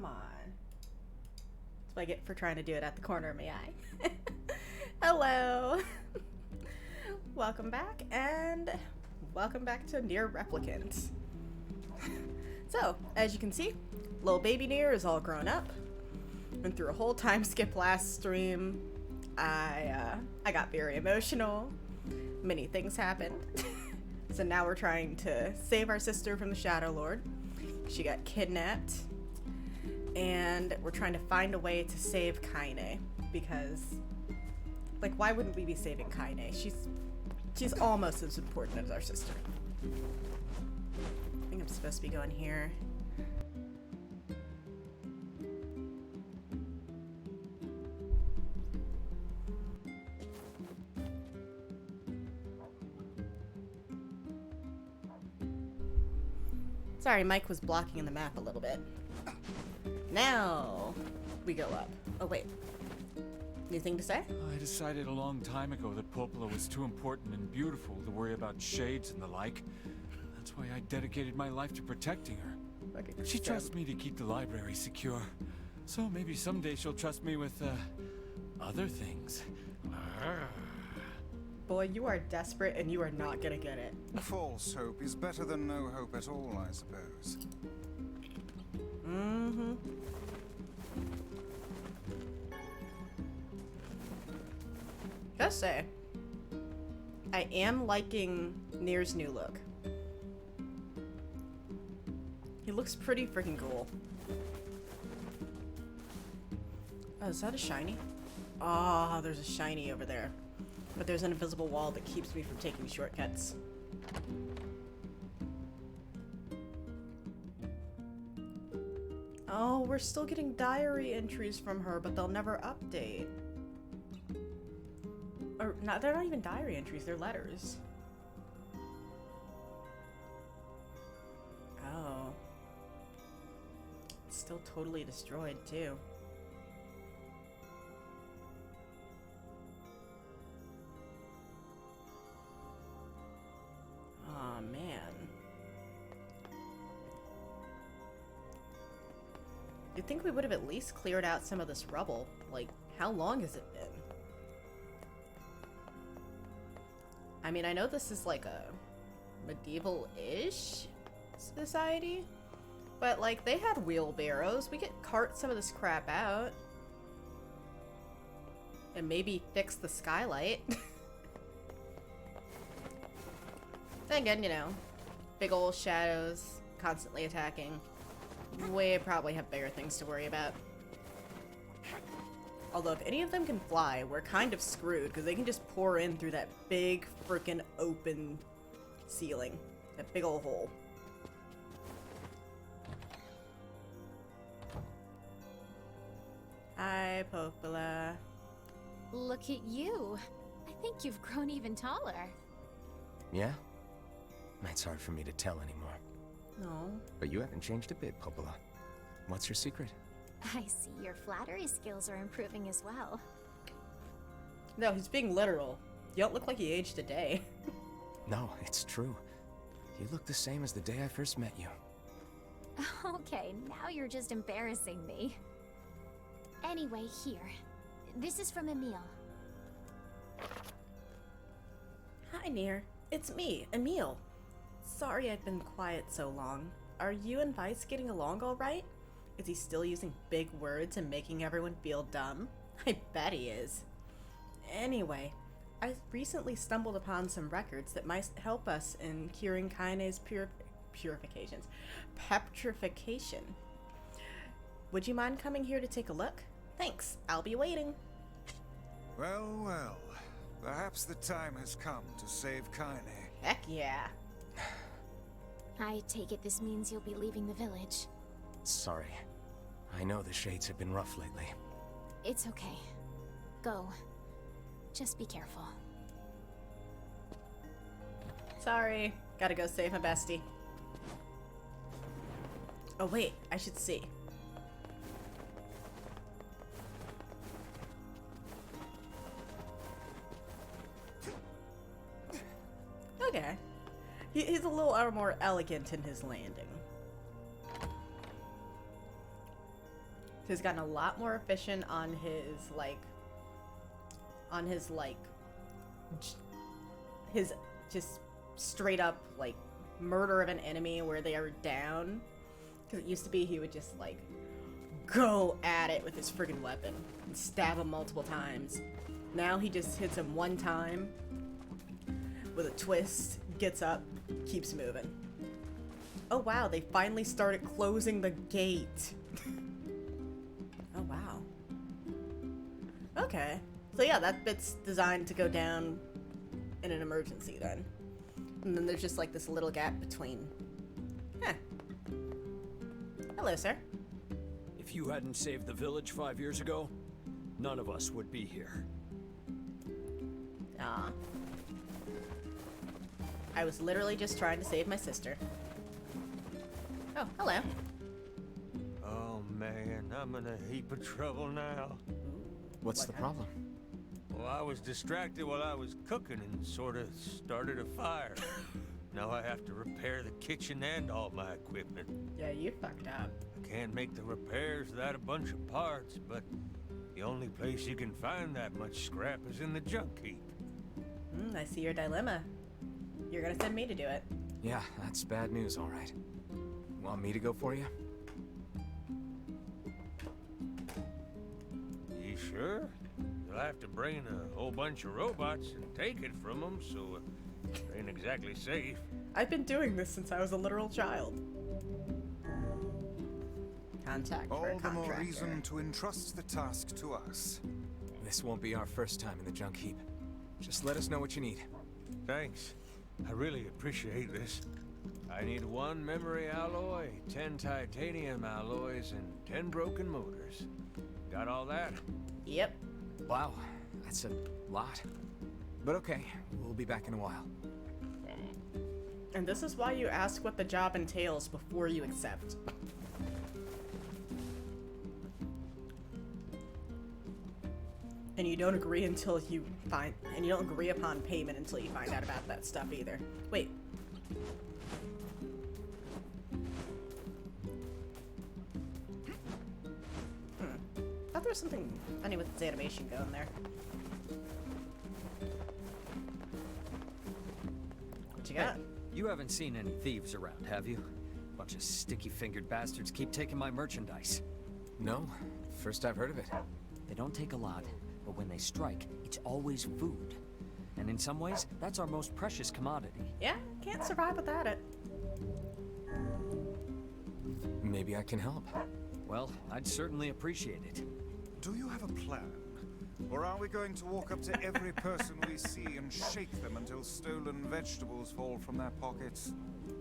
Come on. That's what I get for trying to do it at the corner of my eye. Hello. Welcome back, and welcome back to Nier Replicant. So, as you can see, little baby Nier is all grown up. Went through a whole time skip last stream. I got very emotional. Many things happened. So now we're trying to save our sister from the Shadow Lord. She got kidnapped. And we're trying to find a way to save Kaine. Because, like, why wouldn't we be saving Kaine? She's almost as important as our sister. I think I'm supposed to be going here. Sorry, Mike was blocking the map a little bit. Now we go up. Oh wait, anything to say? I decided a long time ago that Popola was too important and beautiful to worry about shades and the like. That's why I dedicated my life to protecting her. Okay, She trusts me to keep the library secure. So maybe someday she'll trust me with, other things. Boy, you are desperate and you are not gonna get it. False hope is better than no hope at all, I suppose. Mm-hmm. Gotta say, I am liking Nier's new look. He looks pretty freaking cool. Oh, is that a shiny? Ah, oh, there's a shiny over there. But there's an invisible wall that keeps me from taking shortcuts. Oh, we're still getting diary entries from her, but they'll never update. Or, not, they're not even diary entries, they're letters. Oh. It's still totally destroyed, too. Aw, man. You'd think we would have at least cleared out some of this rubble. Like, how long has it been? I mean, I know this is like a medieval-ish society, but like, they had wheelbarrows. We could cart some of this crap out. And maybe fix the skylight. Then again, you know, big old shadows constantly attacking. We probably have bigger things to worry about. Although if any of them can fly, we're kind of screwed because they can just pour in through that big freaking open ceiling. That big old hole. Hi, Popola. Look at you. I think you've grown even taller. Yeah? It's hard for me to tell anymore. No. But you haven't changed a bit, Popola. What's your secret? I see your flattery skills are improving as well. No, he's being literal. You don't look like you aged a day. No, it's true. You look the same as the day I first met you. Okay, now you're just embarrassing me. Anyway, here. This is from Emil. Hi, Nier. It's me, Emil. Sorry I've been quiet so long. Are you and Vice getting along all right? Is he still using big words and making everyone feel dumb? I bet he is. Anyway, I recently stumbled upon some records that might help us in curing Kaine's petrification. Would you mind coming here to take a look? Thanks, I'll be waiting. Well, well. Perhaps the time has come to save Kaine. Heck yeah. I take it this means you'll be leaving the village. Sorry. I know the shades have been rough lately. It's okay. Go. Just be careful. Sorry, gotta go save my bestie. Oh wait, I should see. Okay. He's a little more elegant in his landing. He's gotten a lot more efficient on his just straight up like murder of an enemy where they are down. Because it used to be he would just like go at it with his friggin' weapon and stab him multiple times. Now he just hits him one time with a twist, gets up, keeps moving. Oh wow, they finally started closing the gate. Oh wow. Okay. So yeah, that bit's designed to go down in an emergency then. And then there's just like this little gap between. Huh. Hello, sir. If you hadn't saved the village 5 years ago, none of us would be here. Aw. I was literally just trying to save my sister. Oh, hello. Oh man, I'm in a heap of trouble now. What's the problem? Well, I was distracted while I was cooking and sort of started a fire. Now I have to repair the kitchen and all my equipment. Yeah, you fucked up. I can't make the repairs without a bunch of parts, but the only place you can find that much scrap is in the junk heap. I see your dilemma. You're gonna send me to do it. Yeah, that's bad news, all right. Want me to go for you? You sure? You'll have to bring a whole bunch of robots and take it from them, so it ain't exactly safe. I've been doing this since I was a literal child. Contact for a All the more contractor. reason to entrust the task to us. This won't be our first time in the junk heap. Just let us know what you need. Thanks. I really appreciate this. I need 1 memory alloy, 10 titanium alloys, and 10 broken motors. Got all that? Yep. Wow, that's a lot. But okay, we'll be back in a while. And this is why you ask what the job entails before you accept. And you don't agree until you find, and you don't agree upon payment until you find out about that stuff either. Wait. I thought there was something funny with this animation going there. What you got? You haven't seen any thieves around, have you? Bunch of sticky-fingered bastards keep taking my merchandise. No, first I've heard of it. They don't take a lot, but when they strike, it's always food. And in some ways, that's our most precious commodity. Yeah, can't survive without it. Maybe I can help. Well, I'd certainly appreciate it. Do you have a plan? Or are we going to walk up to every person we see and shake them until stolen vegetables fall from their pockets?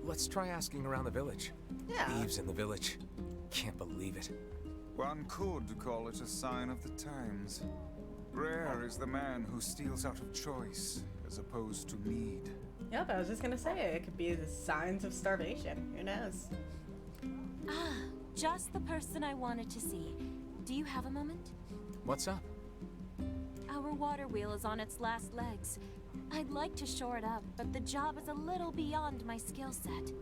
Let's try asking around the village. Yeah. Thieves in the village. Can't believe it. One could call it a sign of the times. Rare is the man who steals out of choice, as opposed to need. Yep, I was just gonna say it could be the signs of starvation. Who knows? Ah, just the person I wanted to see. Do you have a moment? What's up? Our water wheel is on its last legs. I'd like to shore it up, but the job is a little beyond my skill set.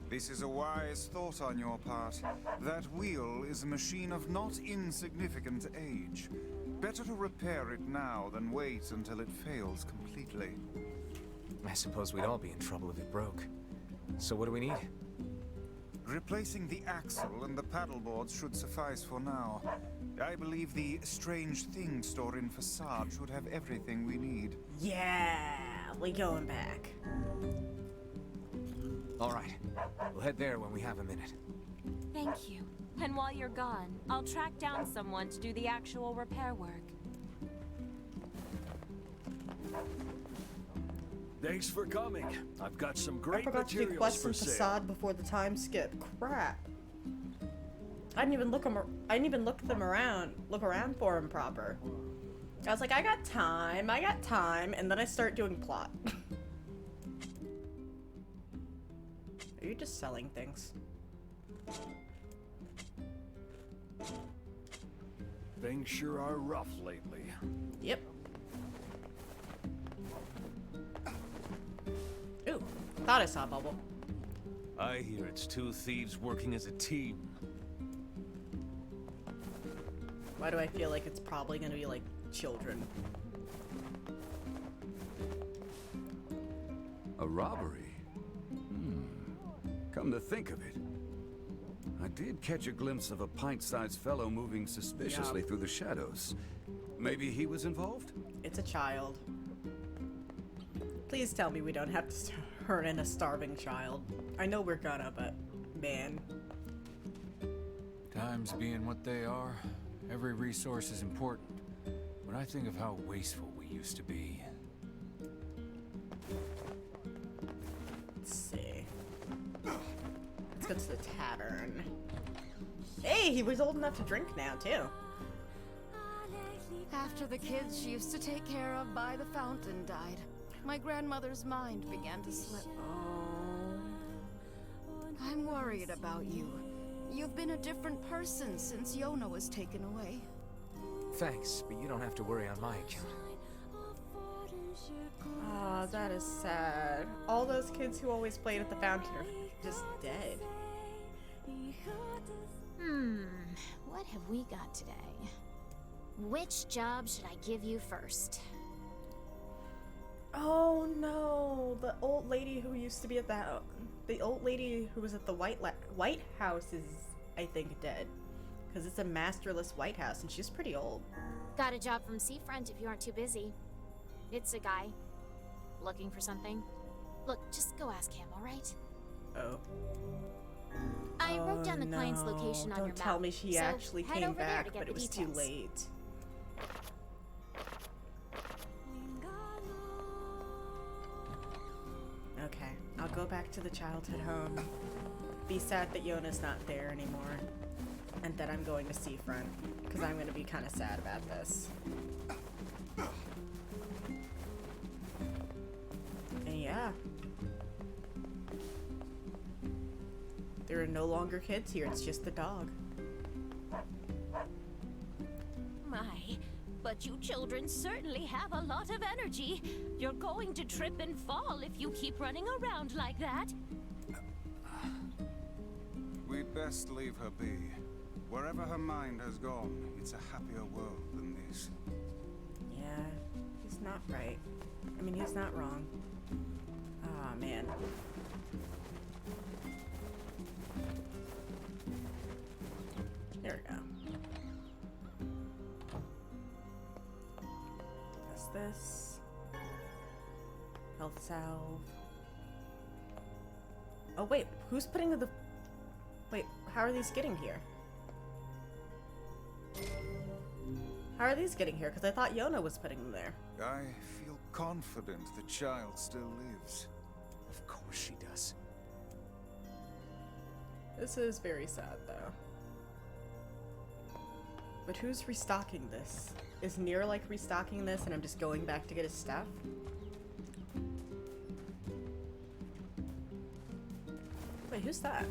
This is a wise thought on your part. That wheel is a machine of not insignificant age. Better to repair it now than wait until it fails completely. I suppose we'd all be in trouble if it broke. So what do we need? Replacing the axle and the paddle boards should suffice for now. I believe the strange thing store in Facade should have everything we need. Yeah, we going back. All right, we'll head there when we have a minute. Thank you. And while you're gone, I'll track down someone to do the actual repair work. Thanks for coming. I've got some I great forgot to do materials quests for in sale. Facade before the time skip. Crap. I didn't even look them around. Look around for them proper. I was like, I got time, and then I start doing plot. Are you just selling things? Things sure are rough lately. Yep. Ooh, thought I saw a bubble. I hear it's 2 thieves working as a team. Why do I feel like it's probably gonna be like children? A robbery? Come to think of it, I did catch a glimpse of a pint-sized fellow moving suspiciously through the shadows. Maybe he was involved? It's a child. Please tell me we don't have to turn in a starving child. I know we're gonna, but man. Times being what they are, every resource is important. When I think of how wasteful we used to be. Let's see. Let's go to the tavern. Hey, he was old enough to drink now, too. After the kids she used to take care of by the fountain died, my grandmother's mind began to slip. Oh. I'm worried about you. You've been a different person since Yona was taken away. Thanks, but you don't have to worry on my account. Oh, that is sad. All those kids who always played at the fountain are just dead. What have we got today? Which job should I give you first? Oh no, the old lady who used to be at the old lady who was at the White House is, I think, dead. Because it's a masterless White House and she's pretty old. Got a job from Seafront if you aren't too busy. It's a guy. Looking for something? Look, just go ask him, alright? Oh. I wrote down the client's location on your map. Don't tell me she so actually head came over there back, to get but the it was details. too late. Okay, I'll go back to the childhood home. Be sad that Yona's not there anymore. And that I'm going to Seafront. Because I'm going to be kind of sad about this. And yeah. There are no longer kids here, it's just the dog. My, but you children certainly have a lot of energy. You're going to trip and fall if you keep running around like that. We'd best leave her be. Wherever her mind has gone, it's a happier world than this. Yeah, he's not right. I mean, he's not wrong. Ah, man. There we go. What's this? Health salve. Oh wait, who's putting the... Wait, how are these getting here? How are these getting here? Because I thought Yona was putting them there. I feel confident the child still lives. Of course she does. This is very sad, though. But who's restocking this? Is Nier like restocking this and I'm just going back to get his stuff? Wait, who's that?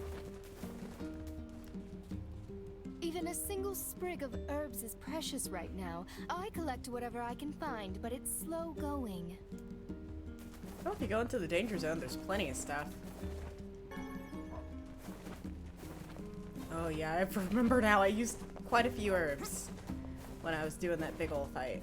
Even a single sprig of herbs is precious right now. I collect whatever I can find, but it's slow going. Well, if you go into the danger zone, there's plenty of stuff. Oh yeah, I remember now. I used quite a few herbs when I was doing that big ol' fight.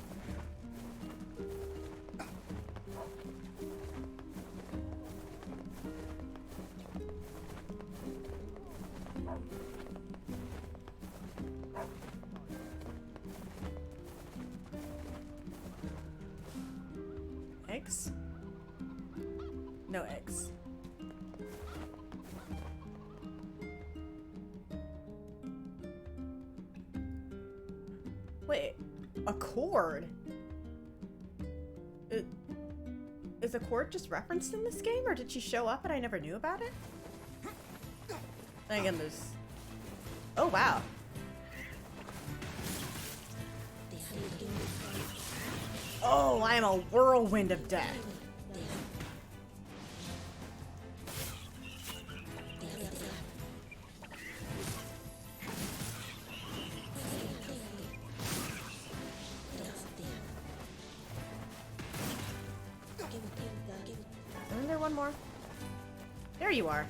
Eggs? No eggs. Wait, a cord? Is a cord just referenced in this game, or did she show up and I never knew about it? Then again, there's... Oh, wow. Oh, I am a whirlwind of death. Isn't there one more? There you are.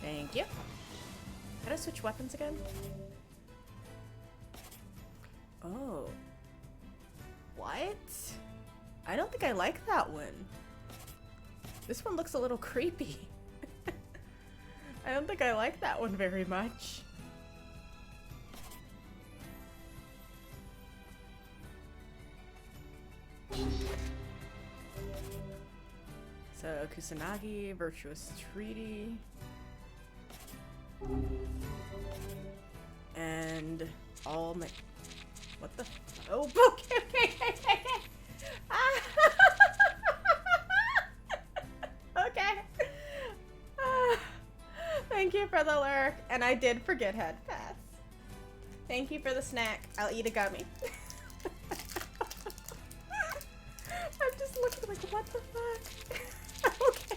Thank you. How do I switch weapons again? Oh. What? I don't think I like that one. This one looks a little creepy. I don't think I like that one very much. So, Kusanagi, Virtuous Treaty. And all my... What the... Oh, okay. Okay. Thank you for the lurk. And I did forget head pass. Thank you for the snack. I'll eat a gummy. I'm just looking like, what the fuck? Okay.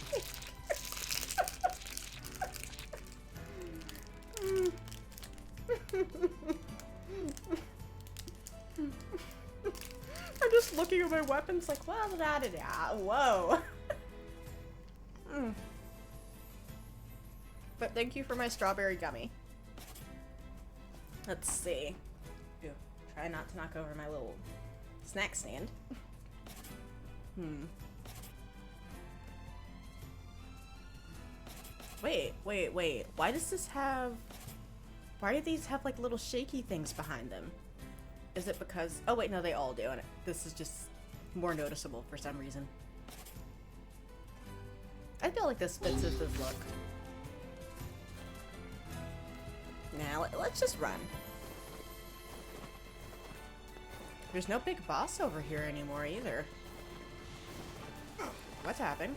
I'm just looking at my weapons like, well, da-da-da. Whoa. But thank you for my strawberry gummy. Let's see. Ew. Try not to knock over my little snack stand. Wait. Why does this have... Why do these have like little shaky things behind them? Is it because... Oh wait, no, they all do. And this is just more noticeable for some reason. I feel like this fits with this look. Now, let's just run. There's no big boss over here anymore either. What's happened?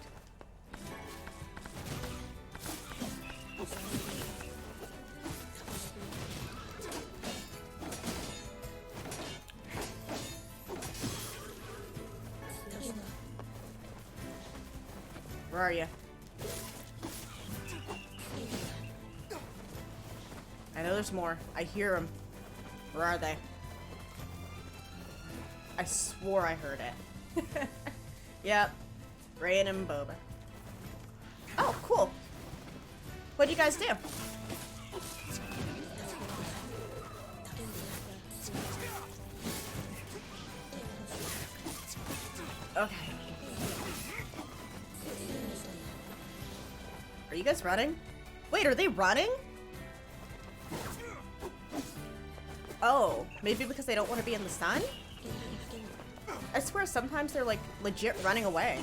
Where are you? I know there's more. I hear them. Where are they? I swore I heard it. Yep. Rain and Boba. Oh, cool. What'd you guys do? Okay. Are you guys running? Wait, are they running? Oh, maybe because they don't want to be in the sun? I swear sometimes they're like legit running away.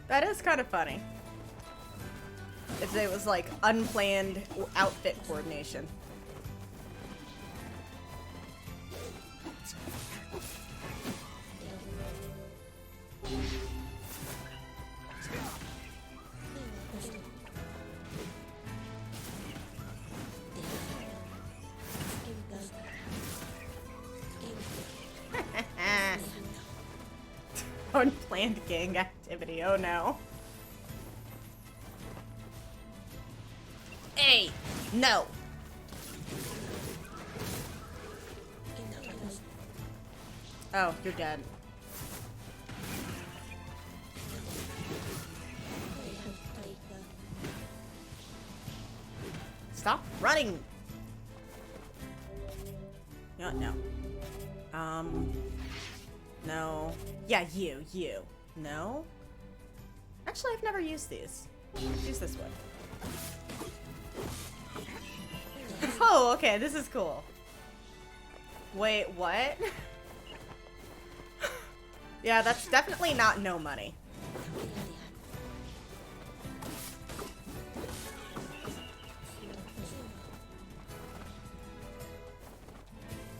That is kind of funny. If it was like unplanned outfit coordination. Unplanned gang activity, oh no. Hey, no. Oh, you're dead. Stop running. No, no. No. Yeah, you. No? Actually, I've never used these. Let's use this one. Oh, okay, this is cool. Wait, what? Yeah, that's definitely not no money.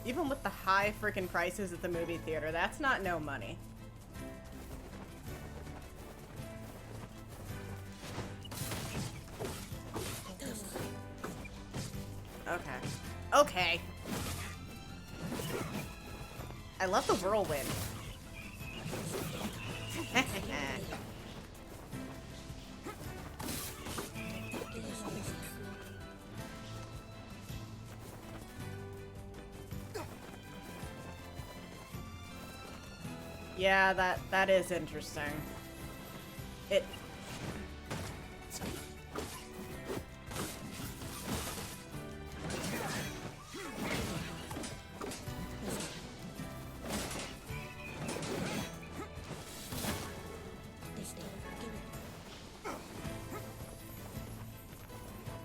Even with the high freaking prices at the movie theater, that's not no money. Okay. Okay. I love the whirlwind. Yeah, that is interesting. It...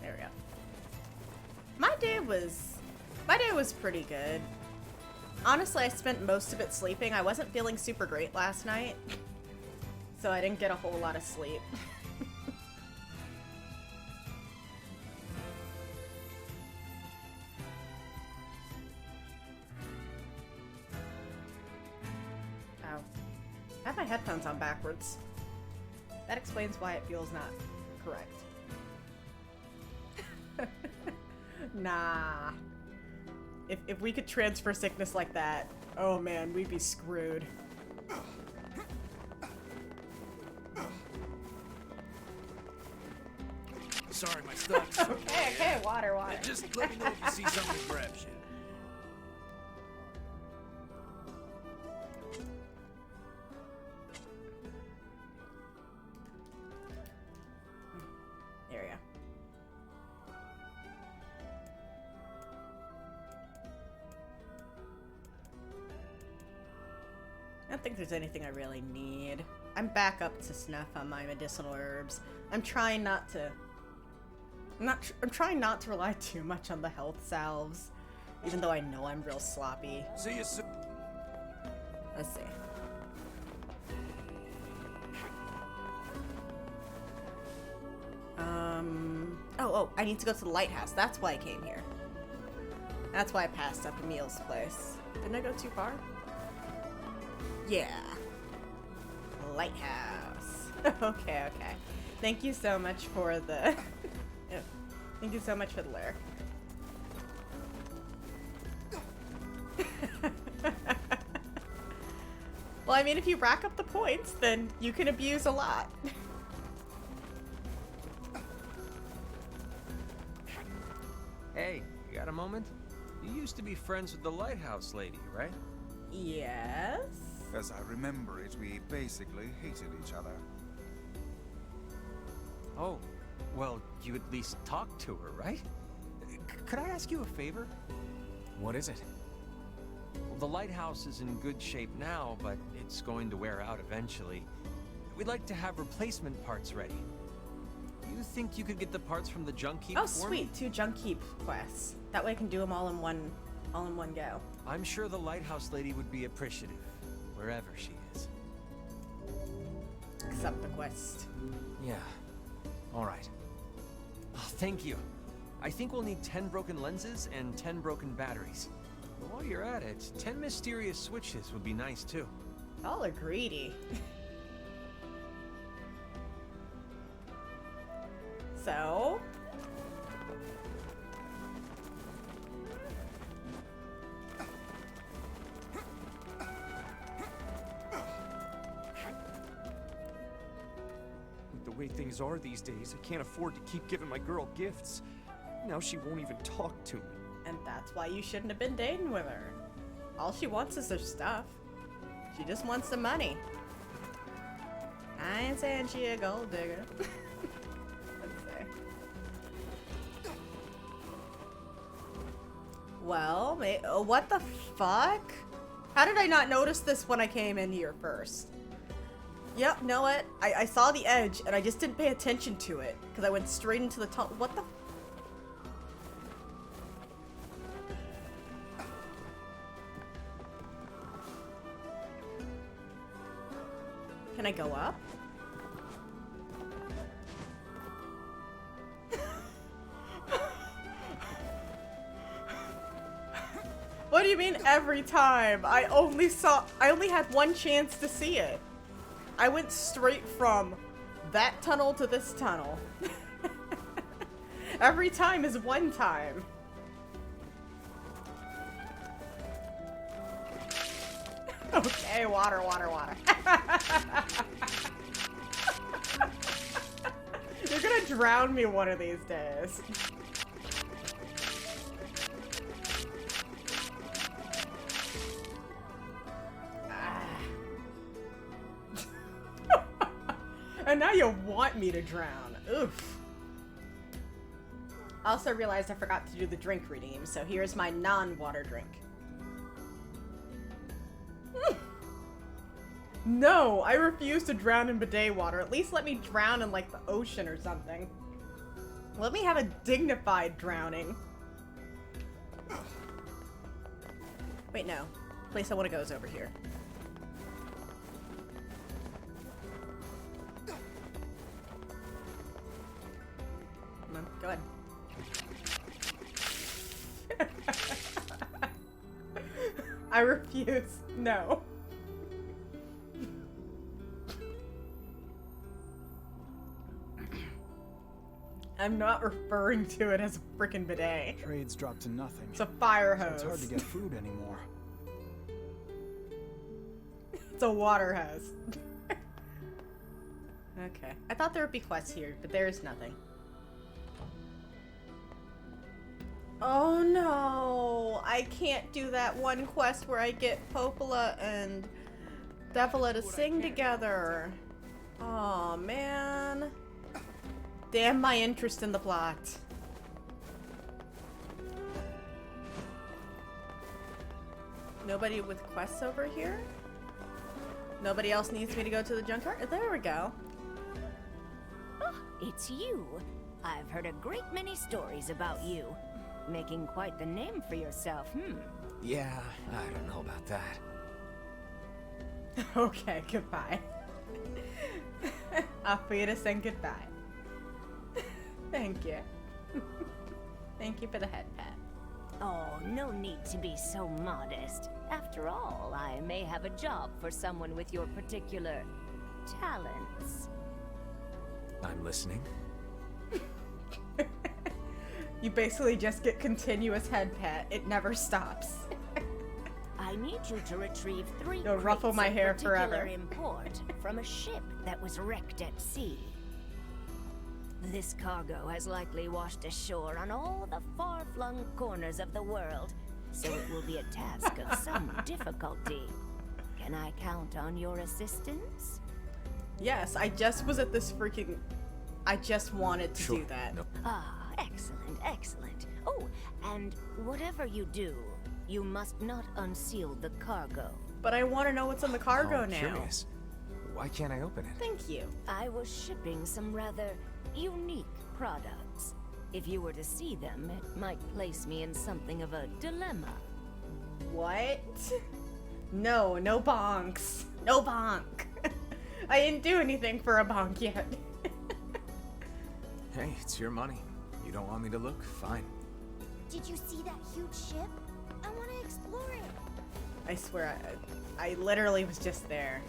There we go. My day was pretty good. Honestly, I spent most of it sleeping. I wasn't feeling super great last night, so I didn't get a whole lot of sleep. Ow. I have my headphones on backwards. That explains why it feels not correct. Nah. If we could transfer sickness like that, oh man, we'd be screwed. Sorry, my stomach's Okay, water. Just let me know if you see something that grabs you. There we go. I don't think there's anything I really need. I'm back up to snuff on my medicinal herbs. I'm trying not to... I'm trying not to rely too much on the health salves, even though I know I'm real sloppy. See you soon. Let's see. Oh, I need to go to the lighthouse. That's why I came here. That's why I passed up Emil's place. Didn't I go too far? Yeah. Lighthouse. Okay. Thank you so much for the... Thank you so much for the lure. Well, I mean, if you rack up the points, then you can abuse a lot. Hey, you got a moment? You used to be friends with the lighthouse lady, right? Yes? As I remember it, we basically hated each other. Oh, well, you at least talked to her, right? Could I ask you a favor? What is it? Well, the lighthouse is in good shape now, but it's going to wear out eventually. We'd like to have replacement parts ready. You think you could get the parts from the junk heap? Oh, for me? sweet. 2 junk heap quests. That way I can do them all in one go. I'm sure the lighthouse lady would be appreciative, wherever she is. Accept the quest. Yeah. All right. Oh, thank you. I think we'll need 10 broken lenses and 10 broken batteries. But while you're at it, 10 mysterious switches would be nice too. Y'all are greedy. So... With the way things are these days, I can't afford to keep giving my girl gifts. Now she won't even talk to me. And that's why you shouldn't have been dating with her. All she wants is her stuff. She just wants the money. I ain't saying she a gold digger. Let's see. Well, what the fuck? How did I not notice this when I came in here first? Yep, know what? I saw the edge and I just didn't pay attention to it because I went straight into the tunnel. What the? Can I go up? What do you mean every time? I only had one chance to see it. I went straight from that tunnel to this tunnel. Every time is one time. Okay, water. You're gonna drown me one of these days. Now you want me to drown. Oof. Also realized I forgot to do the drink redeem, so here's my non-water drink. No, I refuse to drown in bidet water. At least let me drown in, like, the ocean or something. Let me have a dignified drowning. Wait, no. The place I want to go is over here. Come on, go ahead. I refuse. No. I'm not referring to it as a frickin' bidet. Trade's dropped to nothing. It's a fire So hose. it's hard to get food anymore. It's a water hose. Okay. I thought there would be quests here, but there's nothing. Oh no! I can't do that one quest where I get Popola and Devila to sing together. Oh man. Damn my interest in the plot. Nobody with quests over here? Nobody else needs me to go to the junkyard? There we go. Oh, it's you. I've heard a great many stories about you. Making quite the name for yourself, Yeah, I don't know about that. Okay, goodbye. Auf Wiedersehen, goodbye. Thank you. Thank you for the head pat. Oh, no need to be so modest. After all, I may have a job for someone with your particular talents. I'm listening. You basically just get continuous head pat. It never stops. I need you to retrieve 3 You'll ruffle crates my of hair particular forever. import from a ship that was wrecked at sea. This cargo has likely washed ashore on all the far-flung corners of the world, so it will be a task of some difficulty. Can I count on your assistance? Yes, I just was at this freaking... I just wanted to do that. No. Ah, excellent, excellent. Oh, and whatever you do, you must not unseal the cargo. But I want to know what's in the cargo I'm now. Curious. Why can't I open it? Thank you. I was shipping some rather unique products. If you were to see them, it might place me in something of a dilemma. What? No, no bonks. No bonk. I didn't do anything for a bonk yet. Hey, it's your money. You don't want me to look? Fine. Did you see that huge ship? I want to explore it. I swear, I literally was just there.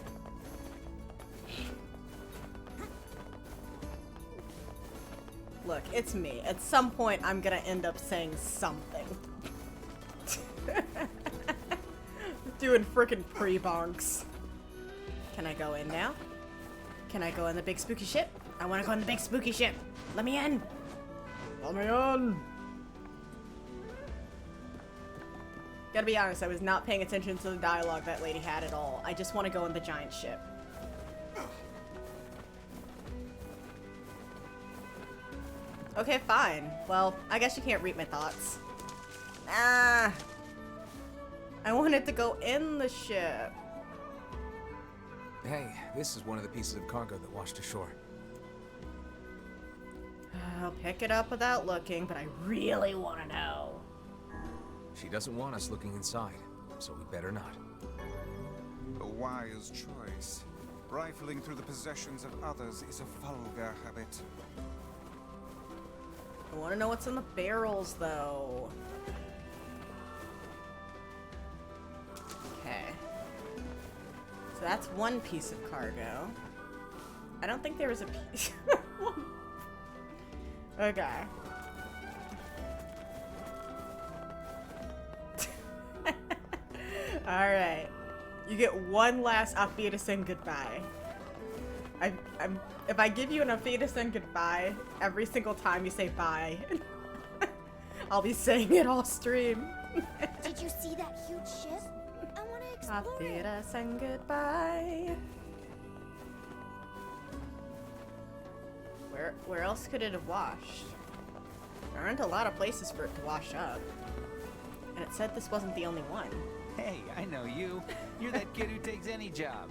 Look, it's me. At some point, I'm gonna end up saying something. Doing frickin' pre-bonks. Can I go in now? Can I go in the big spooky ship? I wanna go in the big spooky ship. Let me in. Let me in. Gotta be honest, I was not paying attention to the dialogue that lady had at all. I just want to go in the giant ship. Okay, fine. Well, I guess you can't read my thoughts. Ah! I wanted to go in the ship. Hey, this is one of the pieces of cargo that washed ashore. I'll pick it up without looking, but I really want to know. She doesn't want us looking inside, so we better not. A wise choice. Rifling through the possessions of others is a vulgar habit. I want to know what's in the barrels, though. Okay. So that's one piece of cargo. I don't think there was a piece. Okay. Alright. You get one last Auf Wiedersehen goodbye. If I give you an Auf Wiedersehen goodbye every single time you say bye, I'll be saying it all stream. Did you see that huge ship? I want to explore Auf it. Wiedersehen goodbye. Where else could it have washed? There aren't a lot of places for it to wash up. And it said this wasn't the only one. Hey, I know you. You're that kid who takes any job,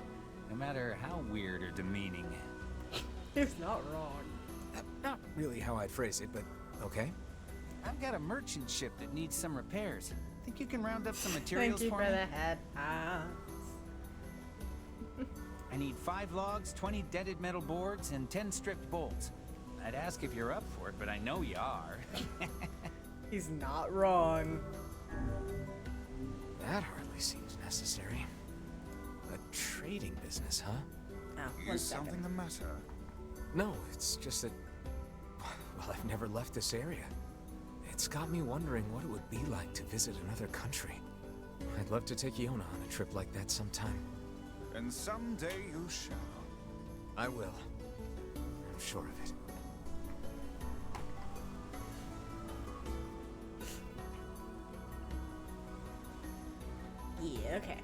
no matter how weird or demeaning. He's not wrong. Not really how I'd phrase it, but okay. I've got a merchant ship that needs some repairs. Think you can round up some materials Thank you for for me? the head pounds. I need 5 logs, 20 dented metal boards, and 10 stripped bolts. I'd ask if you're up for it, but I know you are. He's not wrong. That hardly seems necessary. A trading business, huh? Oh, Is something the matter? No, it's just that... Well, I've never left this area. It's got me wondering what it would be like to visit another country. I'd love to take Iona on a trip like that sometime. And someday you shall. I will. I'm sure of it. Yeah, okay.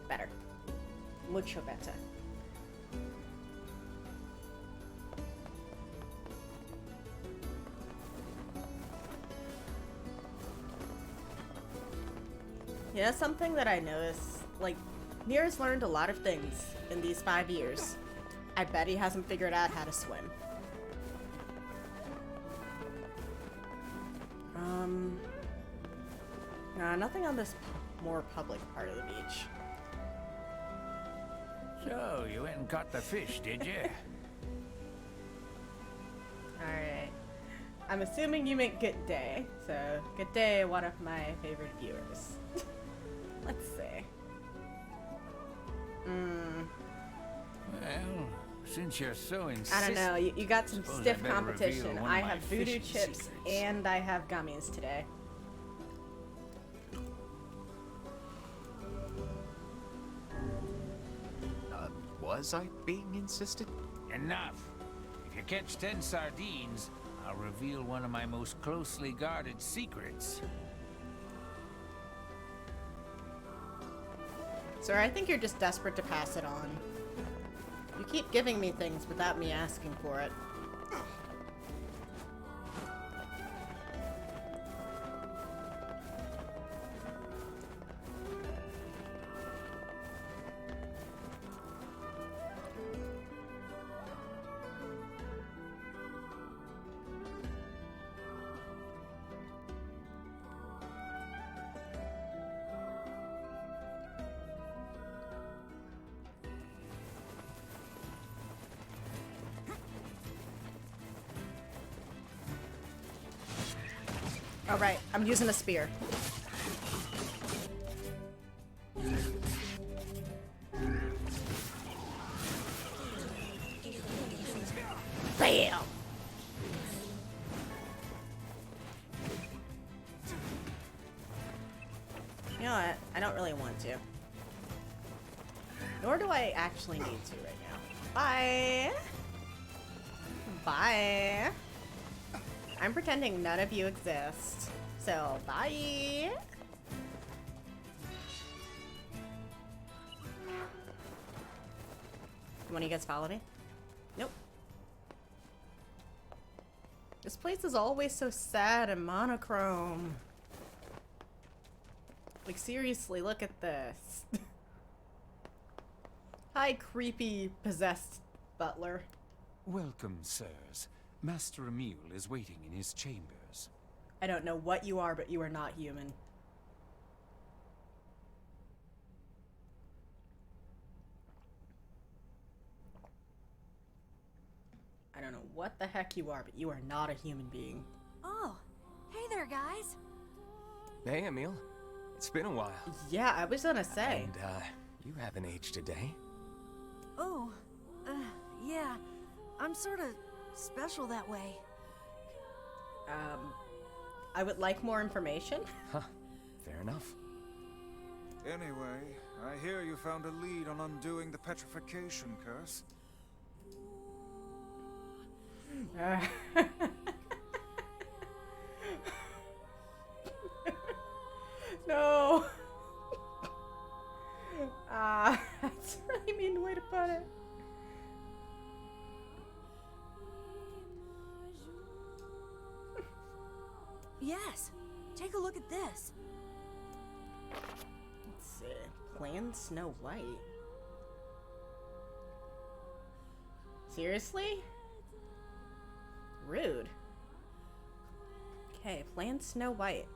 Better. Mucho better. Yeah, something that I noticed, like, Nier's learned a lot of things in these 5 years. I bet he hasn't figured out how to swim. Nah, nothing on this more public part of the beach. So, you went and caught the fish, did you? Alright. I'm assuming you meant good day. So, good day, one of my favorite viewers. Let's see. Well, since you're so insistent... I don't know, you got some suppose stiff I better competition. reveal one I of my have voodoo fishing chips secrets. and I have gummies today. Was I being insistent? Enough. If you catch 10 sardines, I'll reveal one of my most closely guarded secrets. Sir, I think you're just desperate to pass it on. You keep giving me things without me asking for it. Alright, I'm using a spear. Bam! You know what? I don't really want to. Nor do I actually need to right now. Bye! Bye! I'm pretending none of you exist. So, bye! One of you guys follow me? Nope. This place is always so sad and monochrome. Like, seriously, look at this. Hi, creepy, possessed butler. Welcome, sirs. Master Emile is waiting in his chambers. I don't know what you are, but you are not human. I don't know what the heck you are, but you are not a human being. Oh, hey there, guys. Hey, Emile. It's been a while. Yeah, I was gonna say. And, you haven't aged a day. Oh, yeah. I'm sort of special that way. I would like more information. Huh. Fair enough. Anyway, I hear you found a lead on undoing the petrification curse. No. That's a really mean way to put it. Yes. Take a look at this. Let's see. Plan Snow White. Seriously? Rude. Okay, Plan Snow White.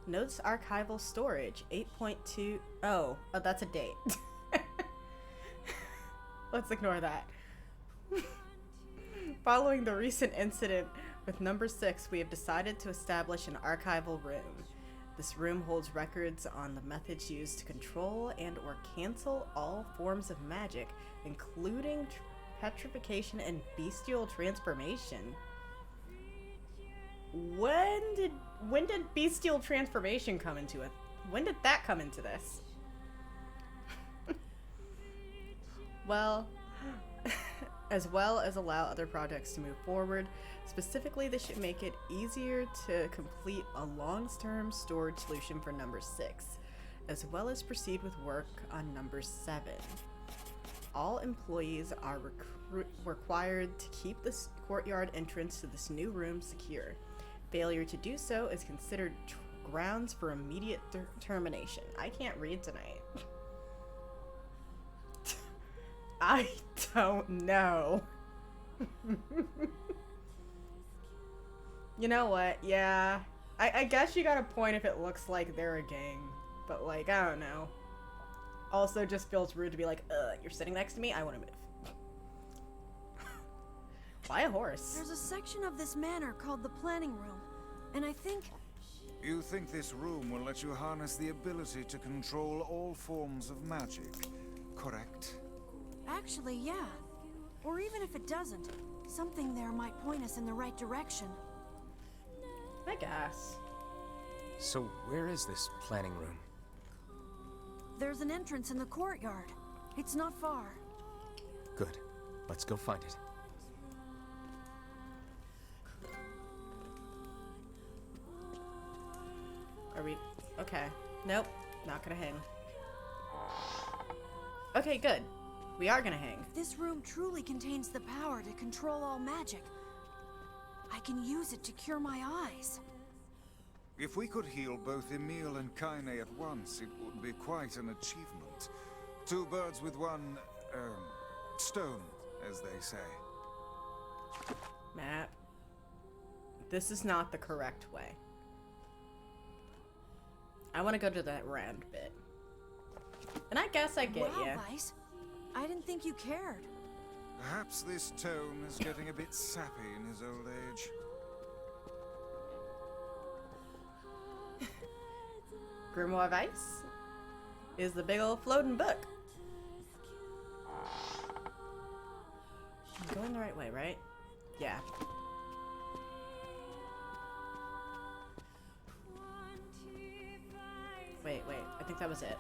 Notes archival storage 8.2. Oh, that's a date. Let's ignore that. Following the recent incident with number 6, we have decided to establish an archival room. This room holds records on the methods used to control and or cancel all forms of magic, including petrification and bestial transformation. When did bestial transformation come into it? When did that come into this? Well as allow other projects to move forward. Specifically, this should make it easier to complete a long-term storage solution for number 6, as well as proceed with work on number 7. All employees are required to keep this courtyard entrance to this new room secure. Failure to do so is considered grounds for immediate termination. I can't read tonight. I don't know. You know what? Yeah. I guess you got a point if it looks like they're a gang. But, like, I don't know. Also just feels rude to be like, you're sitting next to me? I want to move. Why a horse? There's a section of this manor called the planning room. And I think... You think this room will let you harness the ability to control all forms of magic, correct? Actually, yeah. Or even if it doesn't, something there might point us in the right direction. I guess. So where is this planning room? There's an entrance in the courtyard. It's not far. Good. Let's go find it. Are we... Okay. Nope. Not gonna hang. Okay, good. We are gonna hang. If this room truly contains the power to control all magic, I can use it to cure my eyes. If we could heal both Emil and Kaine at once, it would be quite an achievement. 2 birds with one, stone, as they say. Matt, this is not the correct way. I want to go to that round bit. And I guess I get wow, ya. Weiss. I didn't think you cared. Perhaps this tone is getting a bit sappy in his old age. Grimoire Weiss is the big old floating book. I'm going the right way, right? Yeah. Wait, I think that was it.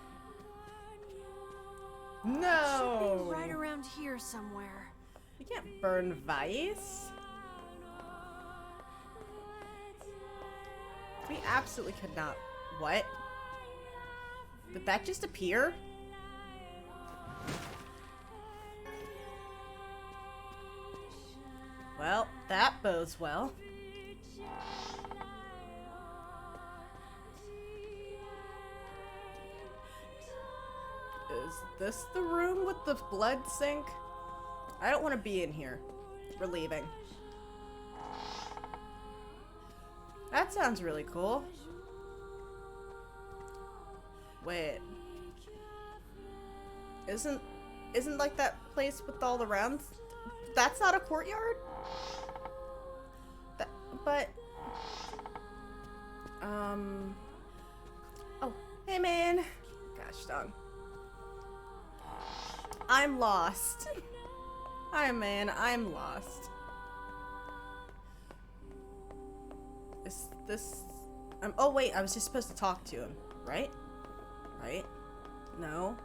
No! Should be right around here somewhere. You can't burn Weiss. We absolutely could not. What? Did that just appear? Well, that bodes well. Is this the room with the blood sink? I don't want to be in here. We're leaving. That sounds really cool. Wait. Isn't like that place with all the rounds? That's not a courtyard? But oh, hey man. Gosh dang. I'm lost. Hi man, I'm lost. Is this oh wait, I was just supposed to talk to him, right? Right? No.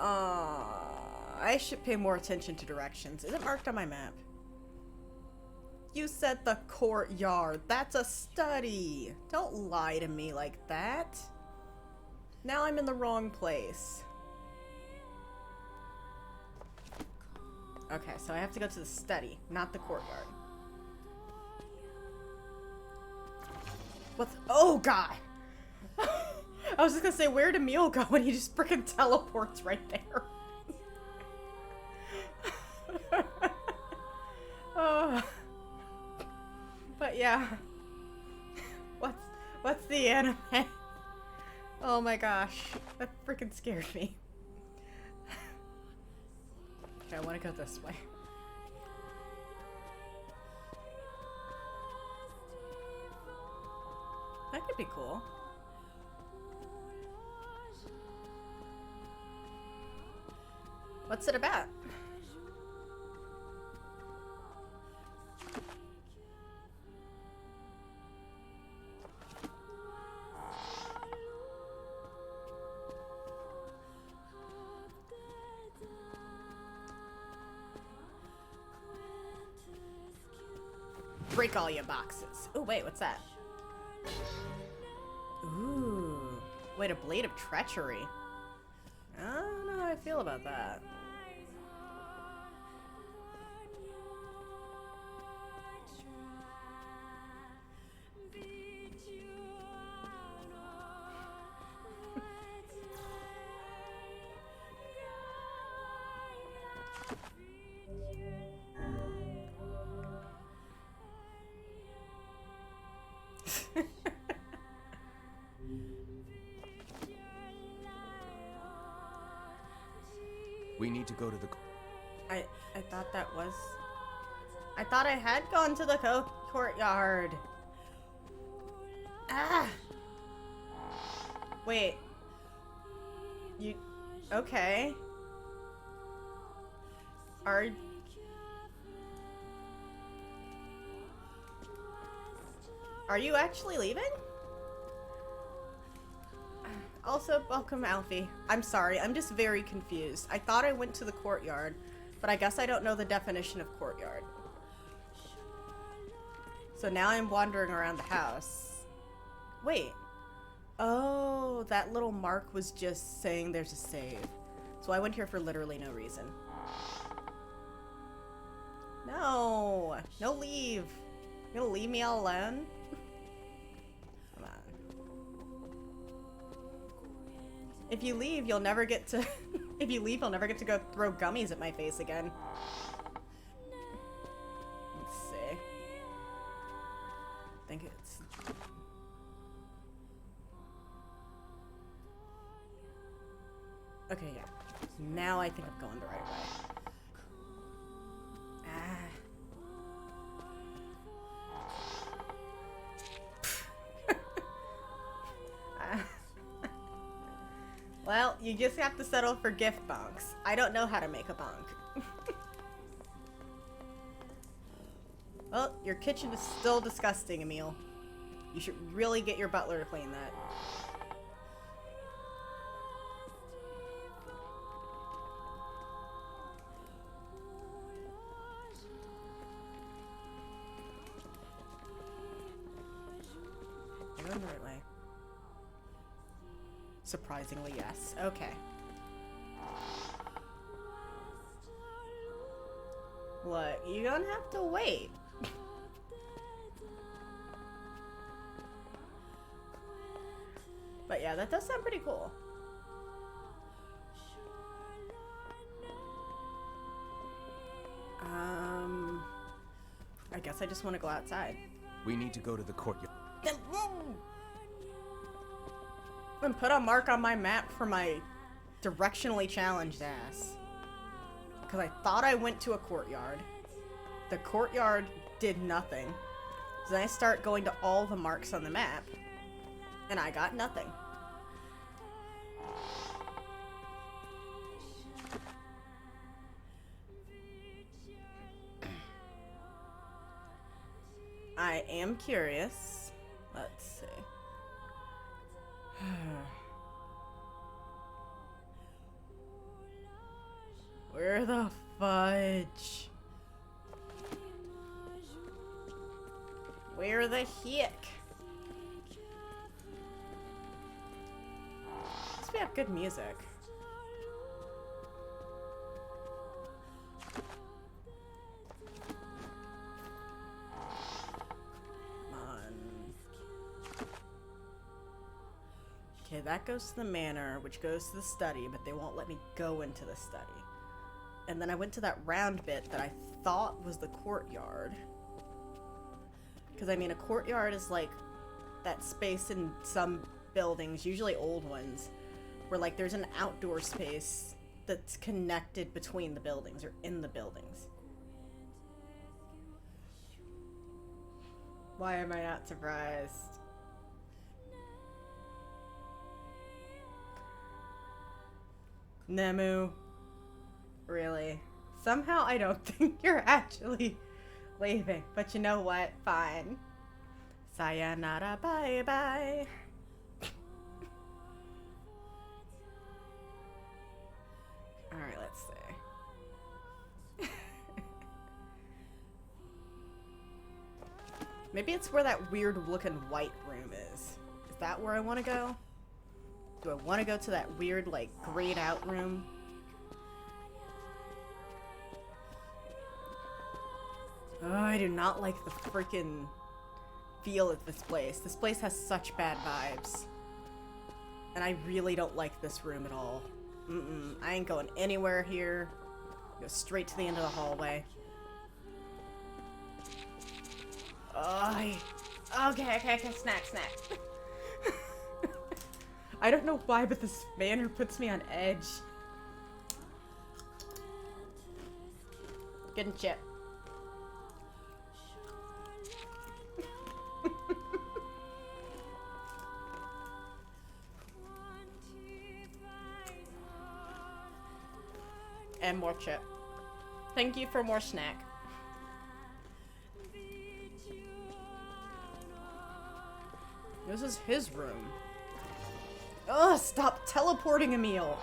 I should pay more attention to directions. Is it marked on my map? You said the courtyard. That's a study. Don't lie to me like that. Now I'm in the wrong place. Okay, so I have to go to the study, not the courtyard. What's... Oh, God! I was just gonna say, where'd Emil go? And he just freaking teleports right there. Oh. But yeah. What's the anime? Oh my gosh. That freaking scared me. Okay, I want to go this way. That could be cool. What's it about? Break all your boxes. Oh, wait, what's that? Ooh. Wait, a blade of treachery. I don't know how I feel about that. We need to go to the... I thought that was... I thought I had gone to the courtyard. Ah! Wait. You... Okay. Are you actually leaving? Also, welcome, Alfie. I'm sorry, I'm just very confused. I thought I went to the courtyard, but I guess I don't know the definition of courtyard. So now I'm wandering around the house. Wait. Oh, that little mark was just saying there's a save. So I went here for literally no reason. No! No leave! You gonna leave me all alone? Come on. If you leave, you'll never get to... If you leave, you'll never get to go throw gummies at my face again. Let's see. I think it's... Okay, yeah. Now I think I'm going the right way. Well, you just have to settle for gift bonks. I don't know how to make a bonk. Well, your kitchen is still disgusting, Emil. You should really get your butler to clean that. You're going the right way. Surprisingly, yes. Okay. What? You don't have to wait. But yeah, that does sound pretty cool. I guess I just want to go outside. We need to go to the courtyard. And put a mark on my map for my directionally challenged ass. Because I thought I went to a courtyard. The courtyard did nothing. So then I start going to all the marks on the map. And I got nothing. I am curious. Let's see. Where the fudge? Where the heck? Must we have good music. Come on. Okay, that goes to the manor, which goes to the study, but they won't let me go into the study. And then I went to that round bit that I thought was the courtyard. Because, I mean, a courtyard is like that space in some buildings, usually old ones, where like there's an outdoor space that's connected between the buildings or in the buildings. Why am I not surprised? Nemu. Really? Somehow I don't think you're actually leaving. But you know what? Fine. Sayonara, bye-bye. Alright, let's see. Maybe it's where that weird looking white room is. Is that where I want to go? Do I want to go to that weird, like, grayed out room? Oh, I do not like the freaking feel of this place. This place has such bad vibes. And I really don't like this room at all. I ain't going anywhere here. Go straight to the end of the hallway. Oh, okay, snack. I don't know why, but this banner puts me on edge. Getting chip. And more chip. Thank you for more snack. This is his room. Ugh, stop teleporting, Emil.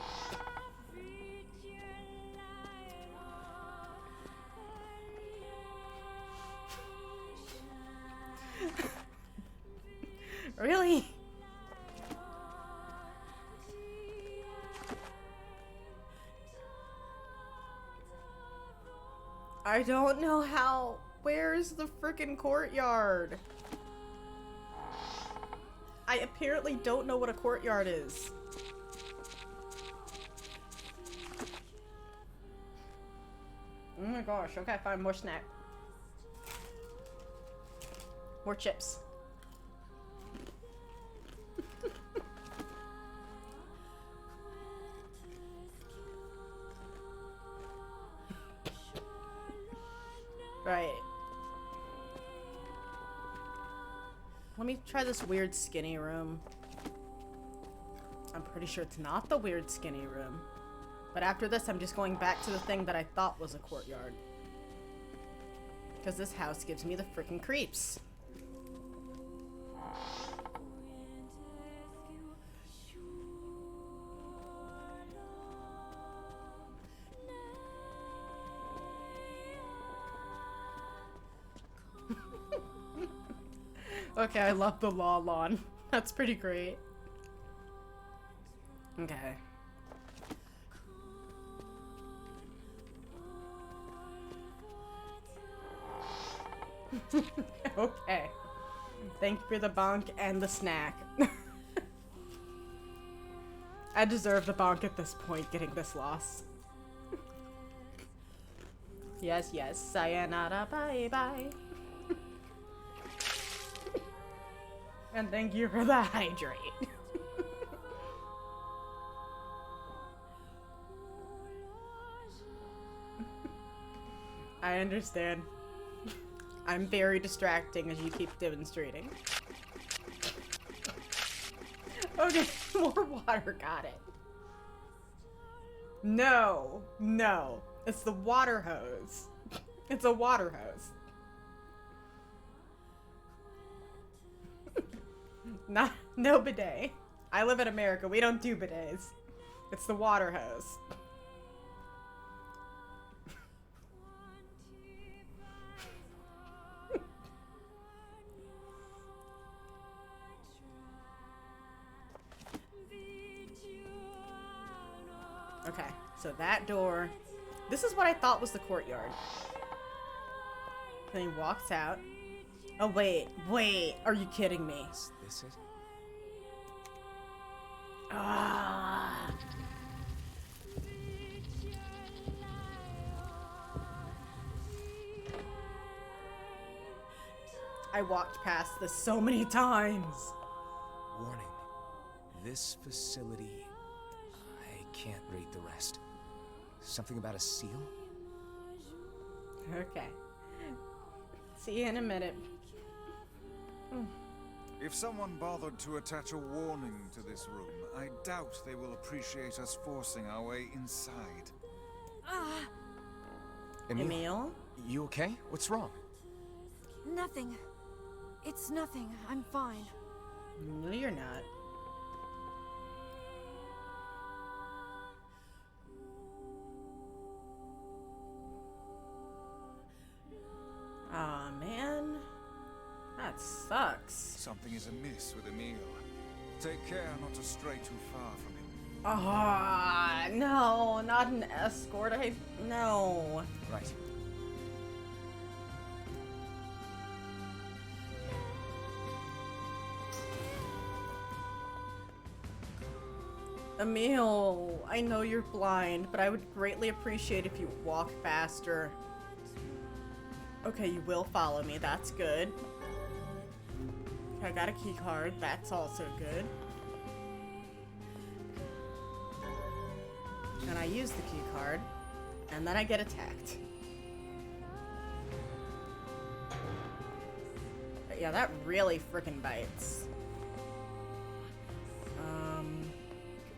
Really? I don't know how. Where's the frickin' courtyard? I apparently don't know what a courtyard is. Oh my gosh, okay, fine, more snack. More chips. Right. Let me try this weird skinny room. I'm pretty sure it's not the weird skinny room. But after this, I'm just going back to the thing that I thought was a courtyard. Because this house gives me the freaking creeps. Okay, I love the law lawn. That's pretty great. Okay. Okay. Thank you for the bonk and the snack. I deserve the bonk at this point, getting this loss. Yes, sayonara, bye-bye. And thank you for the hydrate. I understand. I'm very distracting as you keep demonstrating. Okay, more water, got it. No, it's the water hose. It's a water hose. No bidet. I live in America. We don't do bidets. It's the water hose. Okay, so that door. This is what I thought was the courtyard. Then he walks out. Oh, wait. Are you kidding me? Is this it? I walked past this so many times. Warning. This facility... I can't read the rest. Something about a seal? Okay. See you in a minute. If someone bothered to attach a warning to this room, I doubt they will appreciate us forcing our way inside. Emil? You okay? What's wrong? Nothing. It's nothing. I'm fine. No, you're not. Aw, man. That sucks. Something is amiss with Emil. Take care not to stray too far from him. Ah, no, not an escort. No. Right. Emil, I know you're blind, but I would greatly appreciate if you walk faster. Okay, you will follow me. That's good. Okay, I got a key card. That's also good. And I use the key card, and then I get attacked. But yeah, that really frickin' bites.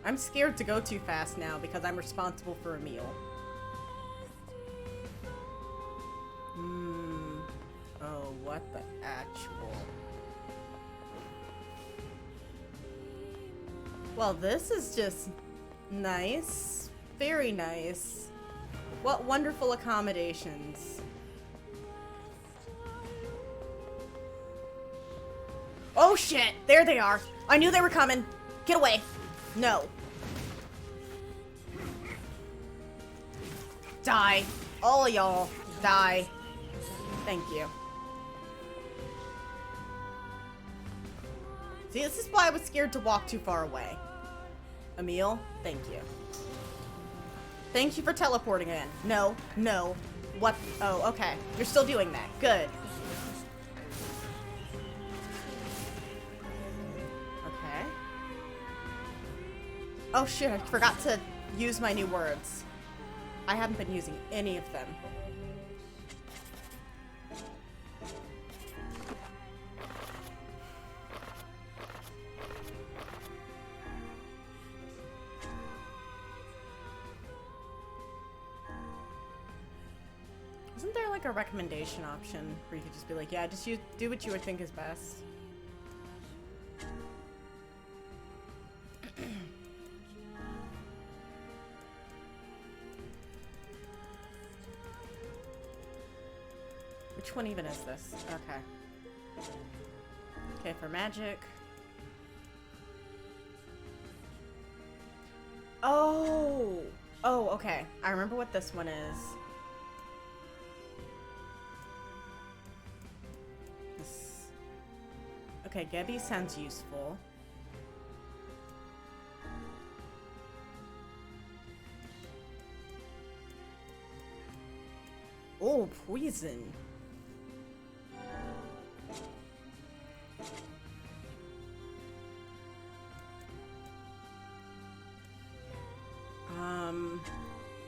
I'm scared to go too fast now because I'm responsible for Emil. Oh, what the actual... Well, this is just nice. Very nice. What wonderful accommodations. Oh shit! There they are! I knew they were coming! Get away! No. Die. All of y'all. Die. Thank you. See, this is why I was scared to walk too far away. Emil, thank you. Thank you for teleporting in. No, no. What? Oh, okay. You're still doing that. Good. Okay. Oh shit, I forgot to use my new words. I haven't been using any of them. Isn't there like a recommendation option where you could just be like, yeah, just do what you would think is best? Which one even is this? Okay. Okay, for magic. Oh! Oh, okay. I remember what this one is. This... Okay, Gebby sounds useful. Oh, poison.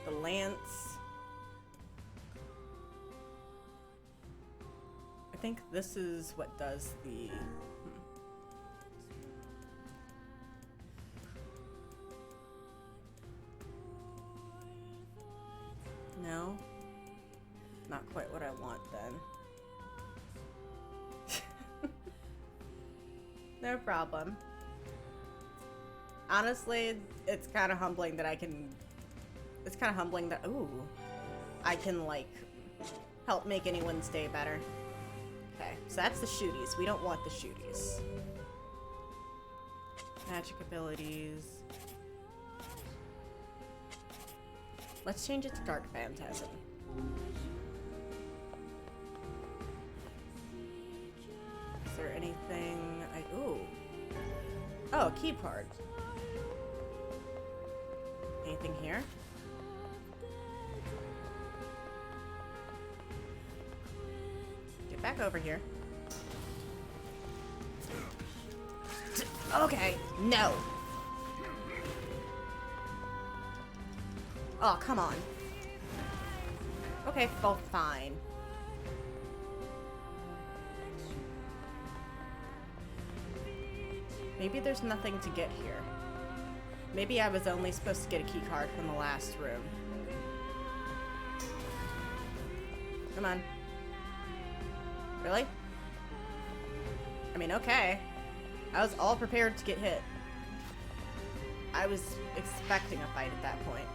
The lance. I think this is what does the... No? Not quite what I want then. No problem. Honestly, it's kind of humbling that I can... It's kind of humbling that... Ooh. I can, like, help make anyone's day better. Okay, so that's the shooties. We don't want the shooties. Magic abilities. Let's change it to Dark Phantasm. Is there anything I... Ooh. Oh, a key card. Anything here? Get back over here. Okay, no. Oh, come on. Okay, well, fine. Maybe there's nothing to get here. Maybe I was only supposed to get a key card from the last room. Come on. Really? I mean, okay. I was all prepared to get hit. I was expecting a fight at that point.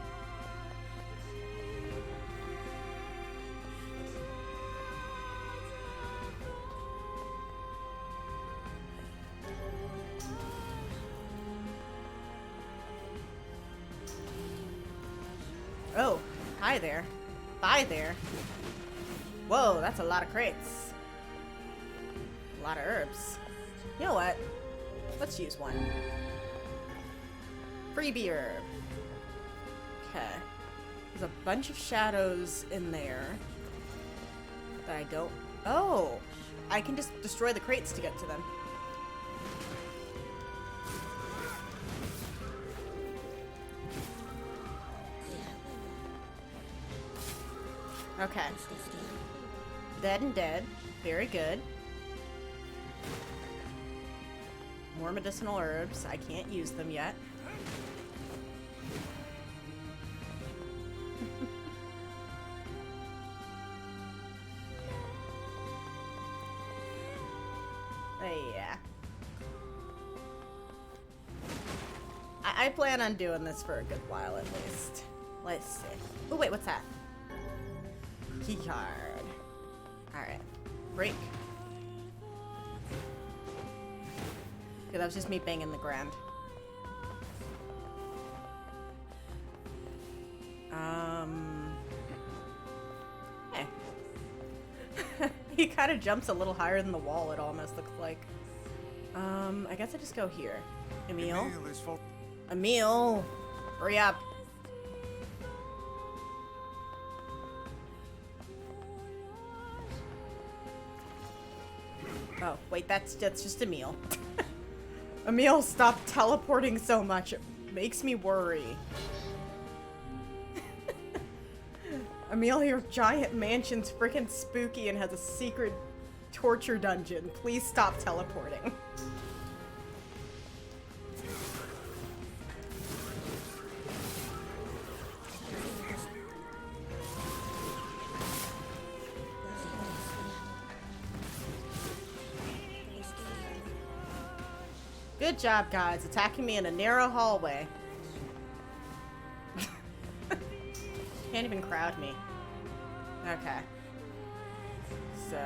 Oh, hi there. Bye there. Whoa, that's a lot of crates. A lot of herbs. You know what? Let's use one. Freebie herb. Okay. There's a bunch of shadows in there that I don't... Oh! I can just destroy the crates to get to them. Okay. Dead and dead. Very good. More medicinal herbs. I can't use them yet. Yeah. I plan on doing this for a good while at least. Let's see. Oh wait, what's that? Key card. Alright. Break. Okay, that was just me banging the ground. Hey. He kind of jumps a little higher than the wall, it almost looks like. I guess I just go here. Emil? Emil! Hurry up! Oh, wait, that's just Emil. Emil, stop teleporting so much. It makes me worry. Emil, your giant mansion's freaking spooky and has a secret torture dungeon. Please stop teleporting. Good job, guys, attacking me in a narrow hallway. Can't even crowd me. Okay. So...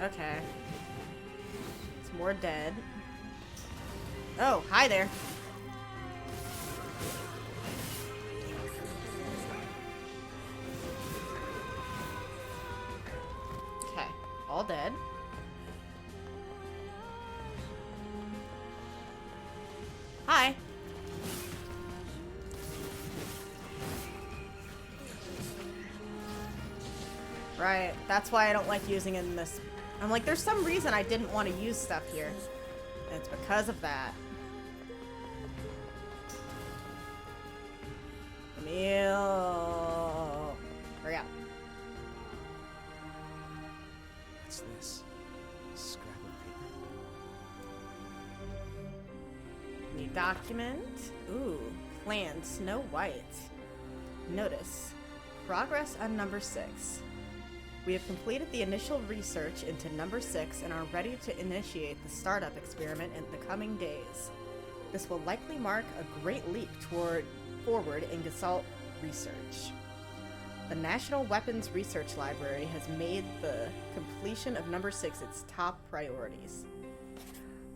Okay. It's more dead. Oh, hi there. Okay, all dead. Hi. Right, that's why I don't like using it in this. I'm like, there's some reason I didn't want to use stuff here. And it's because of that. Emil. Hurry up. What's this? Scrap of paper. New document. Ooh, clan Snow White. Notice. Progress on number 6. We have completed the initial research into number 6 and are ready to initiate the startup experiment in the coming days. This will likely mark a great leap forward in Gestalt research. The National Weapons Research Library has made the completion of number 6 its top priorities.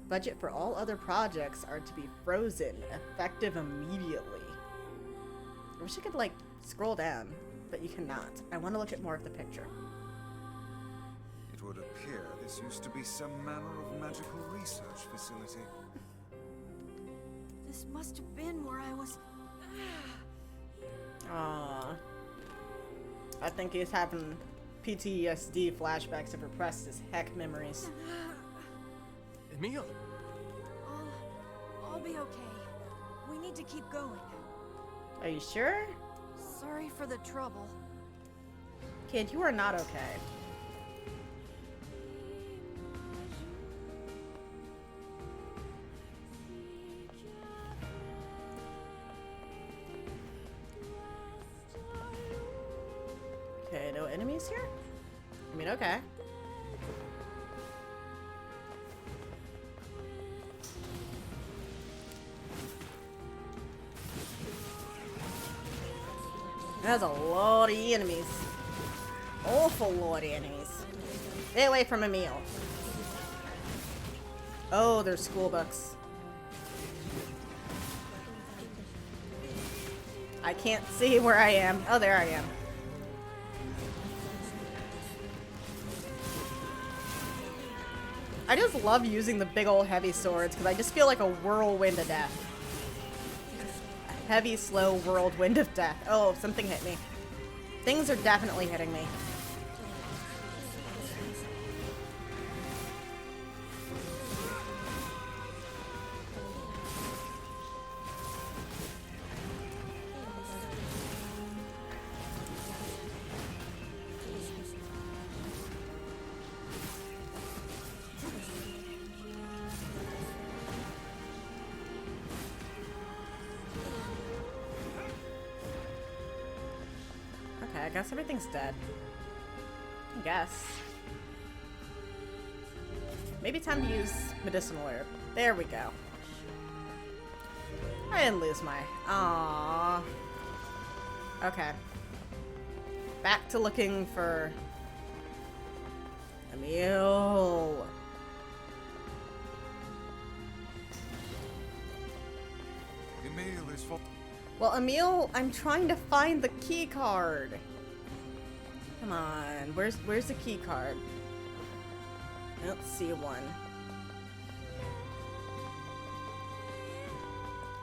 Budget for all other projects are to be frozen, effective immediately. I wish I could, like, scroll down, but you cannot. I want to look at more of the picture. It would appear this used to be some manner of magical research facility. This must have been where I was... Aww. I think he's having PTSD flashbacks of repressed as heck memories. Emil! I'll be okay. We need to keep going. Are you sure? Sorry for the trouble. Kid, you are not okay. Okay, no enemies here? I mean, okay. That's a lot of enemies. Awful lot of enemies. Stay away from Emil. Oh, there's school books. I can't see where I am. Oh, there I am. I just love using the big old heavy swords because I just feel like a whirlwind of death. A heavy, slow whirlwind of death. Oh, something hit me. Things are definitely hitting me. I guess everything's dead. I guess. Maybe time to use medicinal herb. There we go. I didn't lose my... Aww. Okay. Back to looking for... Emil. Emil is for... Well, Emil, I'm trying to find the key card. Come on, where's the key card? I don't see one.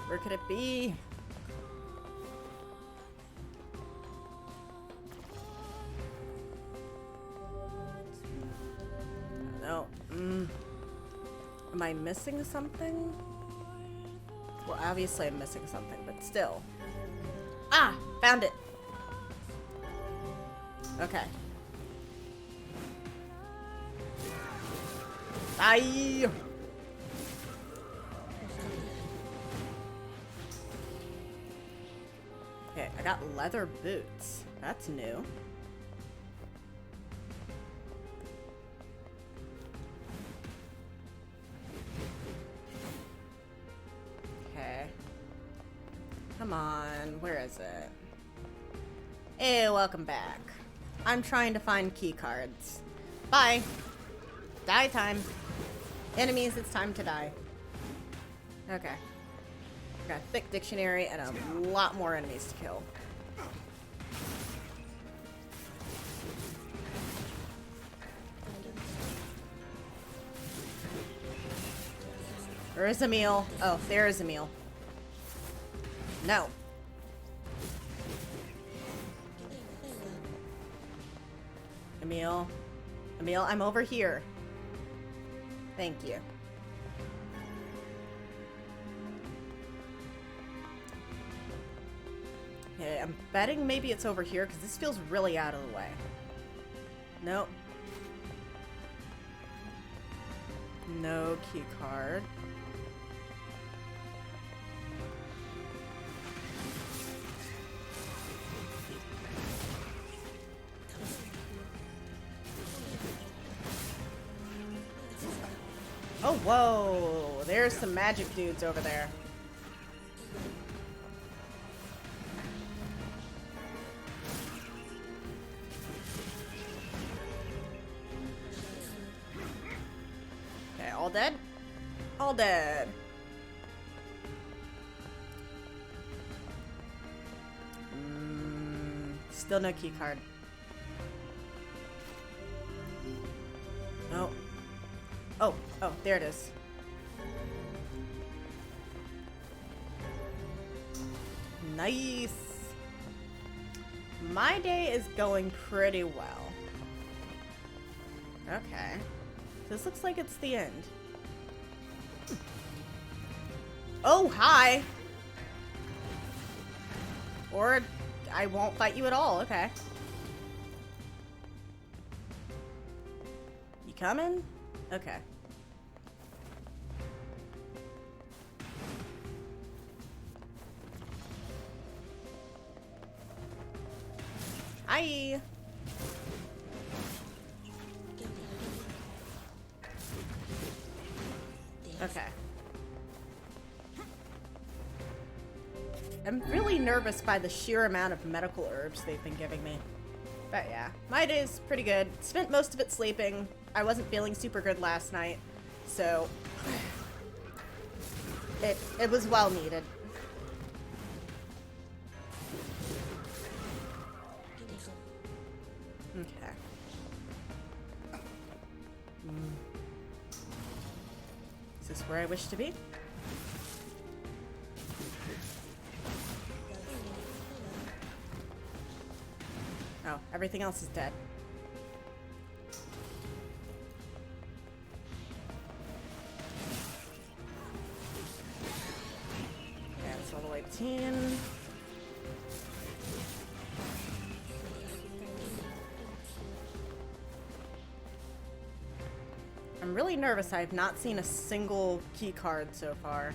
Where could it be? No. Am I missing something? Well, obviously I'm missing something, but still. Ah! Found it! Okay. Aye! Okay, I got leather boots. That's new. Okay. Come on, where is it? Hey, welcome back. I'm trying to find key cards. Bye. Die time. Enemies, it's time to die. Okay. Got a thick dictionary and a lot more enemies to kill. Where is Emil? Oh, there is Emil. No. Emil. Emil, I'm over here. Thank you. Okay, I'm betting maybe it's over here because this feels really out of the way. Nope. No key card. Oh, whoa! There's some magic dudes over there. Okay, all dead? All dead. Still no key card. No. Oh, there it is. Nice. My day is going pretty well. Okay. This looks like it's the end. Oh, hi! Or I won't fight you at all, okay. You coming? Okay. Hi! Okay. I'm really nervous by the sheer amount of medical herbs they've been giving me. But yeah, my day's pretty good. Spent most of it sleeping. I wasn't feeling super good last night, so it was well needed. Okay. Is this where I wish to be? Oh, everything else is dead. Yeah, it's level 18. I'm really nervous. I have not seen a single key card so far.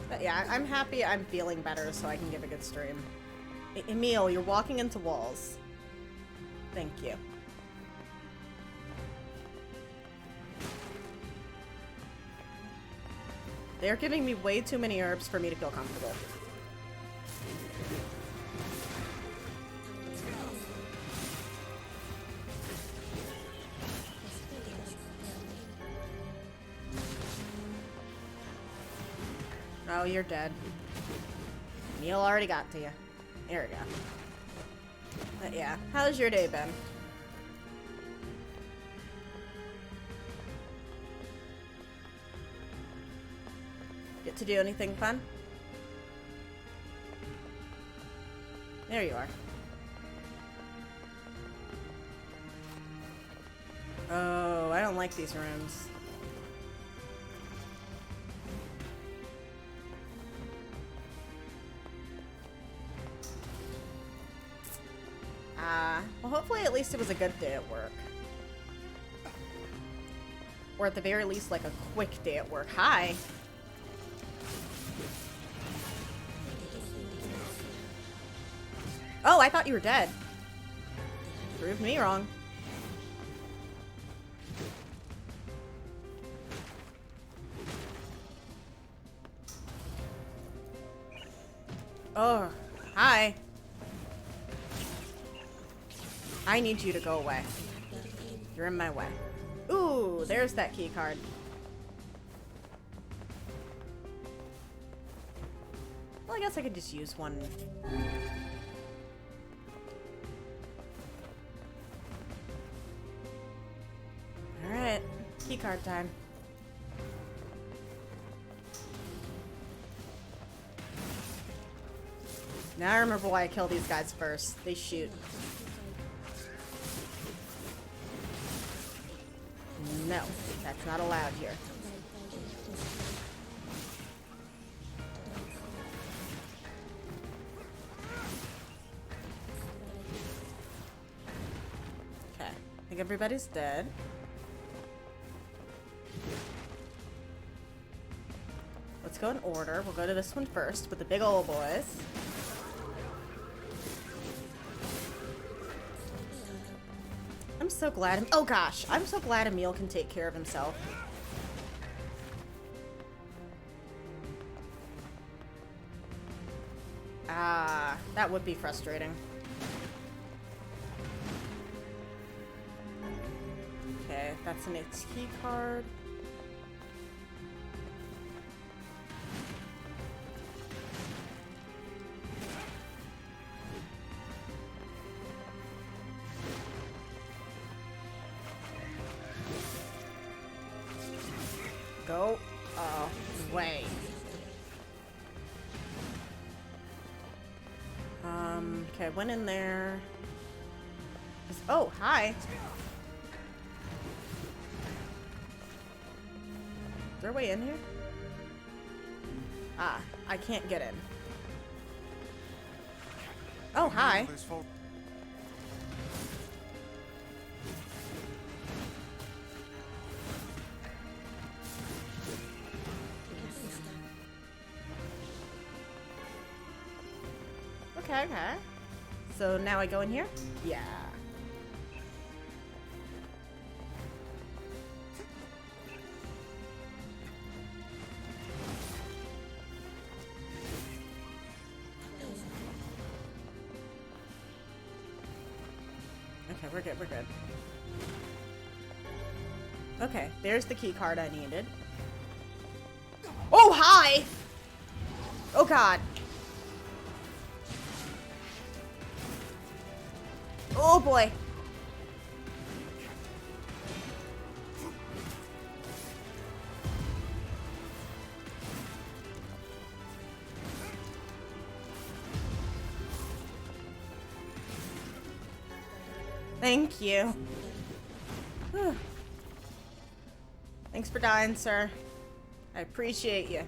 But yeah, I'm happy I'm feeling better so I can give a good stream. Emil, you're walking into walls. Thank you. They're giving me way too many herbs for me to feel comfortable. Oh, you're dead. Neil already got to you. There we go. But yeah, how's your day been? Get to do anything fun? There you are. Oh, I don't like these rooms. Well, hopefully at least it was a good day at work. Or at the very least, like a quick day at work. Hi! Oh, I thought you were dead. Proved me wrong. Oh, hi. I need you to go away. You're in my way. Ooh, there's that key card. Well, I guess I could just use one. Alright, key card time. Now I remember why I kill these guys first. They shoot. No, that's not allowed here. Okay, I think everybody's dead. Let's go in order. We'll go to this one first with the big old boys. I'm so glad. Oh gosh, I'm so glad Emil can take care of himself. Ah, that would be frustrating. Okay, that's an key card. Go away. Okay, went in there. Oh, hi. Is there a way in here? Ah, I can't get in. Oh, hi. Okay, okay. So now I go in here? Yeah. Okay, we're good, we're good. Okay, there's the key card I needed. Oh, hi! Oh, God. Oh, boy. Thank you. Whew. Thanks for dying, sir. I appreciate you.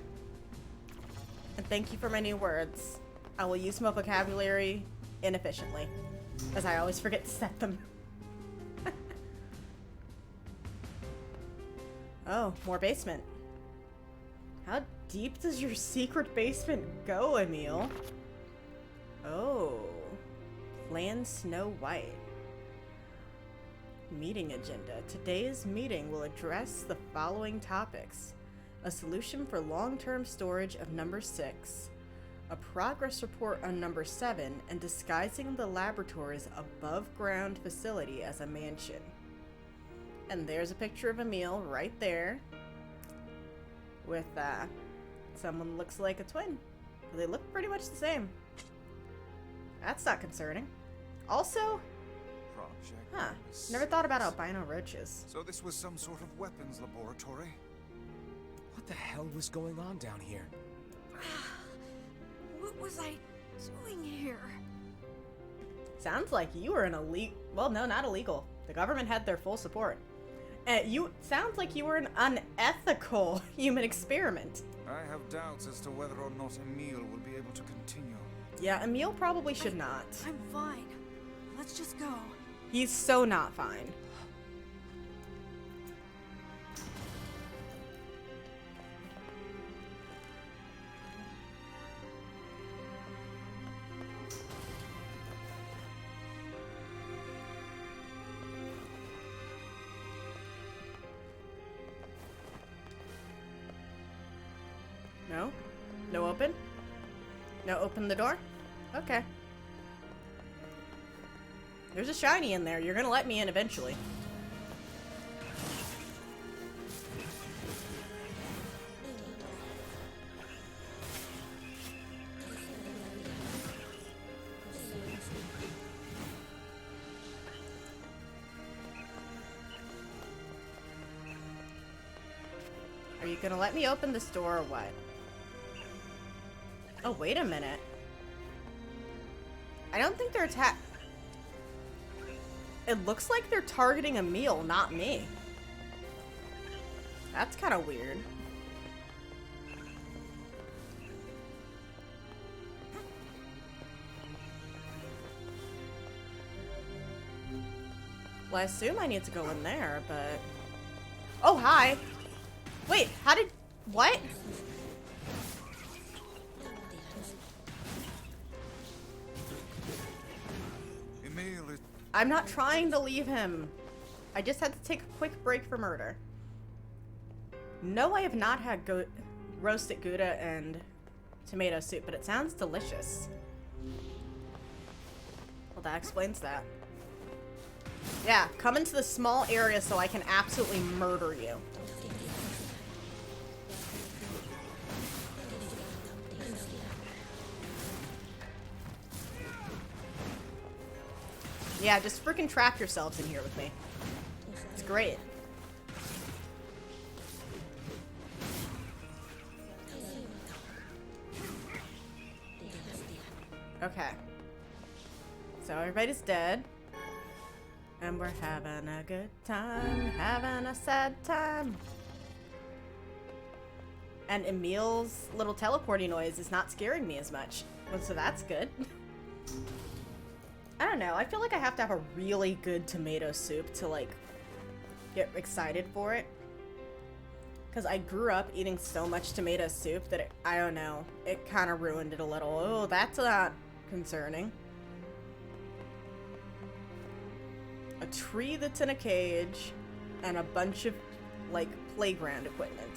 And thank you for my new words. I will use my vocabulary inefficiently, as I always forget to set them. Oh, more basement. How deep does your secret basement go, Emil? Oh. Plan Snow White. Meeting agenda. Today's meeting will address the following topics. A solution for long-term storage of number 6, a progress report on number 7, and disguising the laboratory's above-ground facility as a mansion. And there's a picture of Emil right there with someone who looks like a twin. They look pretty much the same. That's not concerning. Also, huh, never thought about albino roaches. So this was some sort of weapons laboratory? What the hell was going on down here? What was I doing here? Sounds like you were an illegal. Well, no, not illegal. The government had their full support. Sounds like you were an unethical human experiment. I have doubts as to whether or not Emil will be able to continue. Yeah, Emil probably should not. I'm fine. Let's just go. He's so not fine. No? No open? No open the door? Okay. There's a shiny in there. You're gonna let me in eventually. Are you gonna let me open this door or what? Oh, wait a minute. I don't think they're It looks like they're targeting Emil, not me. That's kind of weird. Well, I assume I need to go in there, but... Oh, hi! Wait, how did... What? I'm not trying to leave him. I just had to take a quick break for murder. No, I have not had roasted Gouda and tomato soup, but it sounds delicious. Well, that explains that. Yeah, come into the small area so I can absolutely murder you. Yeah, just freaking trap yourselves in here with me. It's great. Okay. So everybody's dead. And we're having a good time, having a sad time. And Emil's little teleporting noise is not scaring me as much. Well, so that's good. I don't know, I feel like I have to have a really good tomato soup to like get excited for it. Because I grew up eating so much tomato soup that I don't know, it kind of ruined it a little. Oh, that's not concerning. A tree that's in a cage, and a bunch of, like, playground equipment.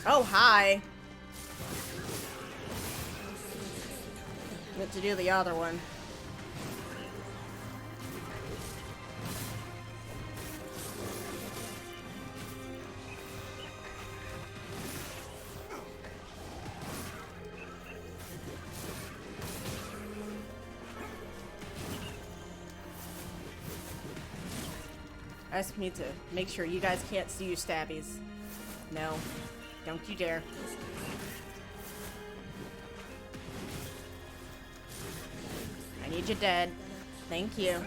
Oh, hi! Meant to do the other one. I just need to make sure you guys can't see you stabbies. No. Don't you dare. I need you dead. Thank you.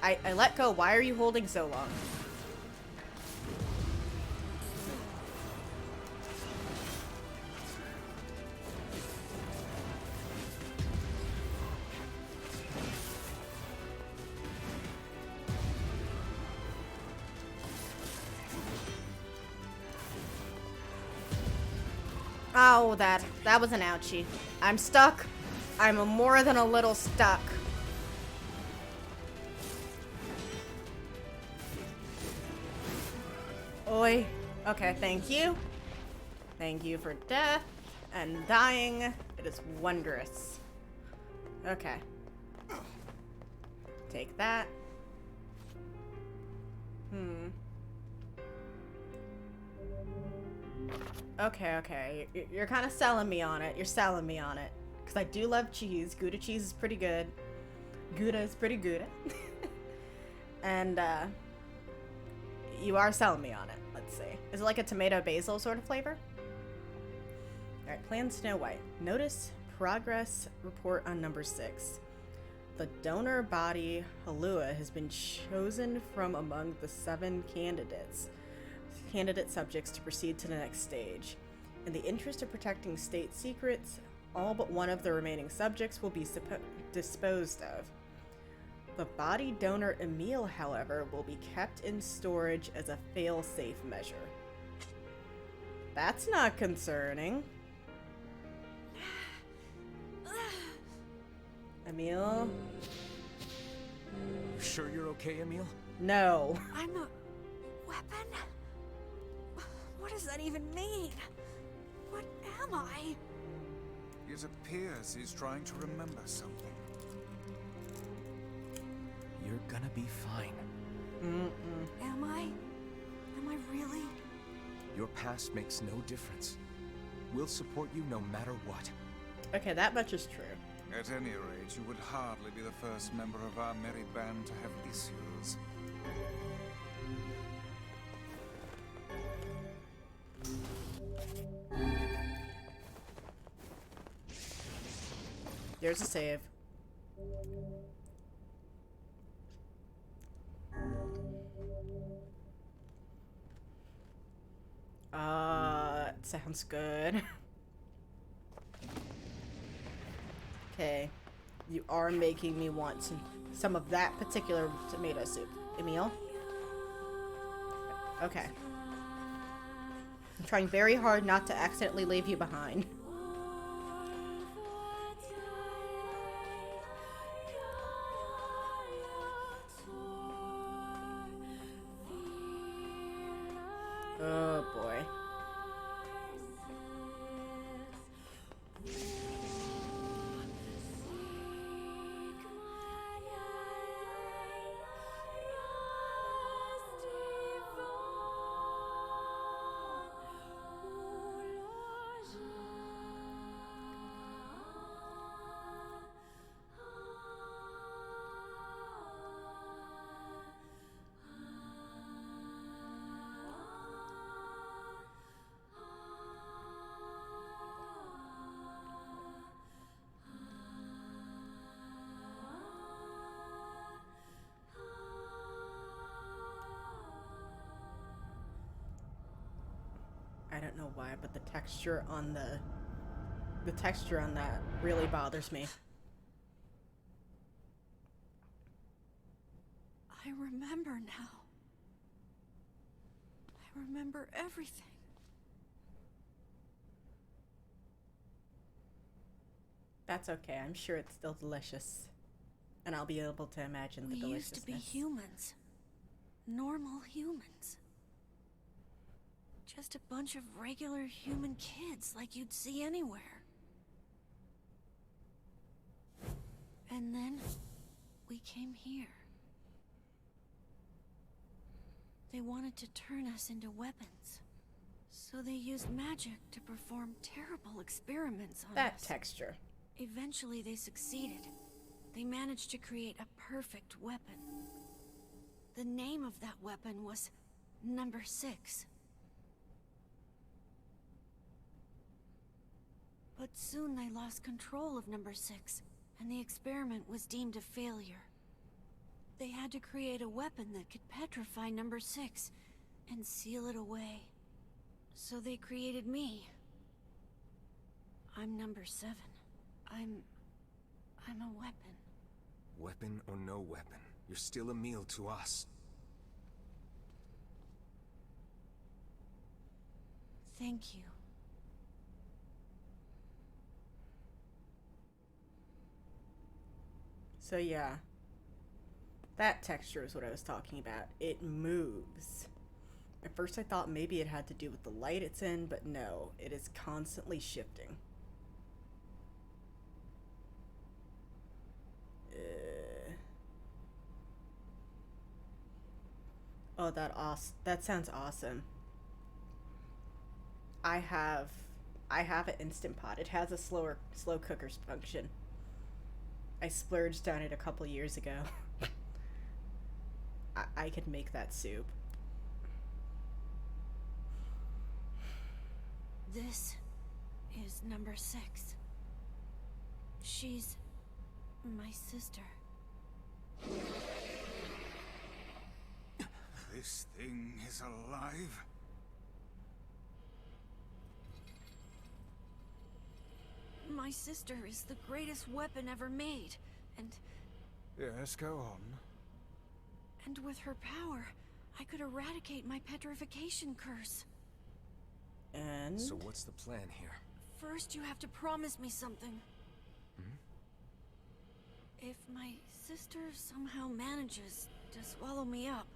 I let go. Why are you holding so long? Oh, that was an ouchie. I'm stuck. I'm more than a little stuck. Oi. Okay, thank you. Thank you for death and dying. It is wondrous. Okay. Take that. Okay. You're kind of selling me on it. You're selling me on it. Because I do love cheese. Gouda cheese is pretty good. Gouda is pretty good. And, you are selling me on it. Let's see. Is it like a tomato basil sort of flavor? Alright, Plan Snow White. Notice progress report on number 6. The donor body, Halua, has been chosen from among the 7 candidate subjects to proceed to the next stage. In the interest of protecting state secrets, all but one of the remaining subjects will be disposed of. The body donor Emil, however, will be kept in storage as a fail-safe measure. That's not concerning. Emil? You sure you're okay, Emil? No. I'm a weapon? What does that even mean? What am I? It appears he's trying to remember something. You're gonna be fine. Am I? Am I really? Your past makes no difference. We'll support you no matter what. Okay, that much is true. At any rate, you would hardly be the first member of our merry band to have issues. There's a save. Sounds good. Okay. You are making me want some of that particular tomato soup. Emil? Okay. I'm trying very hard not to accidentally leave you behind. Oh boy. I don't know why, but the texture on that really bothers me. I remember now. I remember everything. That's okay. I'm sure it's still delicious. And I'll be able to imagine the We deliciousness. used to be humans. Normal humans. Just a bunch of regular human kids like you'd see anywhere. And then we came here. They wanted to turn us into weapons. So they used magic to perform terrible experiments on us. That texture. Eventually they succeeded. They managed to create a perfect weapon. The name of that weapon was Number 6. But soon they lost control of Number 6, and the experiment was deemed a failure. They had to create a weapon that could petrify Number 6 and seal it away. So they created me. I'm Number 7. I'm a weapon. Weapon or no weapon, you're still a meal to us. Thank you. So yeah. That texture is what I was talking about. It moves. At first I thought maybe it had to do with the light it's in, but no, it is constantly shifting. Oh, that sounds awesome. I have an Instant Pot. It has a slow cooker function. I splurged on it a couple years ago. I could make that soup. This is Number 6. She's my sister. This thing is alive? My sister is the greatest weapon ever made, and... Yes, go on. And with her power, I could eradicate my petrification curse. And? So what's the plan here? First, you have to promise me something. If my sister somehow manages to swallow me up,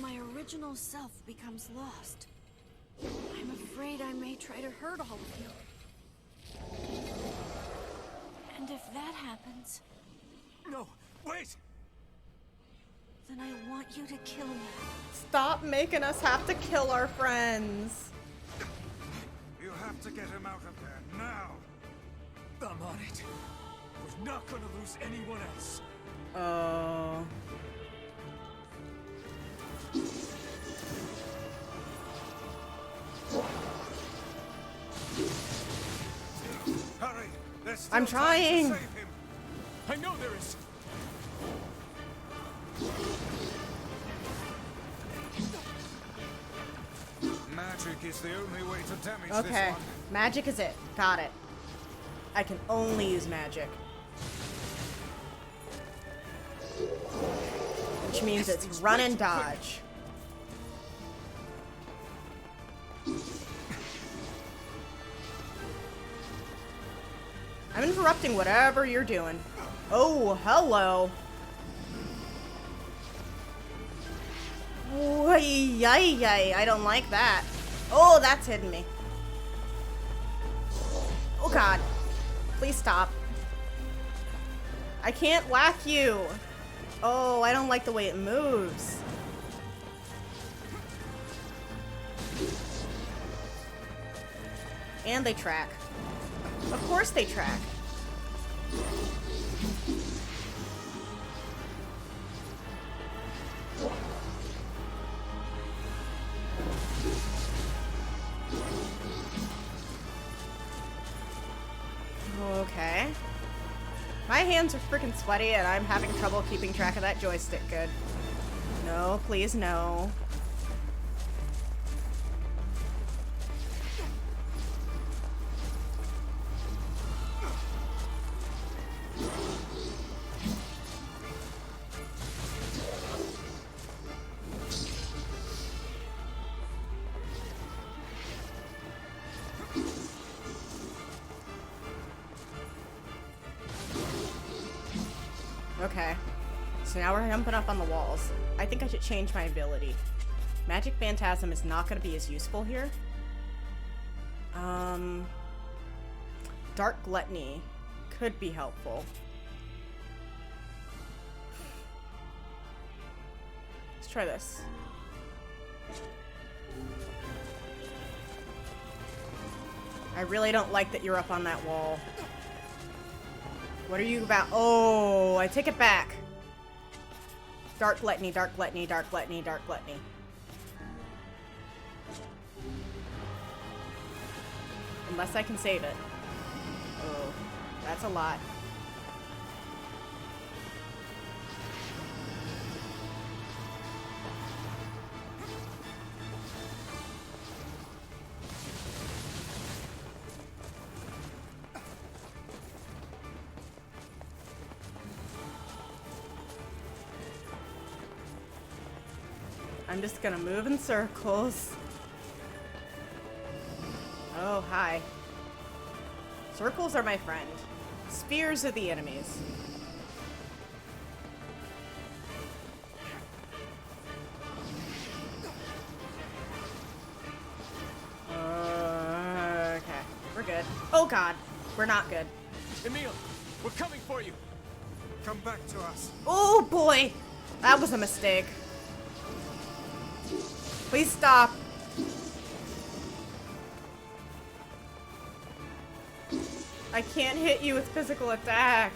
my original self becomes lost. I'm afraid I may try to hurt all of you. And if that happens... No, wait! Then I want you to kill me. Stop making us have to kill our friends. You have to get him out of there now. I'm on it. We're not gonna lose anyone else. Oh. Hurry! There's still I'm trying. time to save him. I know there is. Magic is the only way to damage Okay. this one. Magic is it. Got it. I can only use magic. Which means it's run and dodge. I'm interrupting whatever you're doing. Oh, hello. Yay, I don't like that. Oh, that's hitting me. Oh god. Please stop. I can't whack you. Oh, I don't like the way it moves. And they track. Of course they track. Okay. My hands are freaking sweaty and I'm having trouble keeping track of that joystick good. No, please no. Okay. So now we're jumping up on the walls. I think I should change my ability. Magic Phantasm is not going to be as useful here. Dark Gluttony could be helpful. Let's try this. I really don't like that you're up on that wall. What are you about? Oh, I take it back. Dark Gluttony, Dark Gluttony, Dark Gluttony, Dark Gluttony. Unless I can save it. Oh, that's a lot. I'm just gonna move in circles. Oh, hi. Circles are my friend. Spears are the enemies. Okay, we're good. Oh god, we're not good. Emil, we're coming for you. Come back to us. Oh boy, that was a mistake. Please stop. I can't hit you with physical attacks.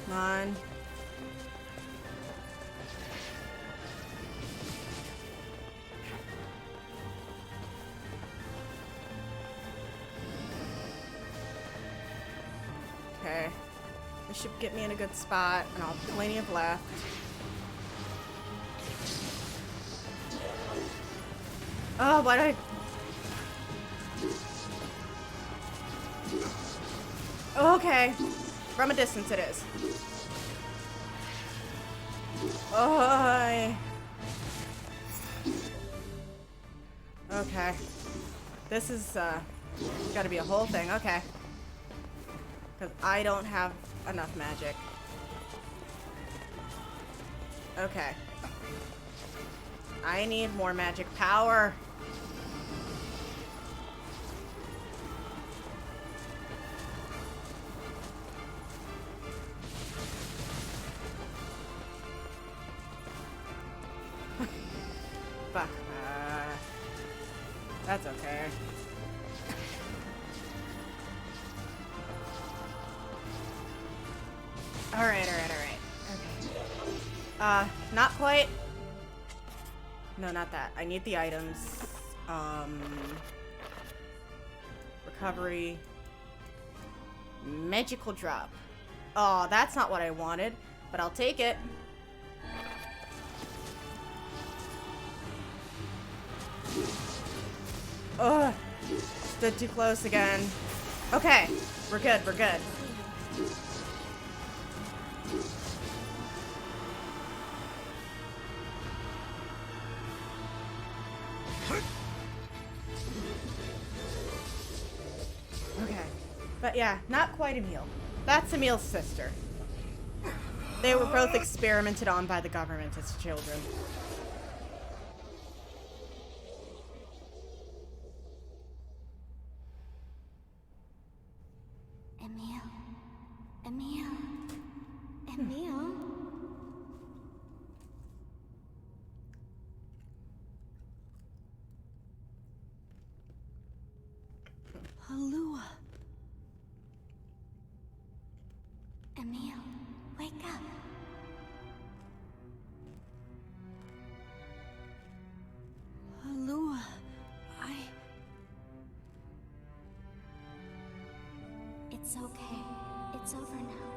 Come on. Okay. This should get me in a good spot, and I'll have plenty of left. Oh, why did I... Okay. From a distance it is. Oh. Okay. This is, gotta be a whole thing. Okay. Because I don't have enough magic. Okay. I need more magic power. Fuck. That's okay. Alright. Okay. Not quite. No, not that. I need the items. Recovery. Magical drop. Oh, that's not what I wanted, but I'll take it. Ugh. Stood too close again. Okay. We're good. Okay. But yeah, not quite Emil. That's Emil's sister. They were both experimented on by the government as children. Emil? Halua. Emil, wake up. Halua, It's okay. It's over now.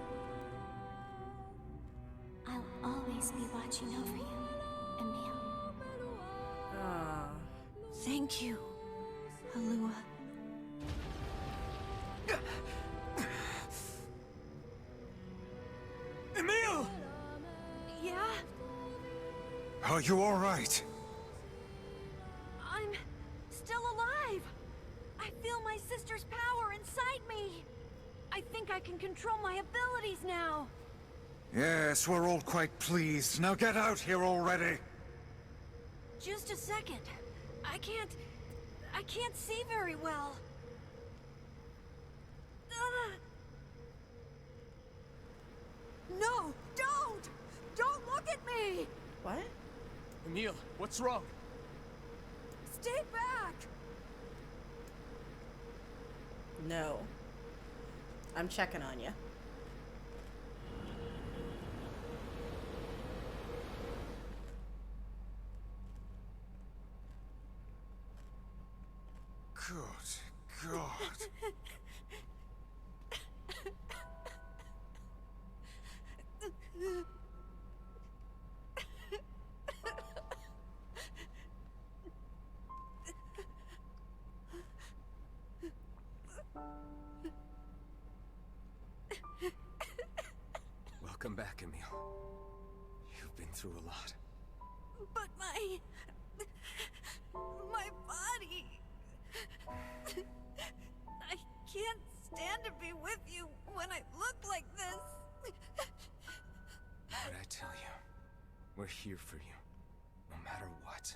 I'll always be watching over you, Emil. Thank you, Halua. Emil! Are you all right? I'm still alive. I feel my sister's power inside me. I think I can control my abilities now. Yes, we're all quite pleased. Now get out here already. Just a second. I can't see very well. No, don't! Don't look at me! What? Emil, what's wrong? Stay back! No. I'm checking on you. Good God. Welcome back, Emil. You've been through a lot. But my body... I can't stand to be with you when I look like this. What'd I tell you? We're here for you, no matter what.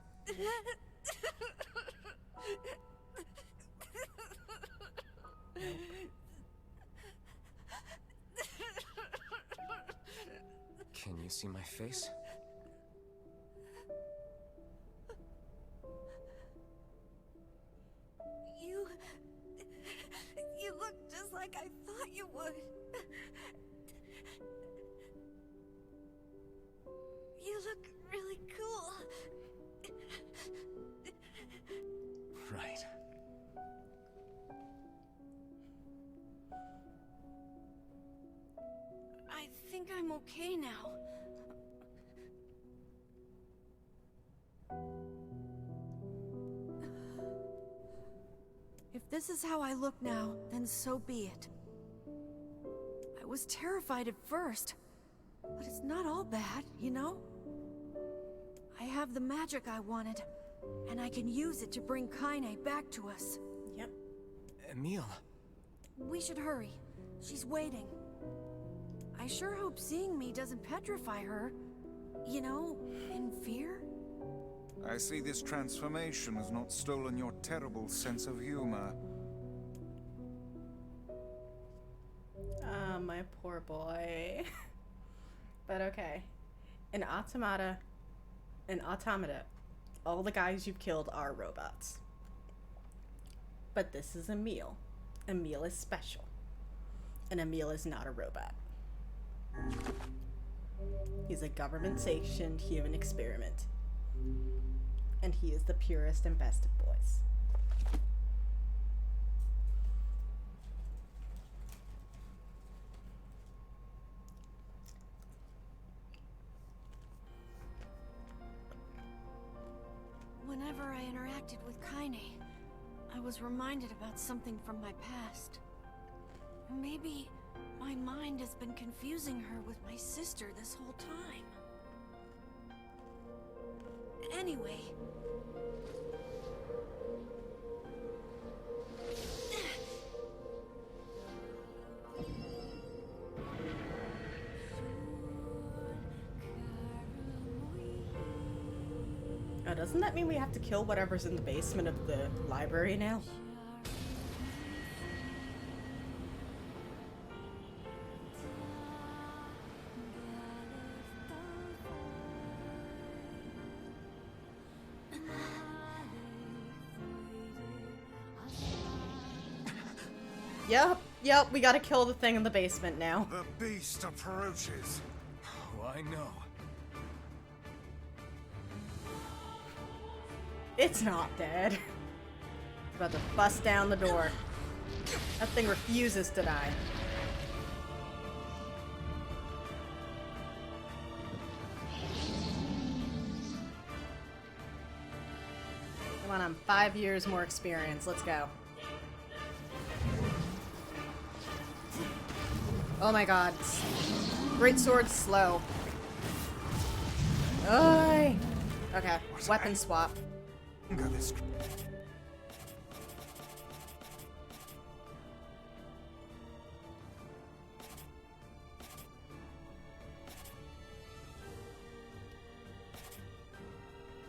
Can you see my face? You look just like I thought you would. You look really cool. Right. I think I'm okay now. If this is how I look now, then so be it. I was terrified at first, but it's not all bad, you know? I have the magic I wanted, and I can use it to bring Kaine back to us. Yep. Emil. We should hurry. She's waiting. I sure hope seeing me doesn't petrify her. You know, in fear? I see this transformation has not stolen your terrible sense of humor. Ah, my poor boy. But okay. In automata, all the guys you've killed are robots. But this is Emil. Emil is special. And Emil is not a robot. He's a government-sanctioned human experiment. And he is the purest and best of boys. Whenever I interacted with Kaine, I was reminded about something from my past. Maybe my mind has been confusing her with my sister this whole time. Anyway... Oh, doesn't that mean we have to kill whatever's in the basement of the library now? Yep, we gotta kill the thing in the basement now. The beast approaches. Oh, I know. It's not dead. It's about to bust down the door. That thing refuses to die. Come on, I'm 5 years more experience. Let's go. Oh my god. Great sword slow. Oi! Okay, weapon swap. This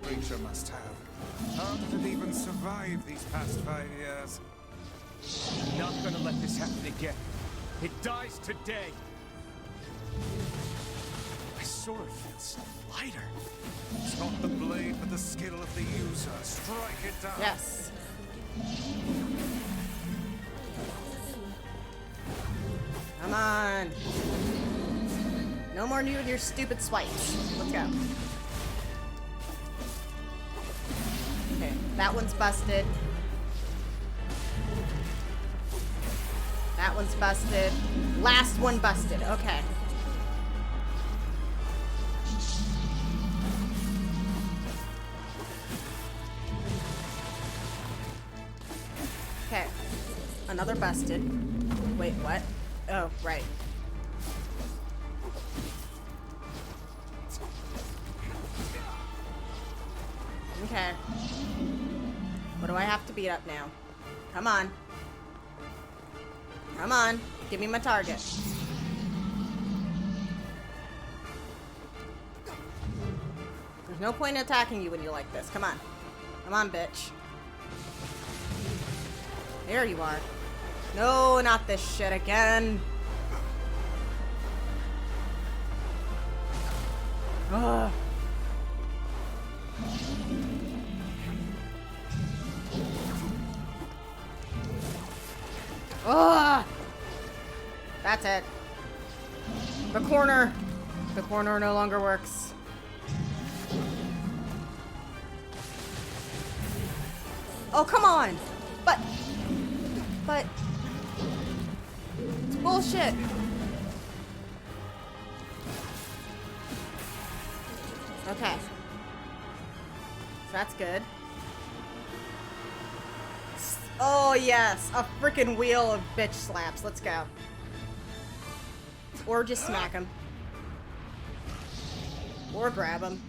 creature must have. How did it even survive these past 5 years? I'm not gonna let this happen again. It dies today. My sword feels lighter. It's not the blade, but the skill of the user. Strike it down. Yes. Come on. No more new with your stupid swipes. Let's go. Okay, that one's busted. That one's busted. Last one busted. Okay. Okay. Another busted. Wait, what? Oh, right. Okay. What do I have to beat up now? Come on. Come on. Give me my target. There's no point in attacking you when you're like this. Come on. Come on, bitch. There you are. No, not this shit again. Ugh. Ugh. That's it. The corner. The corner no longer works. Oh, come on. But it's bullshit. Okay. So that's good. Oh, yes. A freaking wheel of bitch slaps. Let's go. Or just smack him. Or grab him.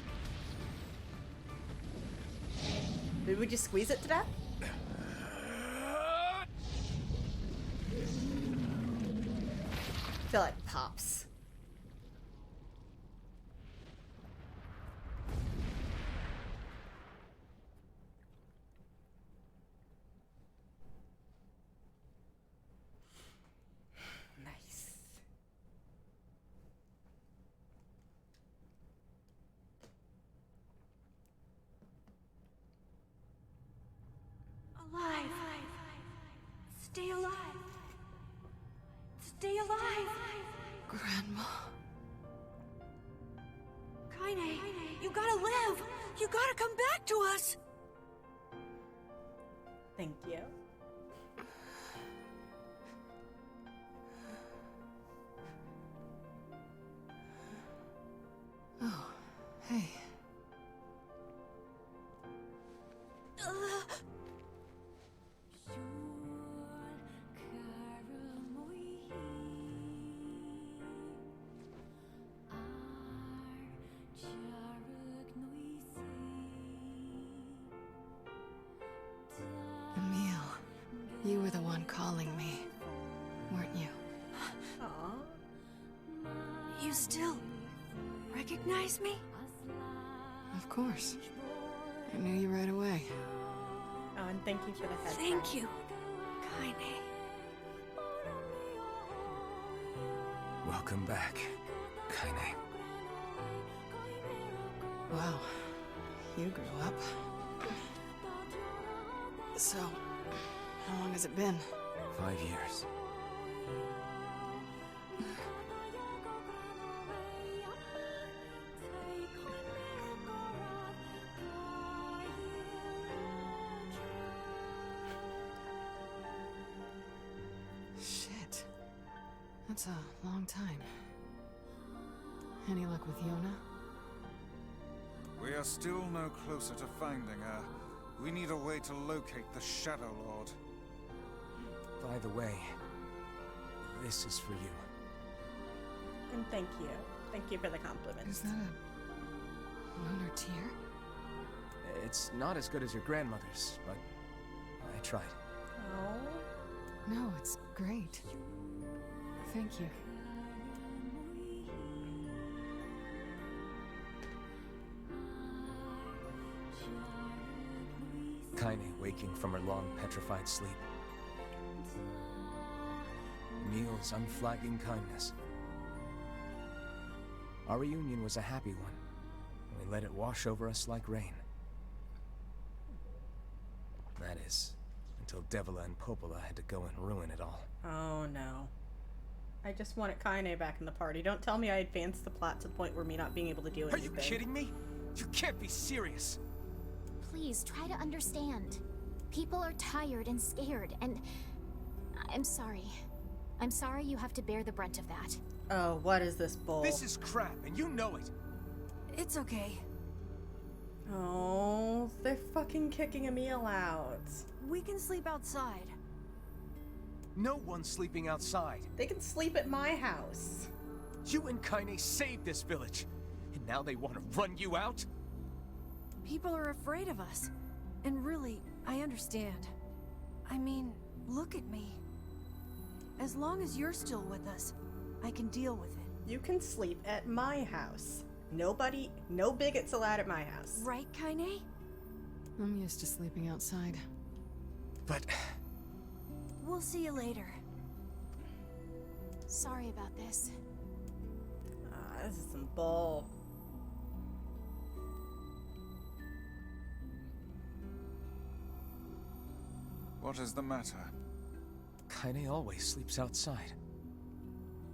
Did we just squeeze it to death? I feel like pops. Nice. Alive. Stay alive. Stay alive. Grandma. Kaine, you gotta live. You gotta come back to us. Thank you. Oh, hey. Emil, you were the one calling me, weren't you? Aw. You still recognize me? Of course. I knew you right away. Oh, and thank you for the head. Thank you, Kaine. Welcome back, Kaine. Wow, you grew up. So, how long has it been? 5 years. Shit. That's a long time. Any luck with Yona? We are still no closer to finding her. We need a way to locate the Shadow Lord. By the way, this is for you. And thank you. Thank you for the compliment. Is that a lunar tear? It's not as good as your grandmother's, but I tried. Oh. No, it's great. Thank you. Kaine waking from her long petrified sleep. Emil's unflagging kindness. Our reunion was a happy one. We let it wash over us like rain. That is, until Devila and Popola had to go and ruin it all. Oh no. I just wanted Kaine back in the party. Don't tell me I advanced the plot to the point where me not being able to do anything. Are you kidding me? You can't be serious. Please, try to understand. People are tired and scared, and I'm sorry. I'm sorry you have to bear the brunt of that. Oh, what is this bull? This is crap, and you know it. It's okay. Oh, they're fucking kicking Emil out. We can sleep outside. No one's sleeping outside. They can sleep at my house. You and Kaine saved this village, and now they want to run you out? People are afraid of us. And really, I understand. I mean, look at me. As long as you're still with us, I can deal with it. You can sleep at my house. Nobody, no bigots allowed at my house. Right, Kaine? I'm used to sleeping outside. But... We'll see you later. Sorry about this. This is some bull. What is the matter? Kaine always sleeps outside.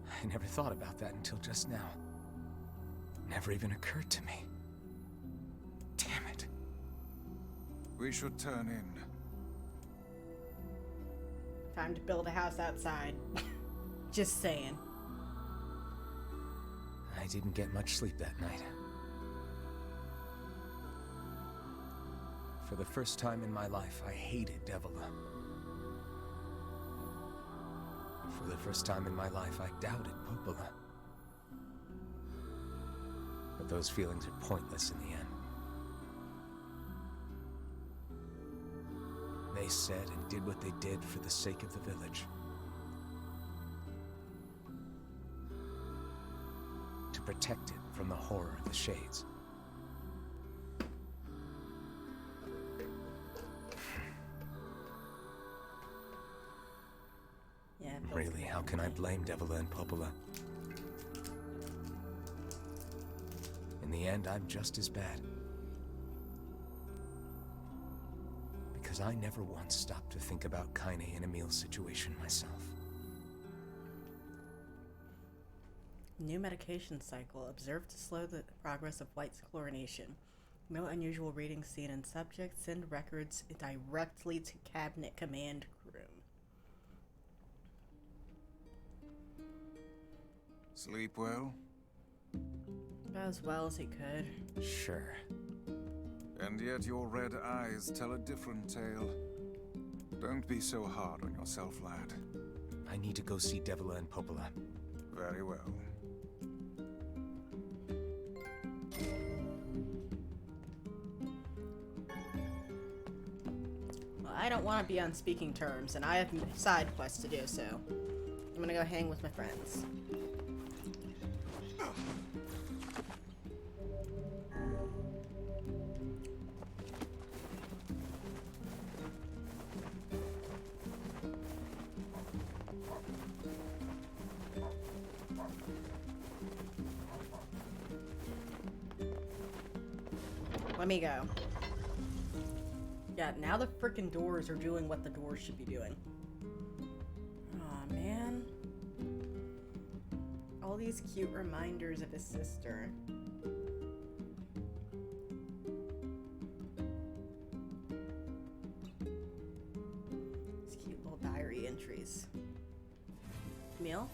I never thought about that until just now. Never even occurred to me. Damn it. We should turn in. Time to build a house outside. Just saying. I didn't get much sleep that night. For the first time in my life, I hated Devila. For the first time in my life, I doubted Popola. But those feelings are pointless in the end. They said and did what they did for the sake of the village. To protect it from the horror of the Shades. Yeah. Really, how can I blame Devila and Popola? In the end, I'm just as bad. Because I never once stopped to think about Kaine and Emil's situation myself. New medication cycle observed to slow the progress of White's chlorination. No unusual readings seen in subjects. Send records directly to cabinet command room. Sleep well? As well as he could. Sure. And yet your red eyes tell a different tale. Don't be so hard on yourself, lad. I need to go see Devila and Popola. Very well. Well, I don't want to be on speaking terms, and I have side quests to do, so I'm gonna go hang with my friends. Let me go. Yeah, now the frickin' doors are doing what the doors should be doing. Aw, man. All these cute reminders of his sister. These cute little diary entries. Emil?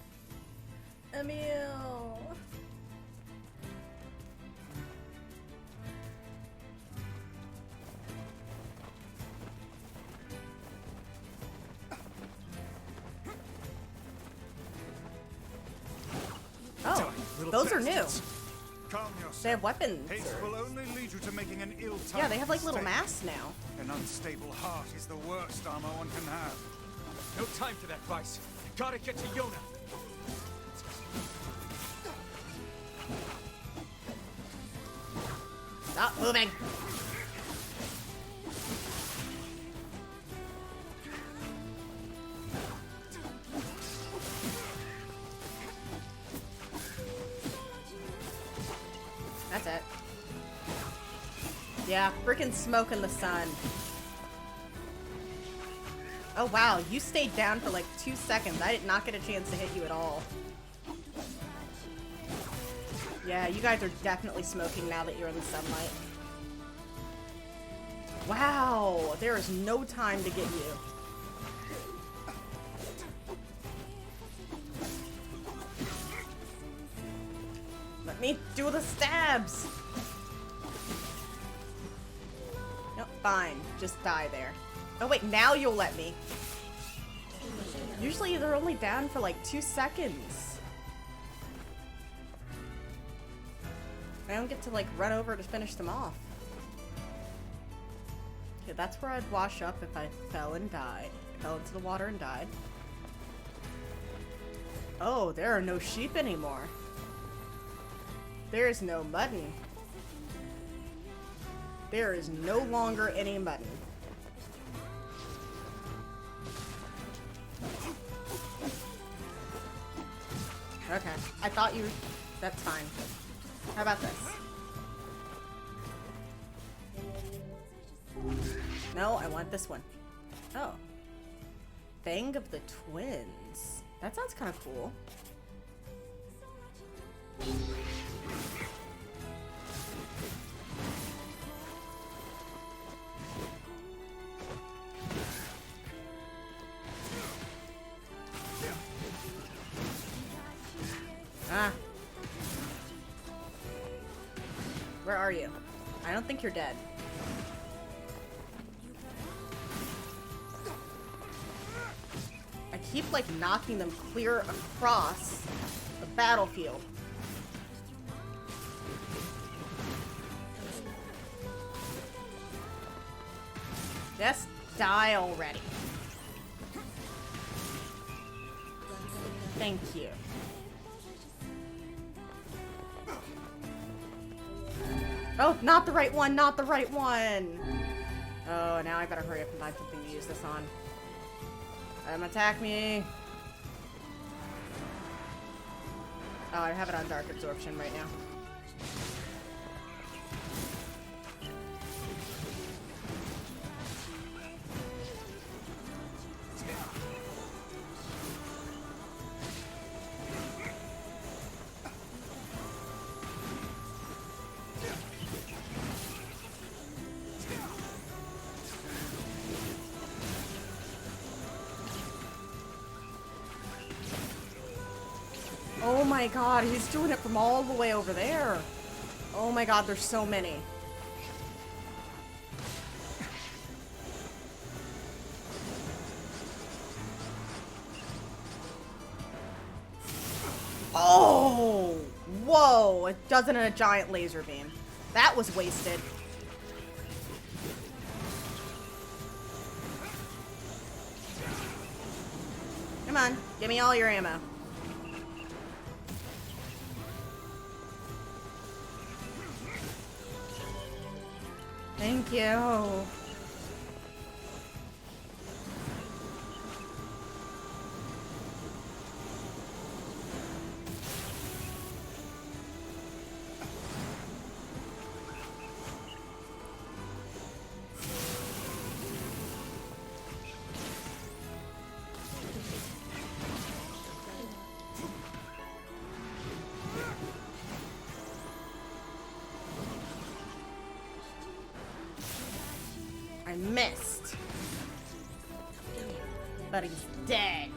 Emil! Oh, those are new. Calm yourself. They have weapons. Haste will only lead you to making an ill-timed Yeah, they have like little mistake. masks now. An unstable heart is the worst armor one can have. No time for that, Vice. Gotta get to Yona. Stop moving. That's it. Yeah, freaking smoke in the sun. Oh wow, you stayed down for like 2 seconds. I did not get a chance to hit you at all. Yeah, you guys are definitely smoking now that you're in the sunlight. Wow, there is no time to get you. Let me do the stabs. No, fine. Just die there. Oh wait, now you'll let me. Usually they're only down for like 2 seconds. I don't get to like run over to finish them off. Okay, that's where I'd wash up if I fell and died. Fell into the water and died. Oh, there are no sheep anymore. There is no mutton. There is no longer any mutton. Okay, I thought you... That's fine. How about this? No, I want this one. Oh. Fang of the Twins. That sounds kind of cool. Ah. Where are you? I don't think you're dead. I keep like knocking them clear across the battlefield. Just die already. Thank you. Oh, not the right one, not the right one. Oh, now I better hurry up and find something to use this on. Let him attack me. Oh, I have it on Dark Absorption right now. Oh my god, he's doing it from all the way over there. Oh my god, there's so many. Oh! Whoa! It does it in a giant laser beam. That was wasted. Come on, give me all your ammo. Thank you. I missed. But he's dead.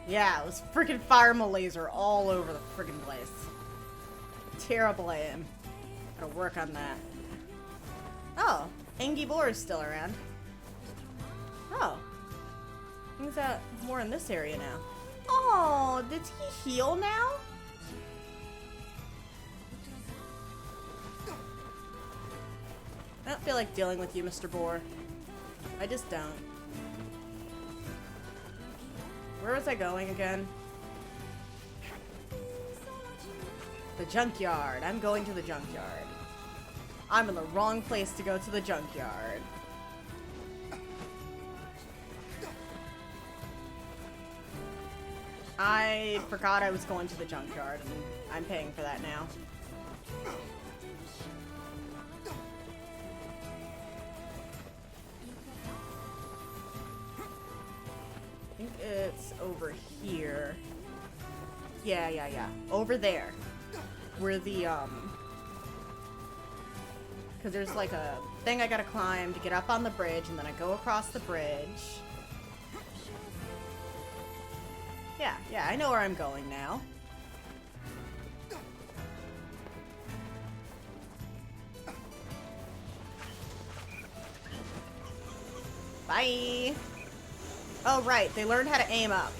Yeah, it was freaking fire my laser all over the freaking place. Terrible I am. Gotta work on that. Oh, Angie Boar is still around. Oh. He's more in this area now. Oh, did he heal now? feel like dealing with you, Mr. Boar. I just don't. Where was I going again? The junkyard. I'm going to the junkyard. I'm in the wrong place to go to the junkyard. I forgot I was going to the junkyard, and I'm paying for that now. I think it's over here. Yeah. Over there. Where the, because there's like a thing I gotta climb to get up on the bridge, and then I go across the bridge. Yeah, I know where I'm going now. Bye! Oh, right, they learned how to aim up.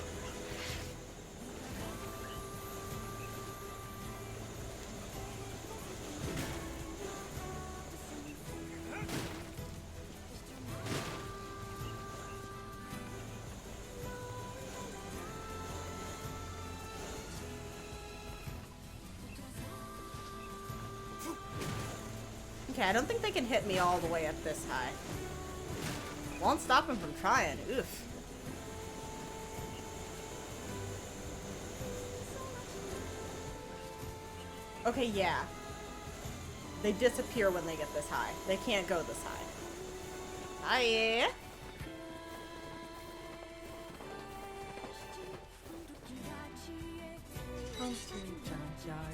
Okay, I don't think they can hit me all the way up this high. Won't stop them from trying. Oof. Okay, yeah. They disappear when they get this high. They can't go this high. Hi.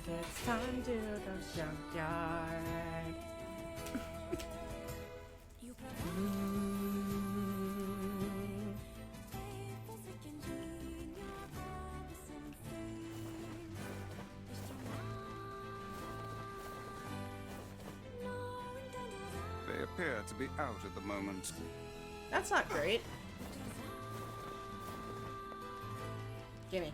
It's time to go junkyard. They appear to be out at the moment. That's not great. Gimme.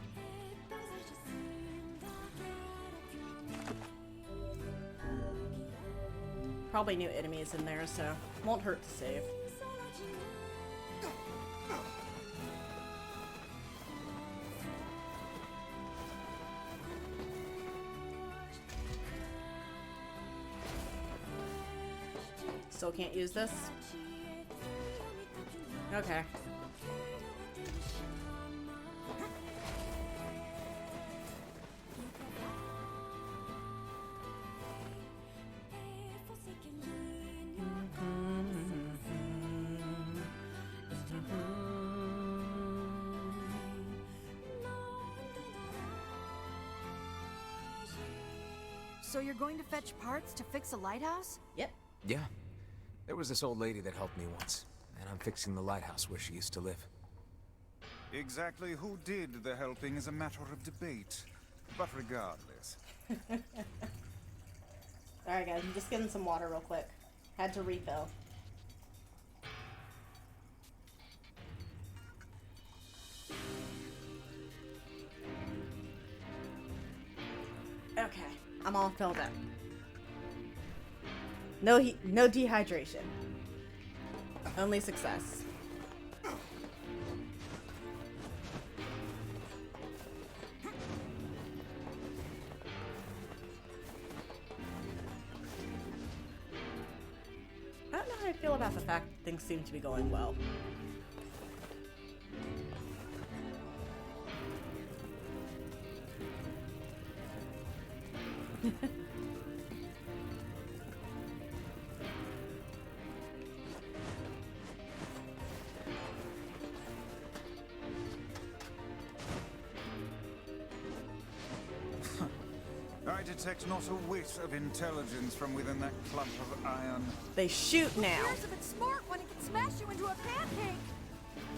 Probably new enemies in there, so won't hurt to save. Still can't use this? Okay. So you're going to fetch parts to fix a lighthouse? Yep. Yeah. There was this old lady that helped me once, and I'm fixing the lighthouse where she used to live. Exactly who did the helping is a matter of debate. But regardless. Alright guys, I'm just getting some water real quick. Had to refill. Okay, I'm all filled up. No dehydration. Only success. I don't know how I feel about the fact that things seem to be going well. I detect not a whit of intelligence from within that clump of iron. They shoot now. Who cares if it's smart when it can smash you into a pancake?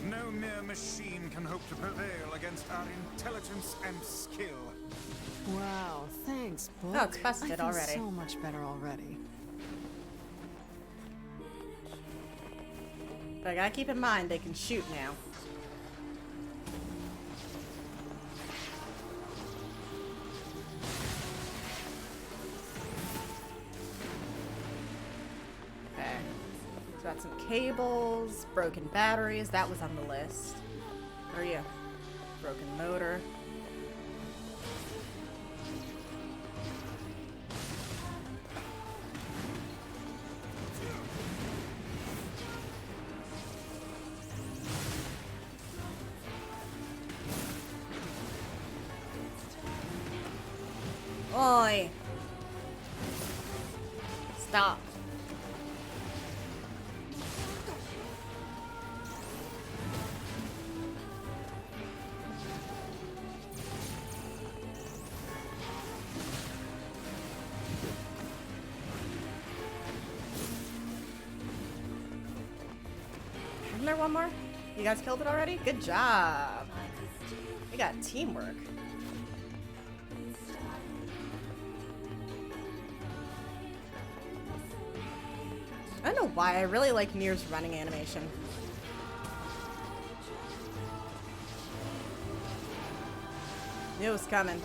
No mere machine can hope to prevail against our intelligence and skill. Wow, thanks, book. Oh, it's busted I feel already. so much better already. But I gotta keep in mind they can shoot now. Okay. cables, broken batteries. That was on the list. Where are you? Broken motor. Oi! Stop. Isn't there one more? You guys killed it already? Good job. We got teamwork. I don't know why, I really like Nier's running animation. Knew it was coming.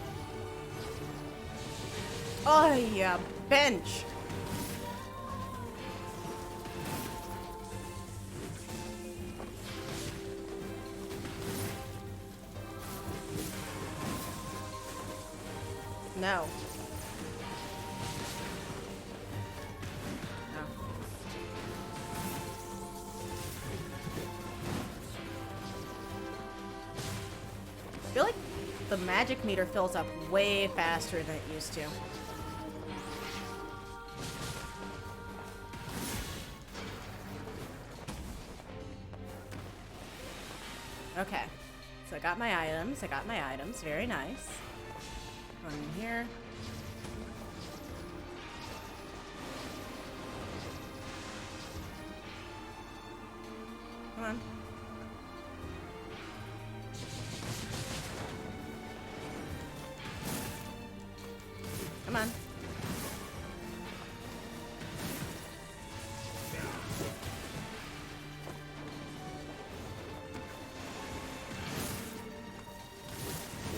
Oh yeah, bench! No. I feel like the magic meter fills up way faster than it used to. Okay, so I got my items, very nice. One in here. Come on. Come on.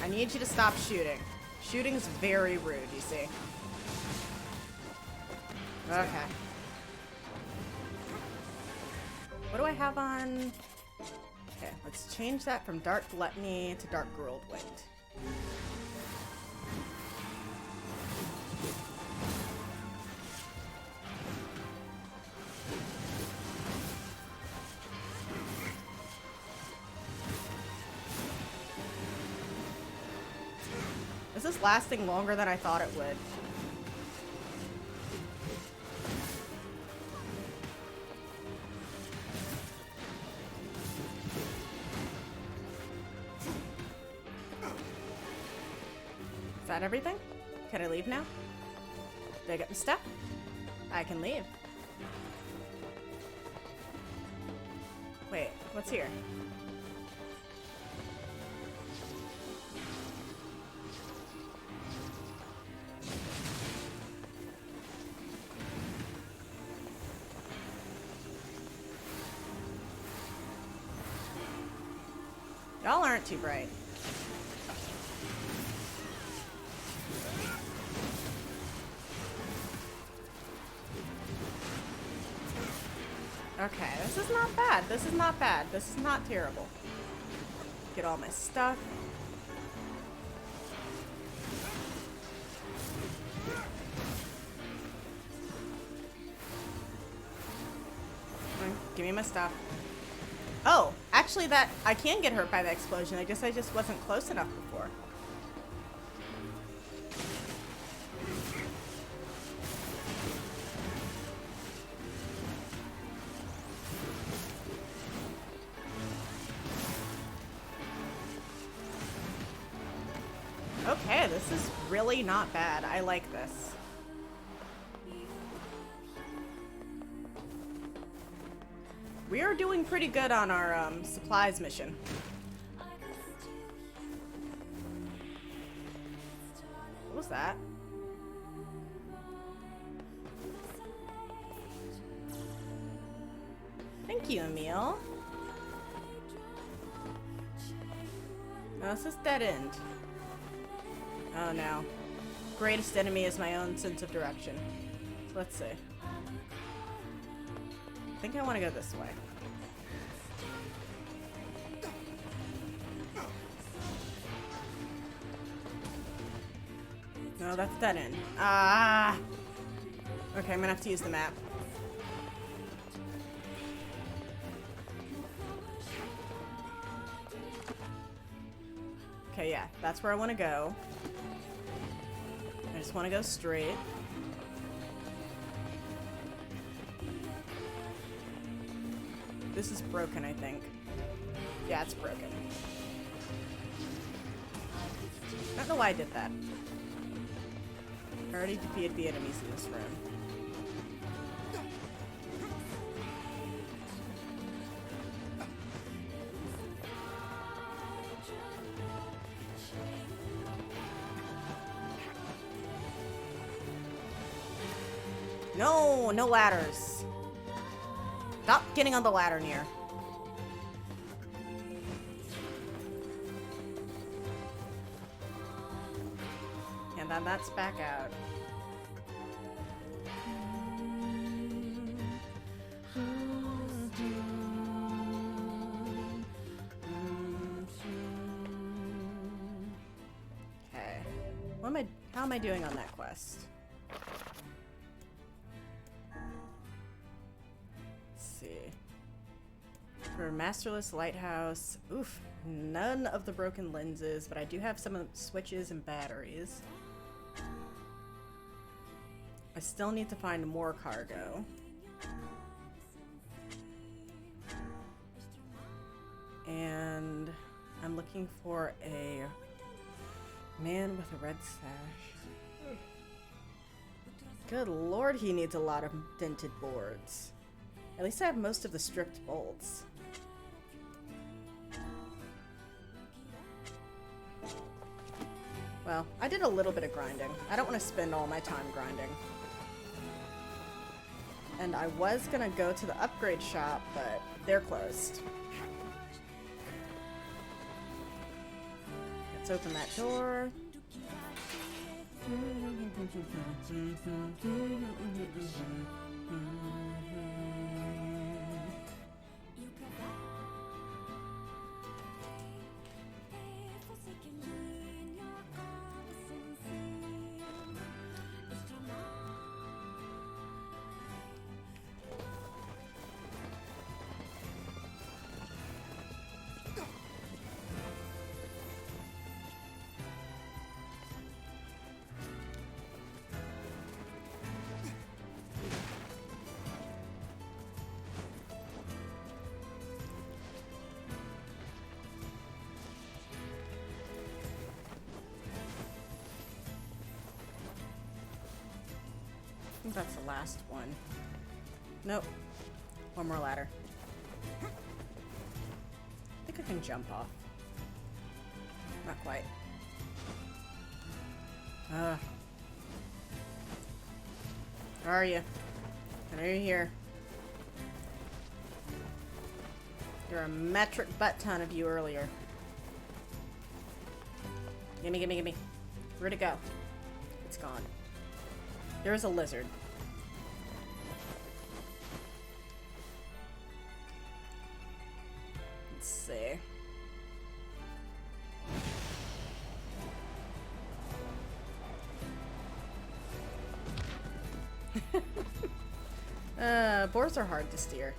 I need you to stop shooting. Shooting's very rude, you see. Okay. What do I have on? Okay, let's change that from Dark Gluttony to Dark Whirlwind. This is lasting longer than I thought it would. Is that everything? Can I leave now? Did I get my stuff? I can leave. Wait, what's here? Y'all aren't too bright. Okay, this is not bad. This is not bad. This is not terrible. Get all my stuff. Give me my stuff. Oh, actually that I can get hurt by the explosion. I just wasn't close enough before. Okay, this is really not bad. I like this. We are doing pretty good on our supplies mission. What was that? Thank you, Emil. Oh, this is dead end. Oh no. Greatest enemy is my own sense of direction. So let's see. think I want to go this way. No, that's dead end. Ah! Okay, I'm gonna have to use the map. Okay, yeah, that's where I want to go. I just want to go straight. This is broken, I think. Yeah, it's broken. I don't know why I did that. I already defeated the enemies in this room. No, no ladders. Stop getting on the ladder, Nier. And then that's back out. Okay. How am I doing on that quest? For Masterless Lighthouse, oof, none of the broken lenses, but I do have some switches and batteries. I still need to find more cargo. And I'm looking for a man with a red sash. Good lord, he needs a lot of dented boards. At least I have most of the stripped bolts. Well, I did a little bit of grinding. I don't want to spend all my time grinding. And I was gonna go to the upgrade shop, but they're closed. Let's open that door. I think that's the last one. Nope. One more ladder. I think I can jump off. Not quite. Where are you? I know you're here. You're a metric butt ton of you earlier. Gimme, gimme, gimme. Where'd it go? It's gone. There's a lizard. Let's see. Boars are hard to steer.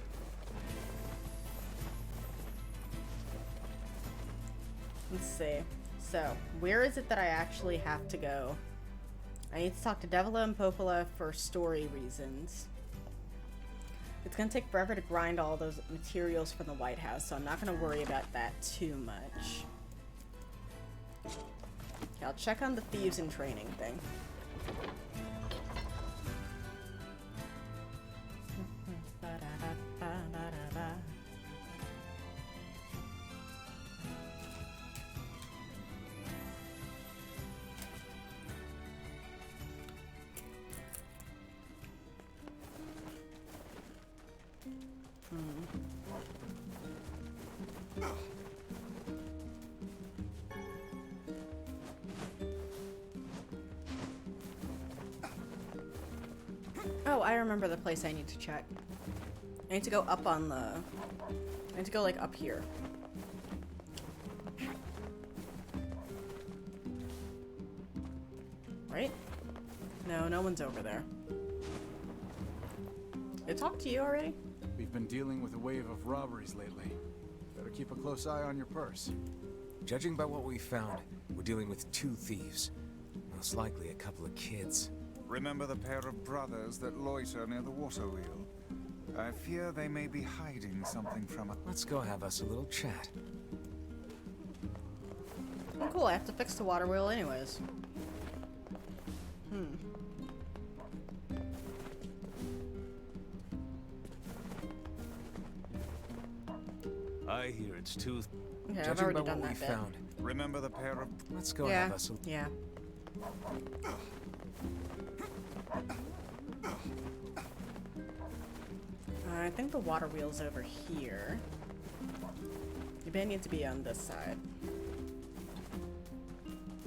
Let's see. So, where is it that I actually have to go? I need to talk to Devila and Popola for story reasons. It's gonna take forever to grind all those materials from the White House, so I'm not gonna worry about that too much. Okay, I'll check on the thieves in training thing. Oh, I remember the place I need to check. I need to go up on the... I need to go, like, up here. Right? No, no one's over there. Did I talk to you already? We've been dealing with a wave of robberies lately. Better keep a close eye on your purse. Judging by what we found, we're dealing with 2 thieves. Most likely a couple of kids. Remember the pair of brothers that loiter near the water wheel? I fear they may be hiding something from us. Let's go have us a little chat. Oh, cool. I have to fix the water wheel anyways. I hear it's too... Okay, I've already done that bit. Remember the pair of... Let's go have us a... Yeah. I think the water wheel's over here. You may need to be on this side.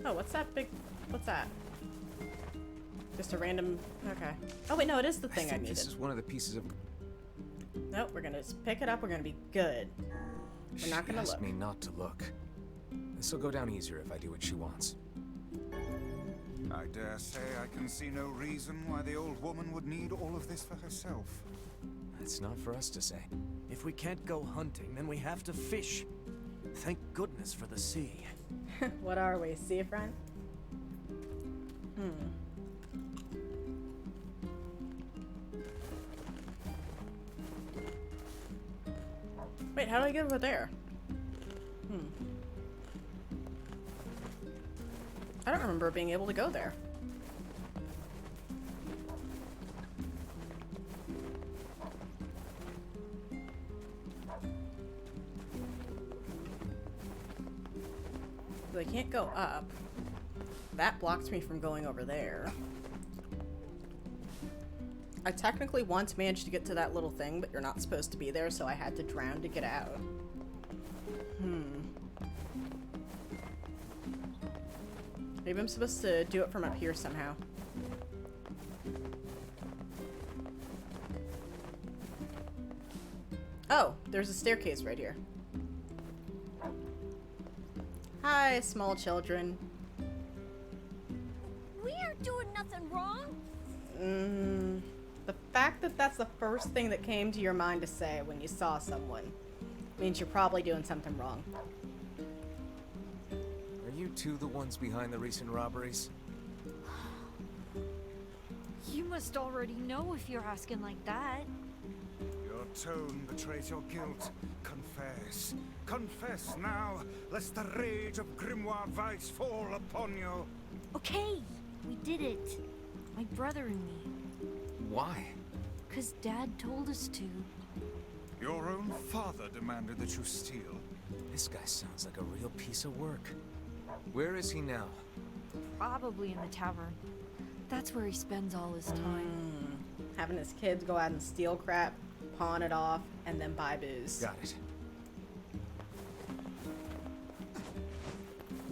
Oh, what's that big... What's that? Just a random... Okay. Oh, wait, no, it is the thing I needed. This is one of the pieces of... Nope, we're gonna just pick it up. We're gonna be good. We're not gonna look. She asked me not to look. This'll go down easier if I do what she wants. I dare say I can see no reason why the old woman would need all of this for herself. It's not for us to say. If we can't go hunting, then we have to fish. Thank goodness for the sea. What are we, sea friend? Wait, how do I get over there? I don't remember being able to go there. So I can't go up. That blocks me from going over there. I technically once managed to get to that little thing, but you're not supposed to be there, so I had to drown to get out. Maybe I'm supposed to do it from up here somehow. Oh, there's a staircase right here. Hi, small children. We aren't doing nothing wrong. The fact that that's the first thing that came to your mind to say when you saw someone means you're probably doing something wrong. Are you two the ones behind the recent robberies? You must already know if you're asking like that. Your tone betrays your guilt. Confess. Confess now, lest the rage of Grimoire Vice fall upon you. Okay, we did it. My brother and me. Why? 'Cause Dad told us to. Your own father demanded that you steal. This guy sounds like a real piece of work. Where is he now? Probably in the tavern. That's where he spends all his time. Having his kids go out and steal crap, pawn it off, and then buy booze. Got it.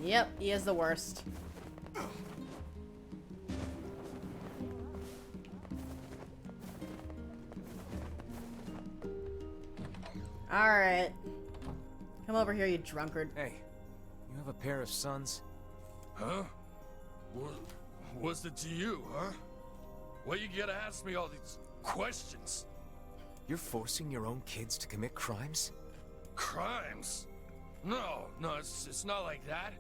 Yep, he is the worst. Alright. Come over here, you drunkard. Hey, you have a pair of sons? Huh? What's it to you, huh? Why you gotta ask me all these questions? You're forcing your own kids to commit crimes? Crimes? No, it's not like that.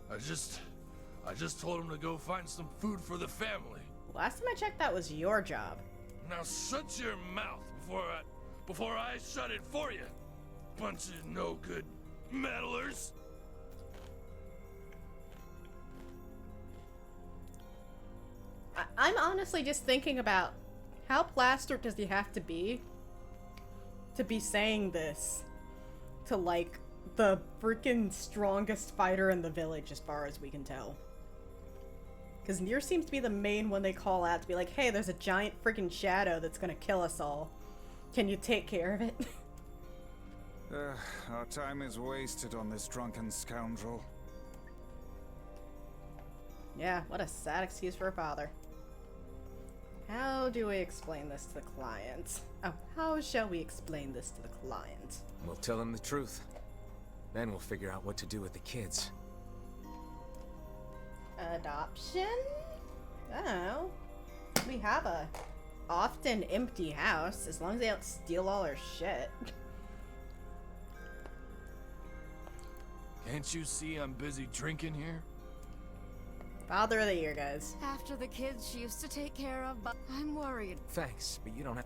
I just told him to go find some food for the family. Last time I checked, that was your job. Now shut your mouth before I shut it for you. Bunch of no-good meddlers. I'm honestly just thinking about how plastered does he have to be saying this to, like, the freaking strongest fighter in the village as far as we can tell. Because Nier seems to be the main one they call out to be like, hey, there's a giant freaking shadow that's gonna kill us all. Can you take care of it? Our time is wasted on this drunken scoundrel. Yeah, what a sad excuse for a father. How do we explain this to the client? Oh, how shall we explain this to the client? We'll tell him the truth. Then we'll figure out what to do with the kids. Adoption? I don't know. We have a often empty house, as long as they don't steal all our shit. Can't you see I'm busy drinking here? Father of the year, guys. After the kids she used to take care of, but I'm worried. Thanks, but you don't have...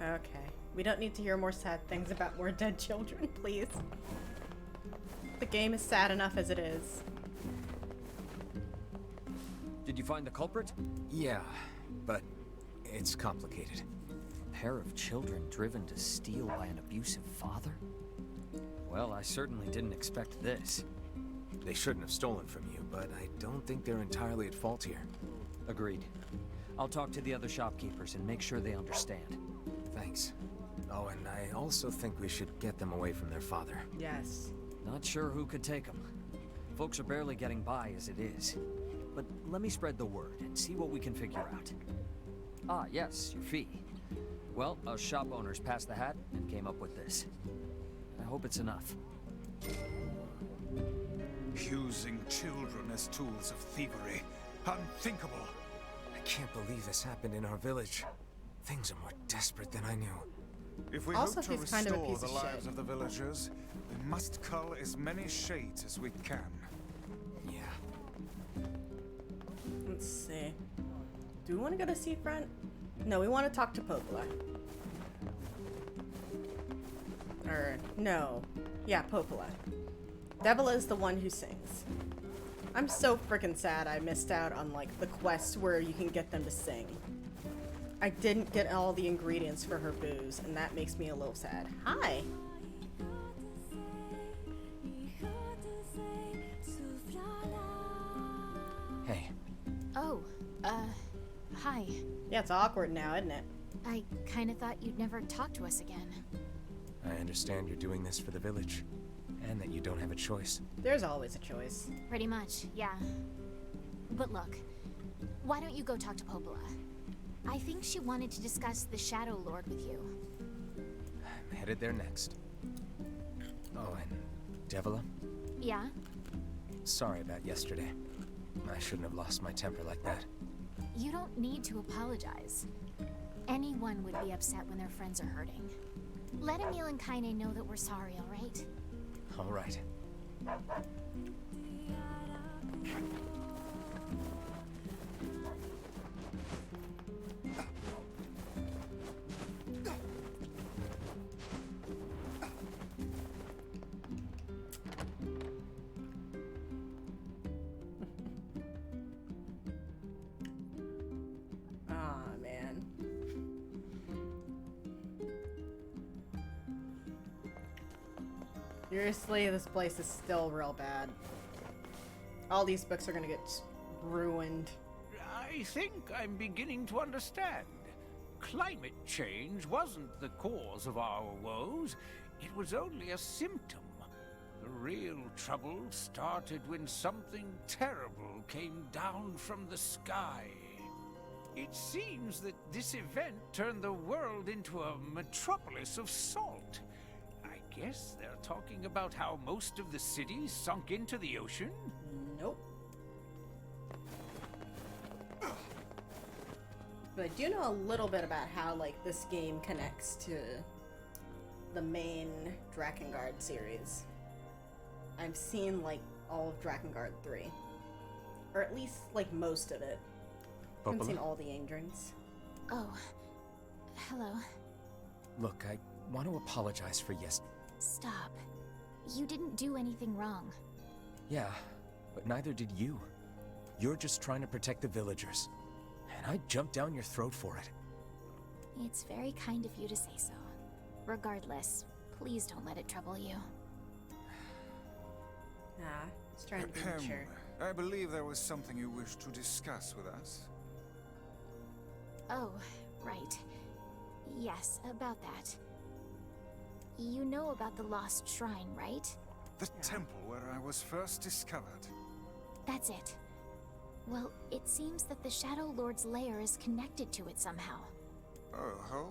Okay. We don't need to hear more sad things about more dead children, please. The game is sad enough as it is. Did you find the culprit? Yeah, but it's complicated. A pair of children driven to steal by an abusive father? Well, I certainly didn't expect this. They shouldn't have stolen from you, but I don't think they're entirely at fault here. Agreed. I'll talk to the other shopkeepers and make sure they understand. Thanks. Oh, and I also think we should get them away from their father. Yes. Not sure who could take them. Folks are barely getting by as it is. But let me spread the word and see what we can figure out. Ah, yes, your fee. Well, us shop owners passed the hat and came up with this. I hope it's enough. Using children as tools of thievery. Unthinkable. I can't believe this happened in our village. Things are more desperate than I knew. If we Also, hope to he's restore kind of a piece the of lives shit. of the villagers, we must cull as many shades as we can. Yeah. Let's see. Do we want to go to Seafront? No, we want to talk to Popola. Or, no. Yeah, Popola. Devila is the one who sings. I'm so freaking sad I missed out on, like, the quest where you can get them to sing. I didn't get all the ingredients for her booze, and that makes me a little sad. Hi! Hey. Oh, hi. Yeah, it's awkward now, isn't it? I kinda thought you'd never talk to us again. I understand you're doing this for the village, and that you don't have a choice. There's always a choice. Pretty much, yeah. But look, why don't you go talk to Popola? I think she wanted to discuss the Shadow Lord with you. I'm headed there next. Oh, and Devila? Yeah? Sorry about yesterday. I shouldn't have lost my temper like that. You don't need to apologize. Anyone would be upset when their friends are hurting. Let Emil and Kaine know that we're sorry, alright? All right. Aw, man. Seriously, this place is still real bad. All these books are gonna get ruined. I think I'm beginning to understand. Climate change wasn't the cause of our woes. It was only a symptom. The real trouble started when something terrible came down from the sky. It seems that this event turned the world into a metropolis of salt. I guess they're talking about how most of the city sunk into the ocean? Nope. But I do know a little bit about how, like, this game connects to the main Drakengard series. I've seen, like, all of Drakengard 3. Or at least, like, most of it. I haven't seen all the Angrings. Oh. Hello. Look, I want to apologize for yesterday. Stop. You didn't do anything wrong. Yeah, but neither did you. You're just trying to protect the villagers. And I jumped down your throat for it. It's very kind of you to say so. Regardless, please don't let it trouble you. Nah, it's trying to be mature. I believe there was something you wished to discuss with us. Oh, right. Yes, about that. You know about the lost shrine, right? The temple where I was first discovered. That's it. Well, it seems that the Shadow Lord's lair is connected to it somehow. Oh,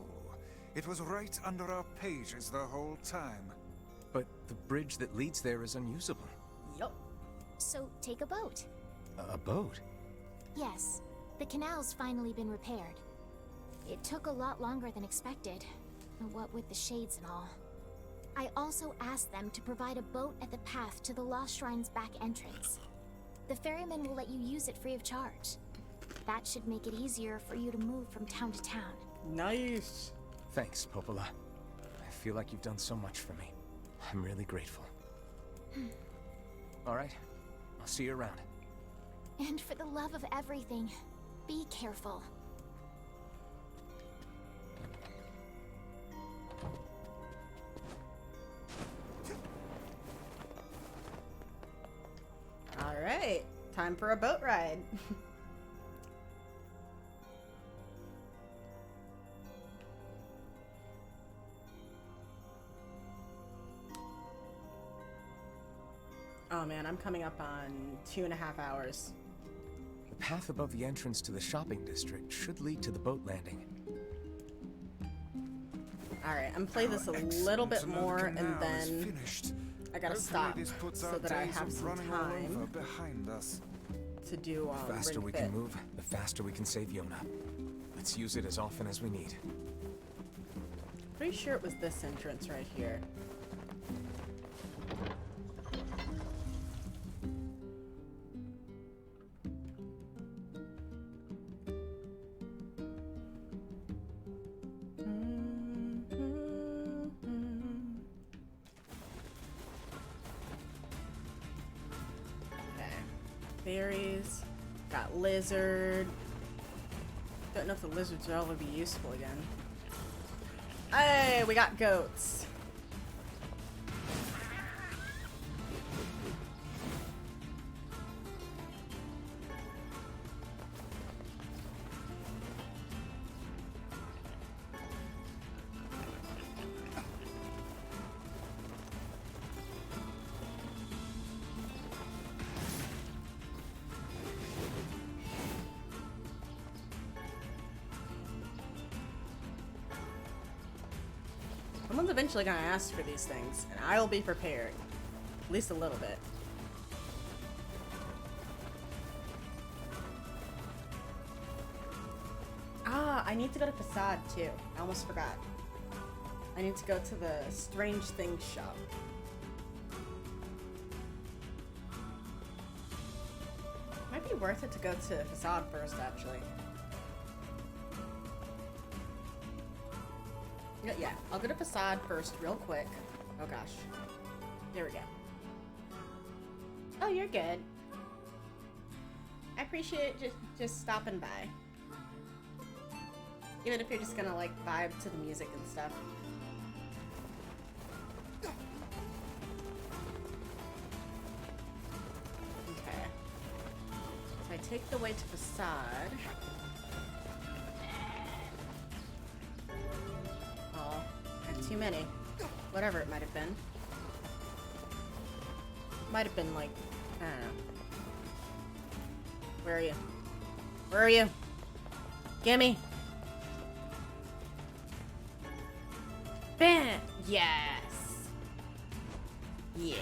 it was right under our pages the whole time. But the bridge that leads there is unusable. Yup. So take a boat. A boat? Yes, the canal's finally been repaired. It took a lot longer than expected, what with the shades and all. I also asked them to provide a boat at the path to the Lost Shrine's back entrance. The ferryman will let you use it free of charge. That should make it easier for you to move from town to town. Nice. Thanks, Popola. I feel like you've done so much for me. I'm really grateful. All right, I'll see you around. And for the love of everything, be careful. All right, time for a boat ride. Oh man, I'm coming up on 2.5 hours. The path above the entrance to the shopping district should lead to the boat landing. Alright, I'm playing this a little bit more and then I gotta stop so that I have some time to do The faster Ring we Fit. can move, the faster we can save Yona. Let's use it as often as we need. Pretty sure it was this entrance right here. Berries. Got lizard. Don't know if the lizards will ever be useful again. Hey, we got goats. Someone's eventually gonna ask for these things, and I'll be prepared. At least a little bit. Ah, I need to go to Facade too. I almost forgot. I need to go to the Strange Things shop. Might be worth it to go to Facade first, actually. Yeah, I'll go to Facade first real quick. Oh gosh. There we go. Oh, you're good. I appreciate just stopping by. Even if you're just gonna like vibe to the music and stuff. Okay. So I take the way to Facade. Too many. Whatever it might have been. Might have been like, I don't know. Where are you? Where are you? Gimme! Bam! Yes! Yeah.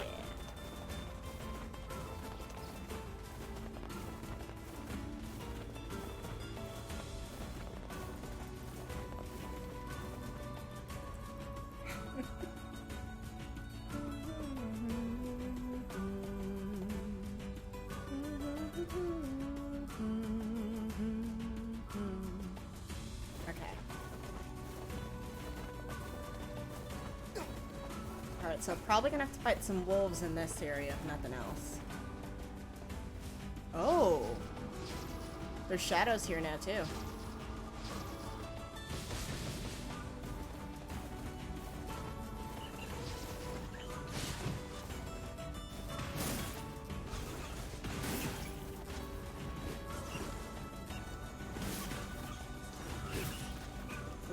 Alright, so probably gonna have to fight some wolves in this area, if nothing else. Oh! There's shadows here now, too.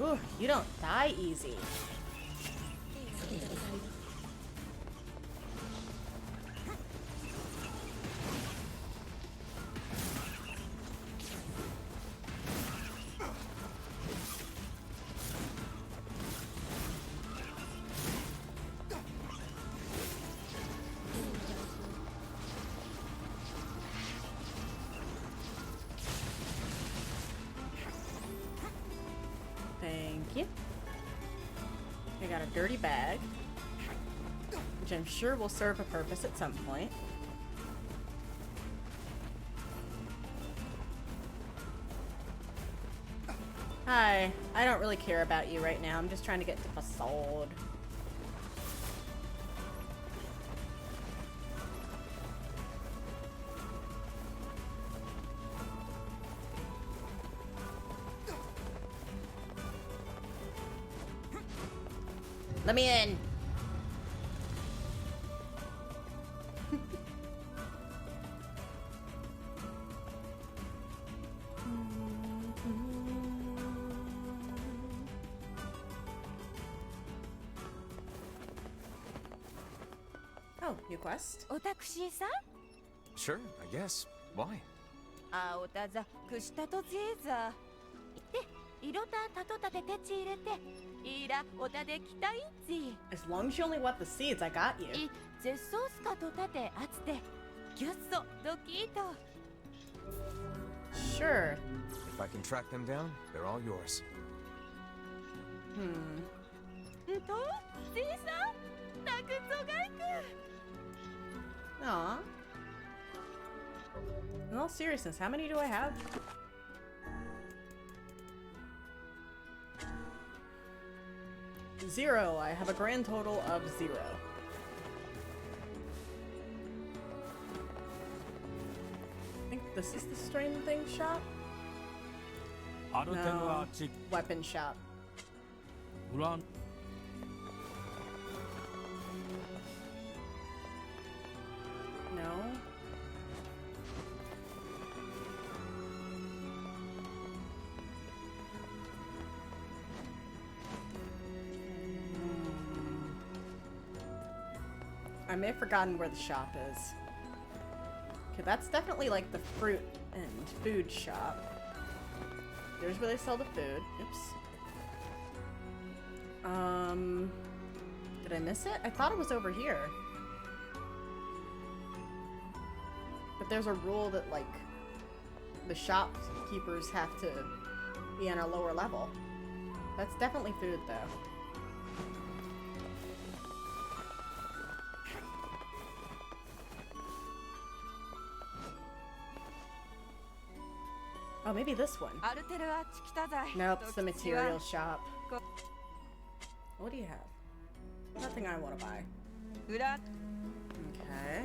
Ooh, you don't die easy. you. I got a dirty bag, which I'm sure will serve a purpose at some point. Hi, I don't really care about you right now. I'm just trying to get to Facade. Let me in. Oh, new quest. おタクシーさん Sure, I guess. Why? あおたざくしたとぜーざで色たたとたててち入れていらおたできたいんぜ As long as you only want the seeds, I got you. いぜソースかとたてあつてギュッソドキート Sure. If I can track them down, they're all yours. んとぜーさんなくぞがいく Aw. In all seriousness, how many do I have? Zero. I have a grand total of 0. I think this is the strain thing shop? No. Weapon shop. No. I may have forgotten where the shop is. Okay, that's definitely like the fruit and food shop. There's where they sell the food. Oops. Did I miss it? I thought it was over here. But there's a rule that, like, the shopkeepers have to be on a lower level. That's definitely food, though. Oh, maybe this one. Nope, it's the material shop. What do you have? Nothing I want to buy. Okay.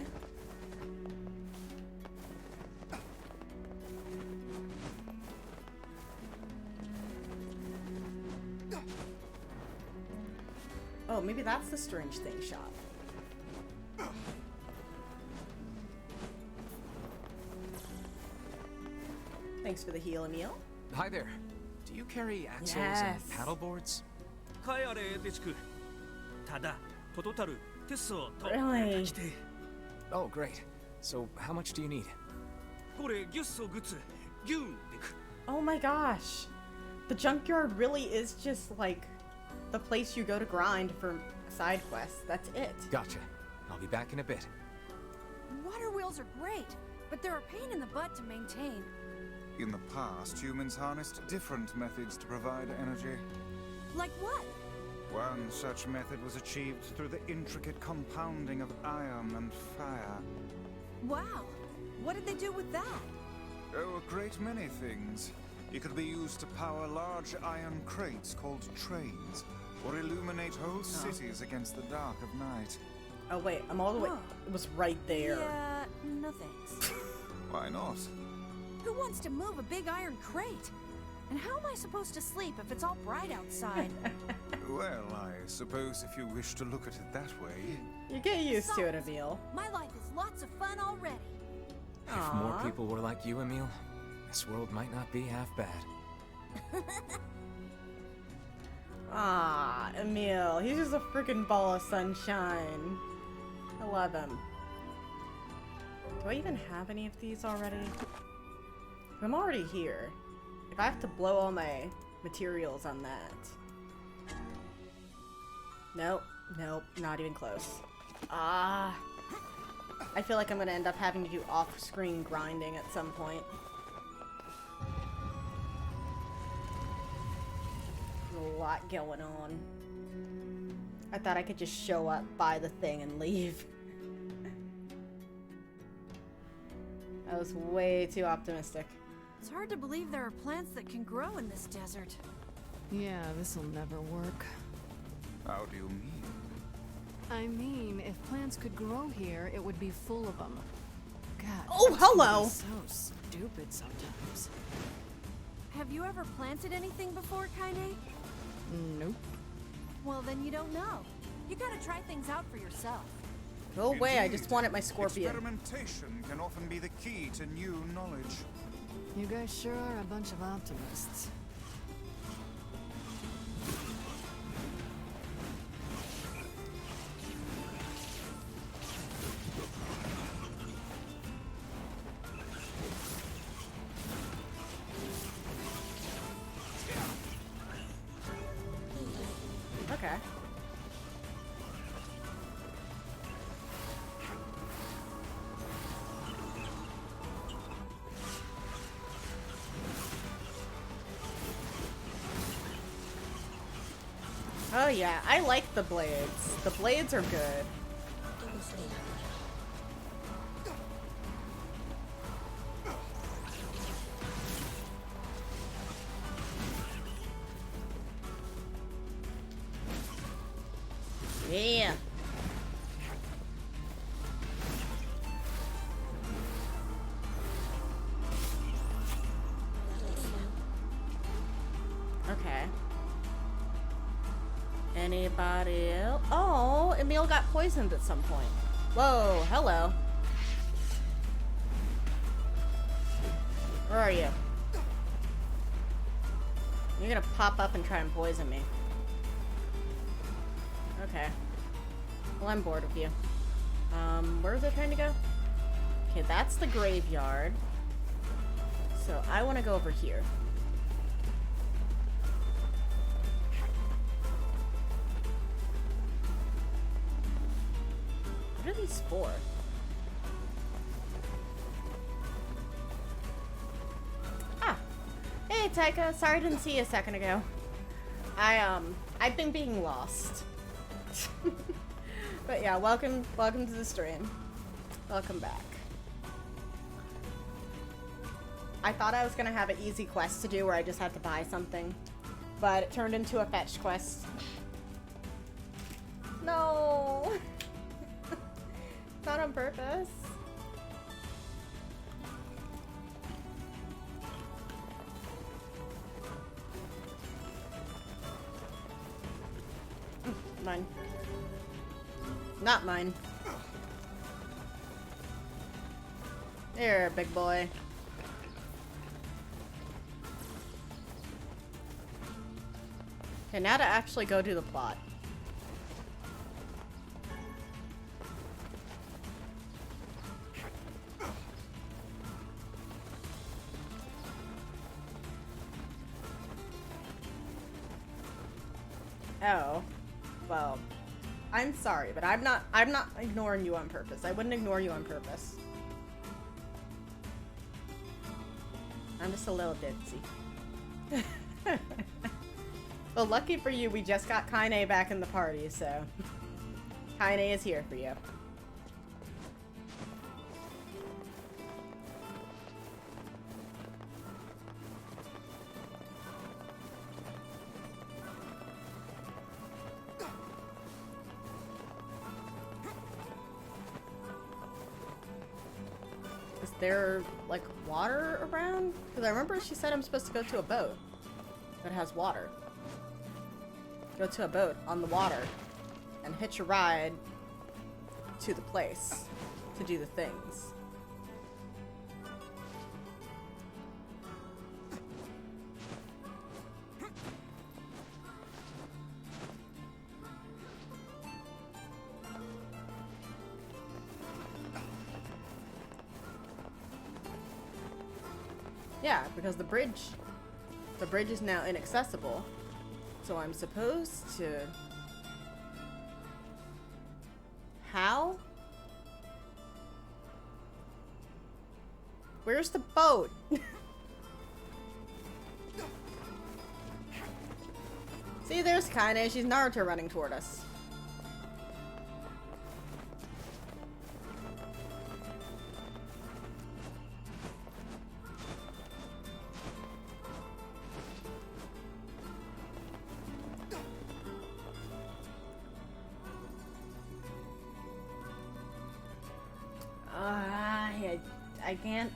Oh, maybe that's the strange thing shop. Thanks for the heal, Emil. Hi there. Do you carry axles Yes. and paddle boards? Really? Oh, great. So, how much do you need? Oh my gosh. The junkyard really is just like the place you go to grind for side quests. That's it. Gotcha. I'll be back in a bit. Water wheels are great, but they're a pain in the butt to maintain. In the past, humans harnessed different methods to provide energy. Like what? One such method was achieved through the intricate compounding of iron and fire. Wow. What did they do with that? Oh, a great many things. It could be used to power large iron crates called trains, or illuminate whole cities against the dark of night. Oh wait, I'm all the way. It was right there. Yeah, no thanks. Why not? Who wants to move a big iron crate? And how am I supposed to sleep if it's all bright outside? Well, I suppose if you wish to look at it that way. You get used to it, Emil. My life is lots of fun already. If more people were like you, Emil, this world might not be half bad. Ah, Emil. He's just a freaking ball of sunshine. I love him. Do I even have any of these already? I'm already here. If I have to blow all my materials on that. Nope, nope, not even close. Ah. I feel like I'm gonna end up having to do off-screen grinding at some point. lot going on. I thought I could just show up, buy the thing, and leave. I was way too optimistic. It's hard to believe there are plants that can grow in this desert. Yeah, this'll never work. How do you mean? I mean, if plants could grow here, it would be full of them. God. Oh, hello! So stupid sometimes. Have you ever planted anything before, Kaine? Nope. Well, then you don't know. You gotta try things out for yourself. Go away, I just wanted my scorpion. Experimentation can often be the key to new knowledge. You guys sure are a bunch of optimists. Okay. Oh yeah, I like the blades. The blades are good. Yeah. Okay. Anybody else? Oh, Emil got poisoned at some point. Whoa, hello. Where are you? You're gonna pop up and try and poison me. Okay. Well, I'm bored of you. Where was I trying to go? Okay, that's the graveyard. So I want to go over here. What are these for? Ah! Hey, Taika. Sorry I didn't see you a second ago. I've been being lost. But yeah, welcome to the stream. Welcome back. I thought I was gonna have an easy quest to do where I just had to buy something, but it turned into a fetch quest. No! Not on purpose. Mine. Not mine. There, big boy. Okay, now to actually go do the plot. Oh. Well, I'm sorry, but I'm not ignoring you on purpose. I wouldn't ignore you on purpose. I'm just a little ditzy. Well, lucky for you, we just got Kaine back in the party, so Kaine is here for you. Is there, like, water around? Because I remember she said I'm supposed to go to a boat that has water. Go to a boat on the water and hitch a ride to the place to do the things. Yeah, because the bridge is now inaccessible. So I'm supposed to... How? Where's the boat? See, See, there's Kaine. She's Naruto running toward us. I can't.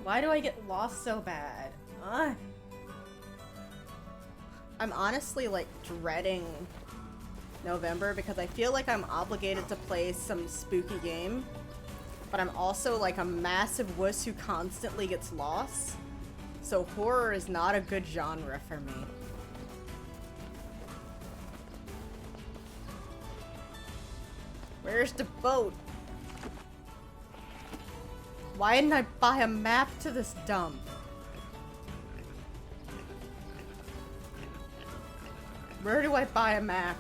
Why do I get lost so bad? I'm honestly like dreading November because I feel like I'm obligated to play some spooky game, but I'm also like a massive wuss who constantly gets lost. So horror is not a good genre for me. Where's the boat? Why didn't I buy a map to this dump? Where do I buy a map?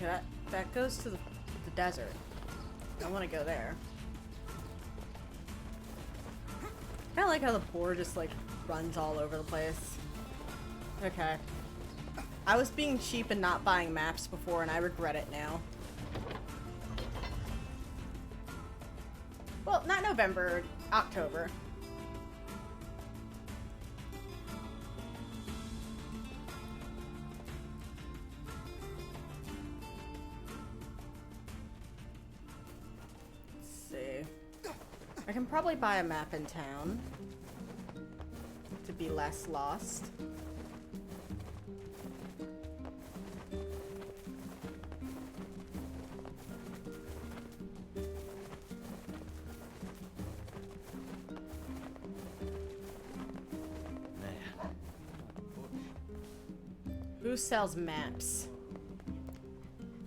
Yeah, that goes to the desert. I want to go there. I like how the board just like runs all over the place. Okay. I was being cheap and not buying maps before, and I regret it now. Well, not November, October. Let's see. I can probably buy a map in town to be less lost. Who sells maps?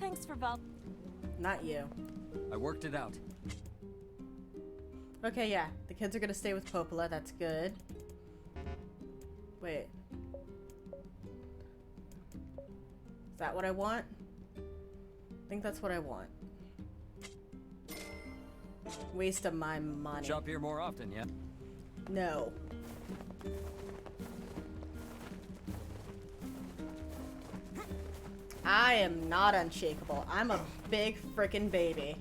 Thanks for Bob. Not you. I worked it out. Okay, yeah. The kids are gonna stay with Popola. That's good. Wait. Is that what I want? I think that's what I want. Waste of my money. Shop here more often, yeah? No. I am not unshakable. I'm a big frickin' baby.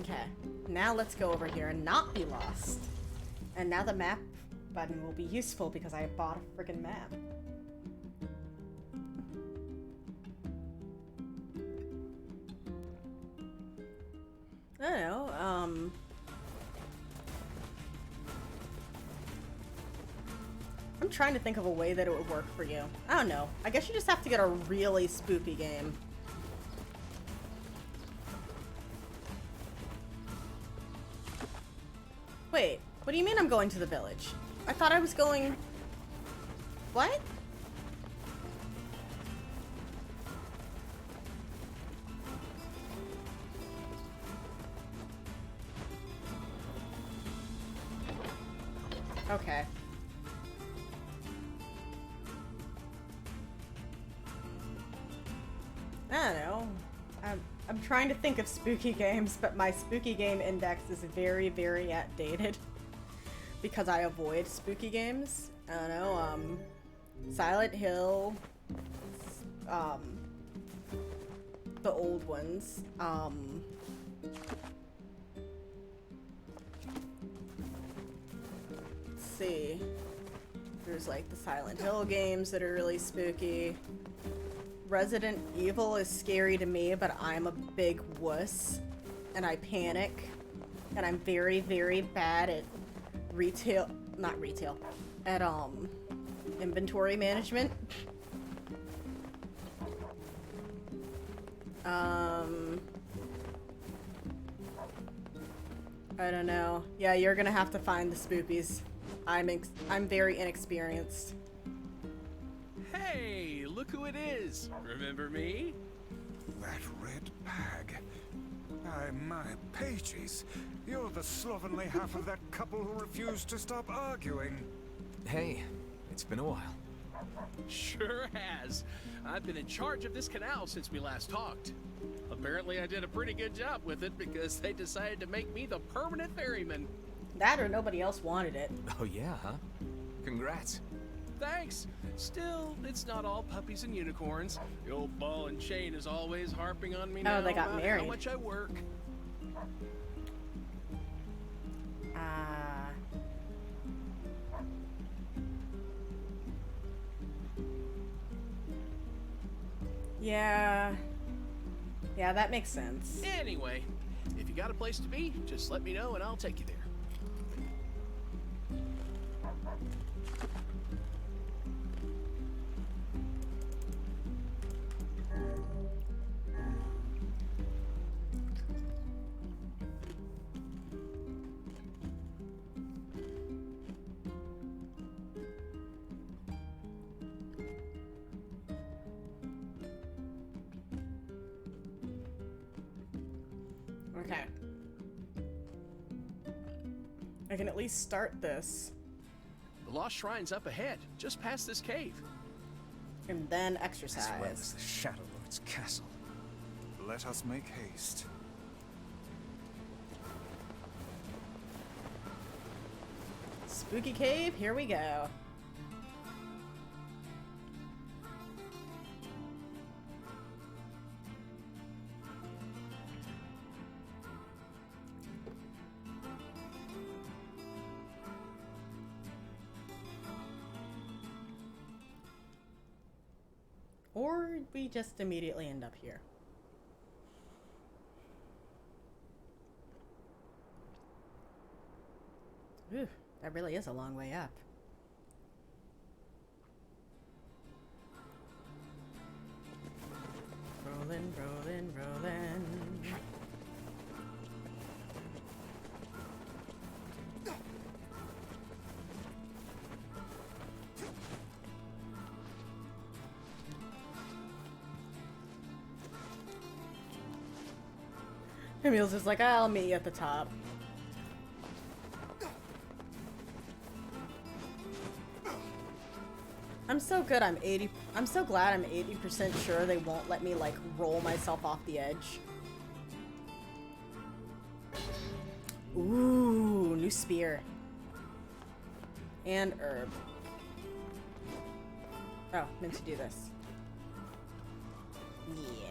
Okay, now let's go over here and not be lost. And now the map button will be useful because I bought a frickin' map. I don't know, I'm trying to think of a way that it would work for you. I don't know. I guess you just have to get a really spooky game. Wait, what do you mean I'm going to the village? I thought I was going... What? Okay. I don't know. I'm trying to think of spooky games, but my spooky game index is very, very outdated. Because I avoid spooky games. I don't know, Silent Hill, the old ones, let's see. There's like the Silent Hill games that are really spooky. Resident Evil is scary to me, but I'm a big wuss, and I panic, and I'm very, very bad at at inventory management. I don't know. Yeah, you're gonna have to find the spoopies. I'm very inexperienced. Hey, look who it is. Remember me? that red bag. My pages. You're the slovenly half of that couple who refused to stop arguing. Hey, it's been a while. Sure has. I've been in charge of this canal since we last talked. Apparently I did a pretty good job with it because they decided to make me the permanent ferryman. That or nobody else wanted it. Oh yeah, huh? Congrats. Thanks. Still, it's not all puppies and unicorns. The old ball and chain is always harping on me now they got about married. how much I work. Yeah. Yeah, that makes sense. Anyway, if you got a place to be, just let me know and I'll take you there. Okay. I can at least start this. The Lost Shrine's up ahead, just past this cave. And then exercise. As well as the Shadow Lord's castle. Let us make haste. Spooky cave, here we go. Or we just immediately end up here. Ooh, that really is a long way up. Rolling, rolling, rolling. Emil's just like, I'll meet you at the top. I'm so glad I'm 80% sure they won't let me like roll myself off the edge. Ooh, new spear. And herb. Oh, meant to do this. Yeah.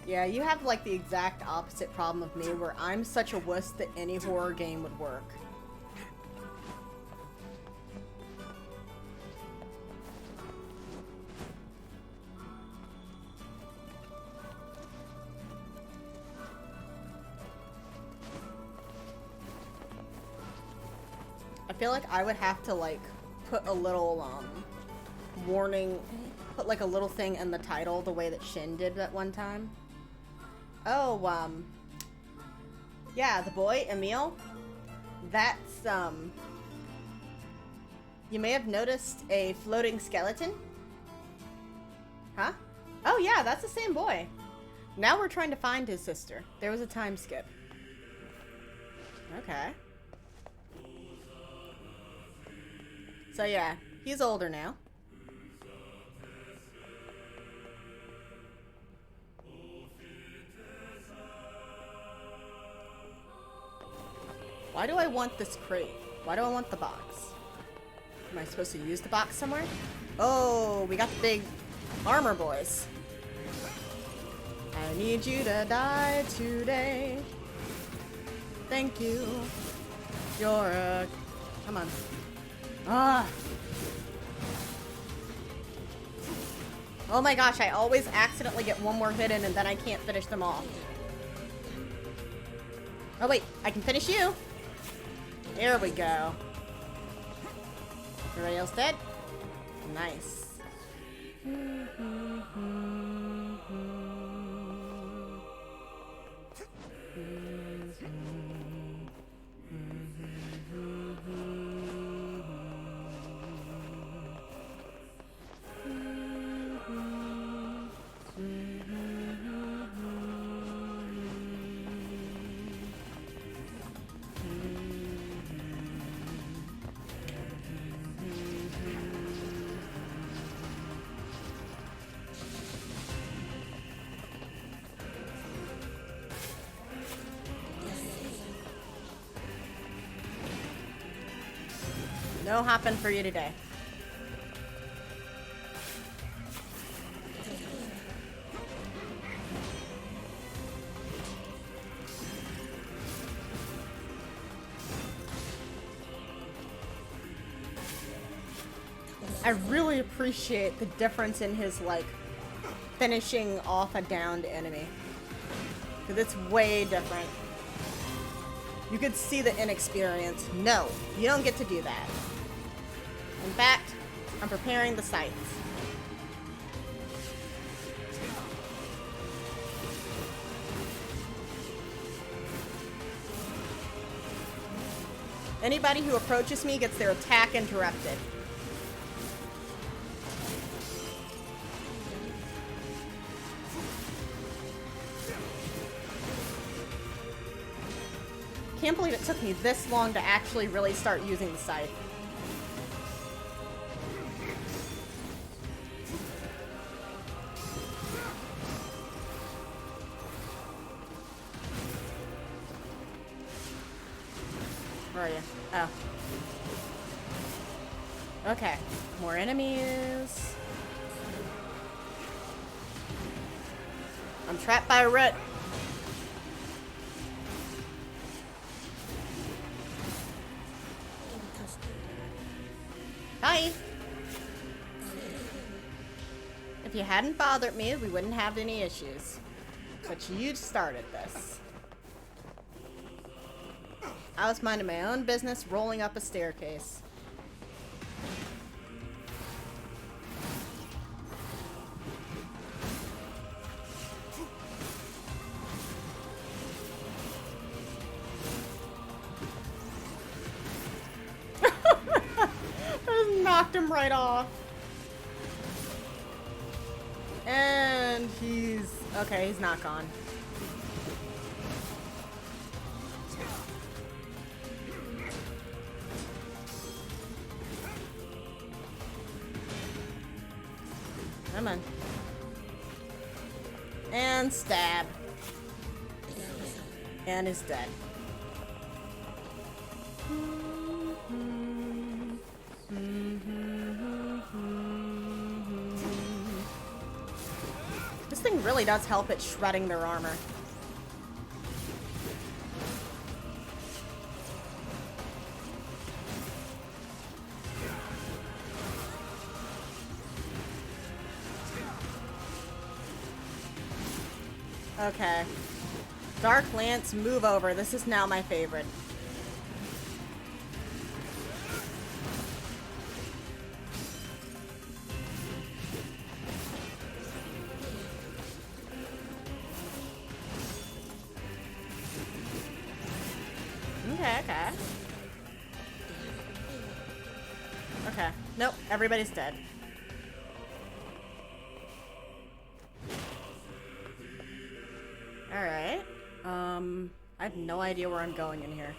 Yeah, you have like the exact opposite problem of me where I'm such a wuss that any horror game would work. I feel like I would have to like put a little warning, put like a little thing in the title the way that Shin did that one time. Oh, yeah, the boy, Emil, that's, you may have noticed a floating skeleton. Huh? Oh yeah, that's the same boy. Now we're trying to find his sister. There was a time skip. Okay. So yeah, he's older now. Why do I want this crate? Why do I want the box? Am I supposed to use the box somewhere? Oh, we got the big armor boys. I need you to die today. Thank you. You're a... Come on. Ah. Oh my gosh, I always accidentally get one more hit in and then I can't finish them off. Oh wait, I can finish you. There we go. Everybody else dead? Nice. No hopping for you today. I really appreciate the difference in his, like, finishing off a downed enemy. Because it's way different. You could see the inexperience. No, you don't get to do that. In fact, I'm preparing the scythes. Anybody who approaches me gets their attack interrupted. Can't believe it took me this long to actually really start using the scythe. Where are you? Oh. Okay. More enemies. I'm trapped by a root. Hi. If you hadn't bothered me, we wouldn't have any issues. But you started this. I was minding my own business, rolling up a staircase. Knocked him right off. And he's... okay, he's not gone. Come on. And stab. And is dead. This thing really does help at shredding their armor. Okay. Dark Lance, move over. This is now my favorite. Okay. Okay. Nope, everybody's dead. Alright. I have no idea where I'm going in here.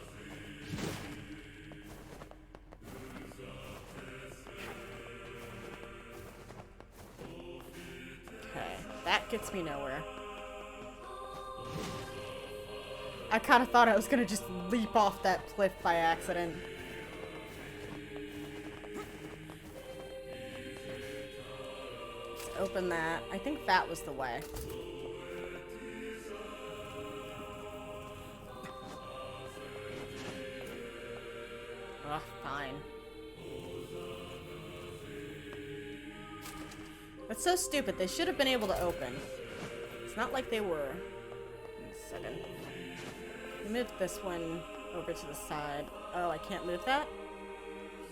Okay, that gets me nowhere. I kind of thought I was gonna just leap off that cliff by accident. Let's open that. I think that was the way. Ugh, fine. That's so stupid. They should have been able to open. It's not like they were. Wait a second. Move this one over to the side. Oh, I can't move that?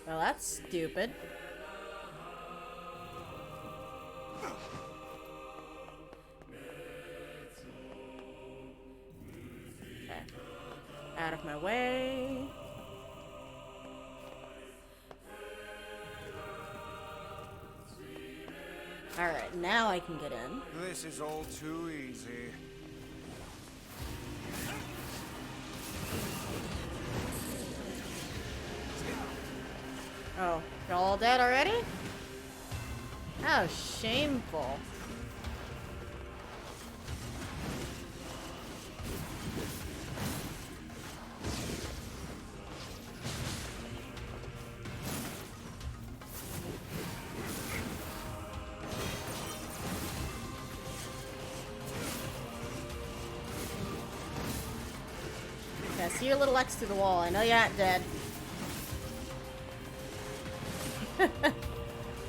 Well, that's stupid. Okay. Out of my way. Alright, now I can get in. This is all too easy. Oh, you're all dead already? How shameful. see your little X through the wall. I know you aren't dead.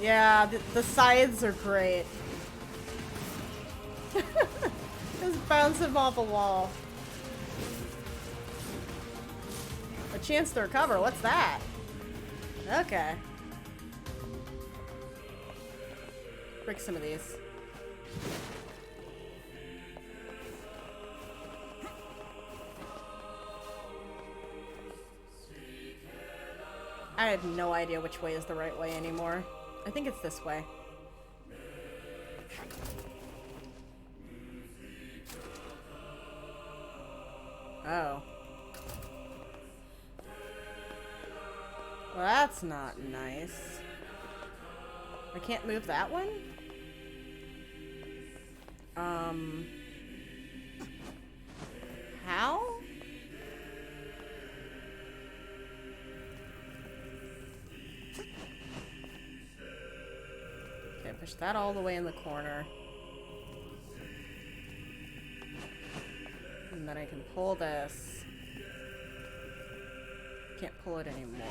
Yeah, the scythes are great. Just bounce him off a wall. A chance to recover. What's that? Okay. Break some of these. I have no idea which way is the right way anymore. I think it's this way. Oh. Well, that's not nice. I can't move that one? How? Okay, push that all the way in the corner. And then I can pull this. Can't pull it anymore.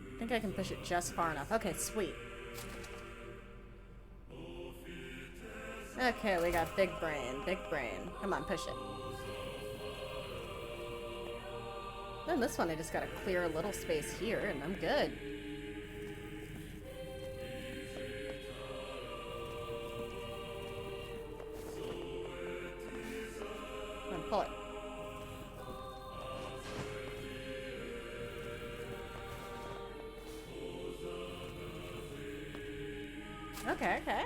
I think I can push it just far enough. Okay, sweet. Okay, we got big brain, big brain. Come on, push it. Then this one, I just gotta clear a little space here, and I'm good. Come on, pull it. Okay, okay.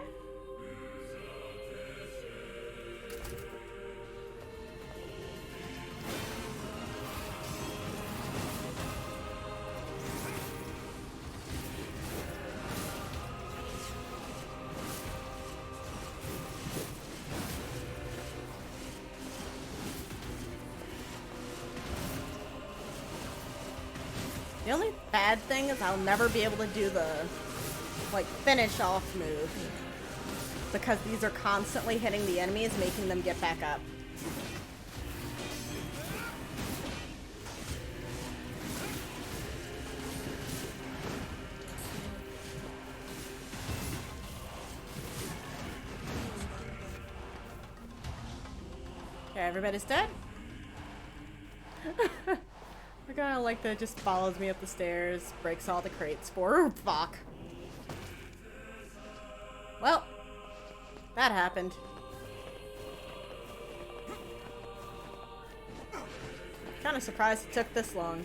The only bad thing is I'll never be able to do the, like, finish off move. Because these are constantly hitting the enemies, making them get back up. Okay, everybody's dead? I kinda like that it just follows me up the stairs, breaks all the crates for fuck. Well, that happened. Kinda surprised it took this long.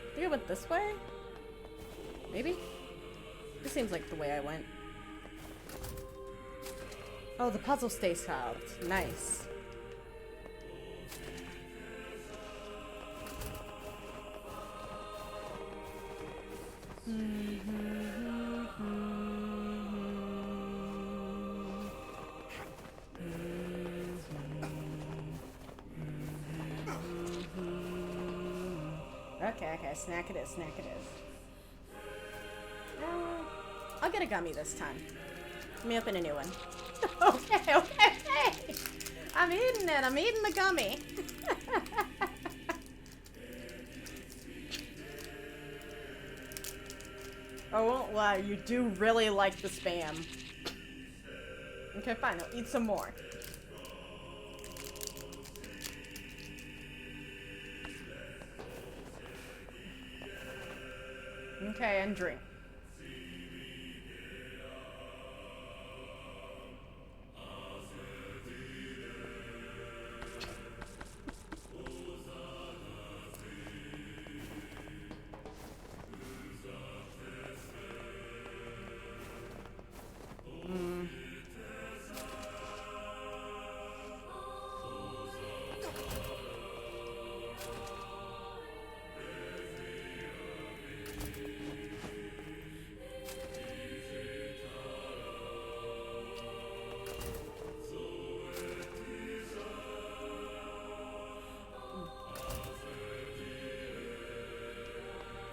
I think I went this way? Maybe? This seems like the way I went. Oh, the puzzle stays solved. Nice. Okay, okay, snack it is, snack it is. I'll get a gummy this time. Let me open a new one. Okay, okay, okay. I'm eating it. I'm eating the gummy. I won't lie. You do really like the spam. Okay, fine. I'll eat some more. Okay, and drink.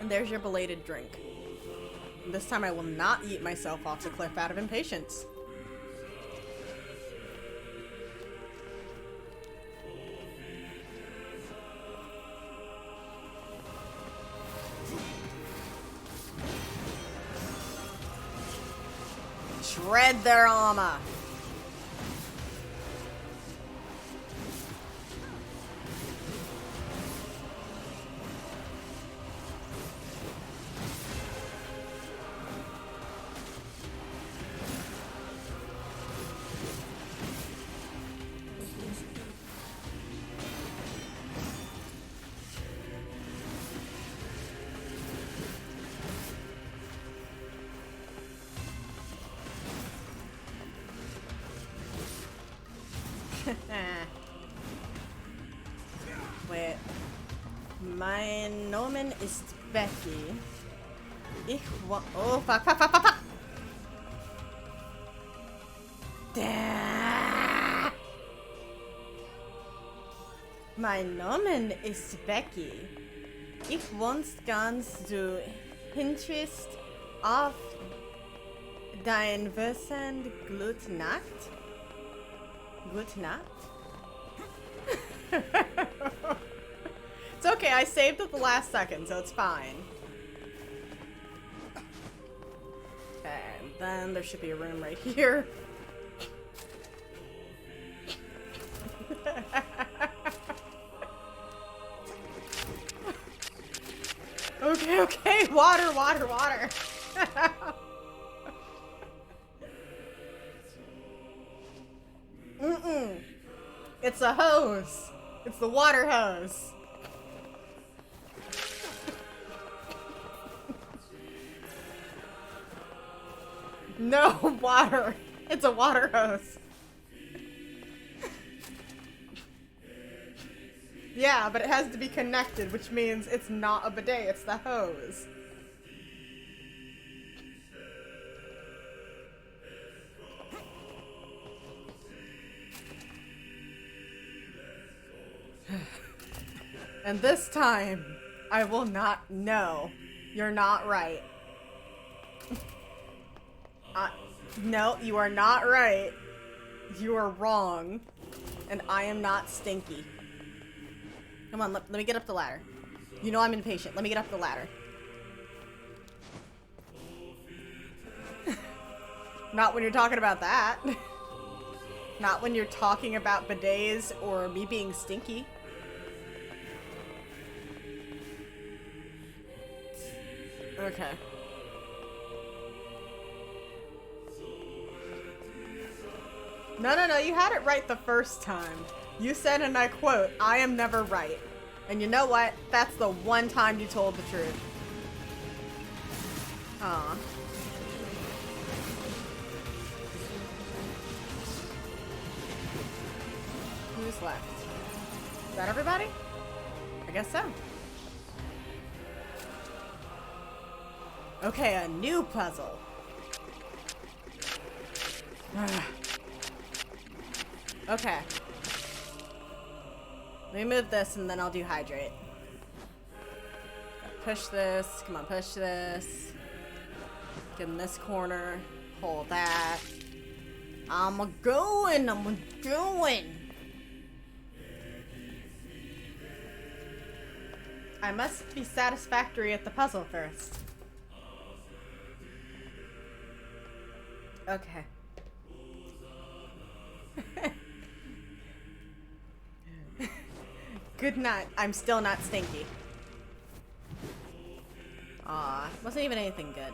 And there's your belated drink. This time I will not eat myself off the cliff out of impatience. Shred their armor. Wait. Mein Nomen ist Becky. Ich wa- Oh, fuck, fuck, fuck, fuck, fuck! Da. Mein Nomen ist Becky. Ich wunsch ganz du Interest auf dein Wissen. Gute Nacht. Gute Nacht. It's okay, I saved at the last second, so it's fine. And then there should be a room right here. Okay, okay, water, water, water. Mm-mm. It's a hose. It's the water hose. No, water. It's a water hose. Yeah, but it has to be connected, which means it's not a bidet, it's the hose. And this time, I will not. No, you're not right. No, you are not right. You are wrong. And I am not stinky. Come on, let me get up the ladder. You know I'm impatient. Let me get up the ladder. Not when you're talking about that. Not when you're talking about bidets or me being stinky. Okay. No, no, no, you had it right the first time. You said, and I quote, I am never right. And you know what? That's the one time you told the truth. Aw. Who's left? Is that everybody? I guess so. Okay, a new puzzle. Okay. Let me move this and then I'll do hydrate. Push this. Come on, push this. Get in this corner. Hold that. I'm going. I must be satisfactory at the puzzle first. Okay. Good night. I'm still not stinky. Aw, wasn't even anything good.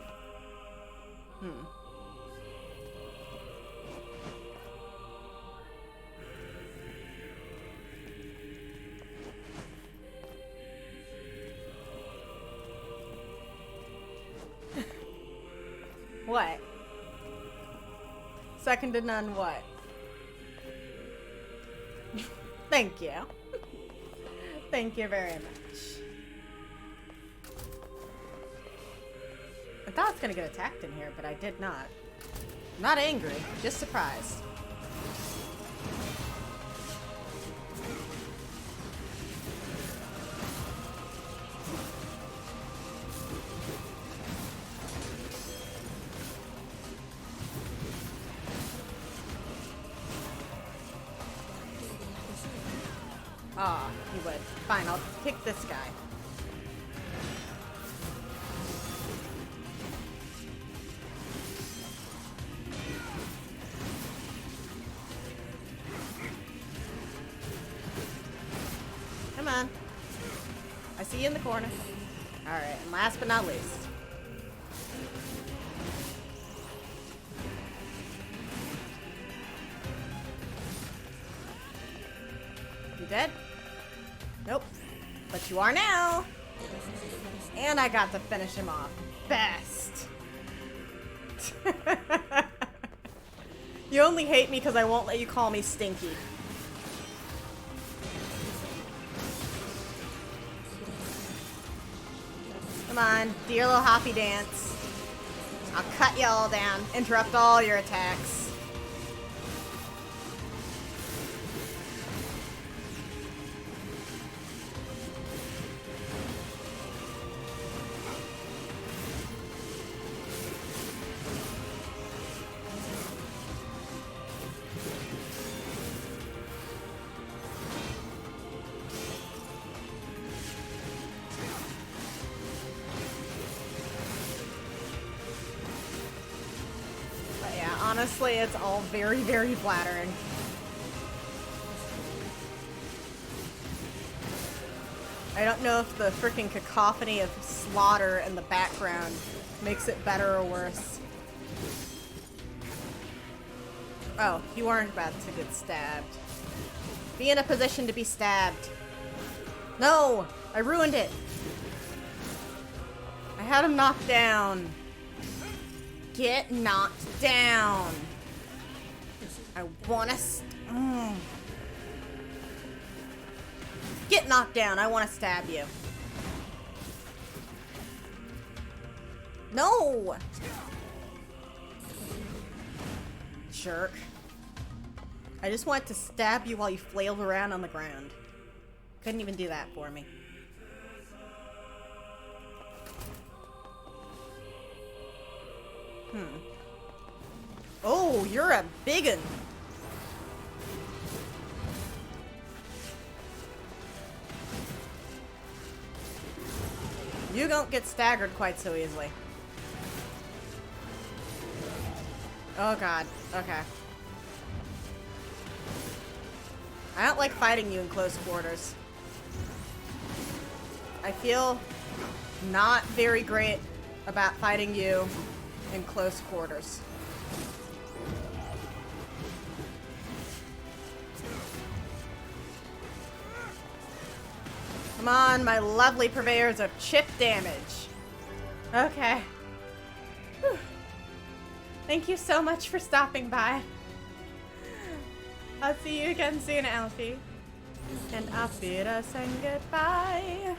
What? Second to none what? Thank you. Thank you very much. I thought I was gonna get attacked in here, but I did not. I'm not angry, just surprised. Aw, he would. Fine, I'll pick this guy. Come on. I see you in the corner. Alright, and last but not least. You dead? Nope. But you are now. And I got to finish him off. Best. You only hate me because I won't let you call me stinky. Come on, do your little hoppy dance. I'll cut you all down, interrupt all your attacks. Honestly, it's all very, very flattering. I don't know if the freaking cacophony of slaughter in the background makes it better or worse. Oh, you aren't about to get stabbed. Be in a position to be stabbed. No! I ruined it! I had him knocked down. Get knocked down. I wanna Get knocked down. I wanna stab you. No! Jerk. I just wanted to stab you while you flailed around on the ground. Couldn't even do that for me. Oh, you're a biggin. You don't get staggered quite so easily. Oh god. Okay. I don't like fighting you in close quarters. I feel not very great about fighting you in close quarters. Come on, my lovely purveyors of chip damage. Okay. Whew. Thank you so much for stopping by. I'll see you again soon, Alfie. And auf Wiedersehen, goodbye.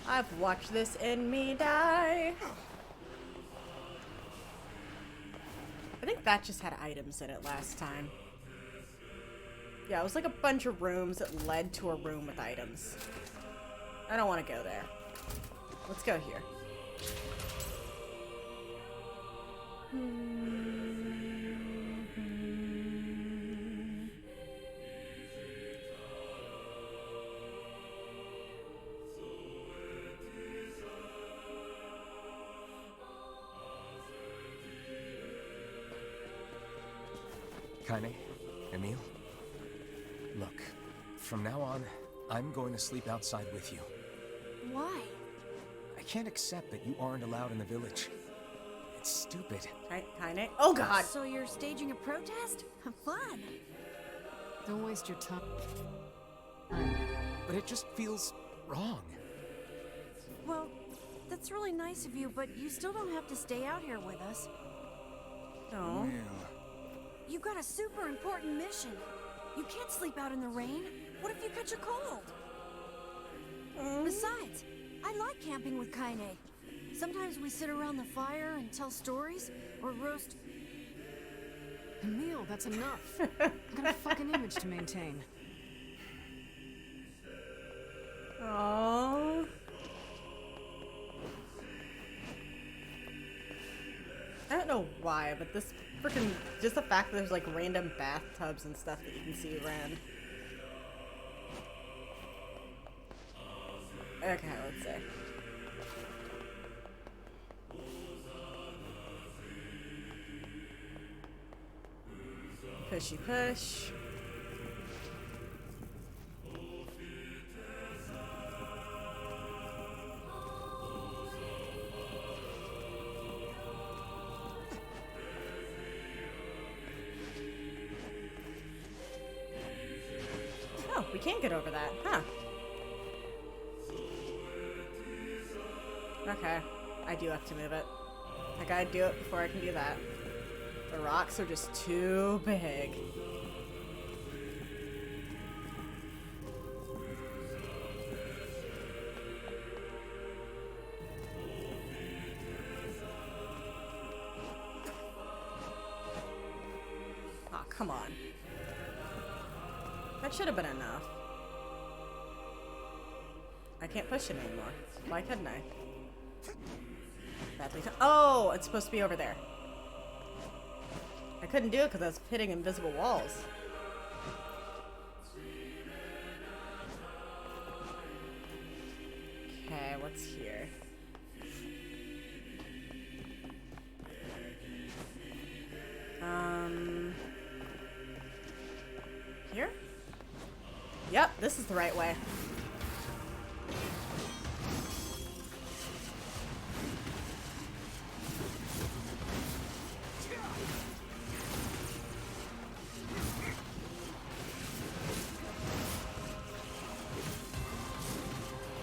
I've watched this in me die. I think that just had items in it last time. Yeah, it was like a bunch of rooms that led to a room with items. I don't want to go there. Let's go here. Kaine, Emil, look, from now on, I'm going to sleep outside with you. Why? I can't accept that you aren't allowed in the village. It's stupid. Kaine? Oh god! So you're staging a protest? Fun! Don't waste your time. But it just feels wrong. Well, that's really nice of you, but you still don't have to stay out here with us. No. You've got a super important mission. You can't sleep out in the rain. What if you catch a cold? Besides, I like camping with Kaine. Sometimes we sit around the fire and tell stories, or roast... Emil, that's enough. I've got a fucking image to maintain. Aww. I don't know why, but this freaking... Just the fact that there's like random bathtubs and stuff that you can see around Okay, let's see. Pushy push. Oh, we can't get over that, huh? Okay, I do have to move it. I gotta do it before I can do that. The rocks are just too big. Aw, come on. That should have been enough. I can't push it anymore. Why couldn't I? Badly oh, it's supposed to be over there. I couldn't do it because I was hitting invisible walls. Okay, what's here? Here? Yep, this is the right way.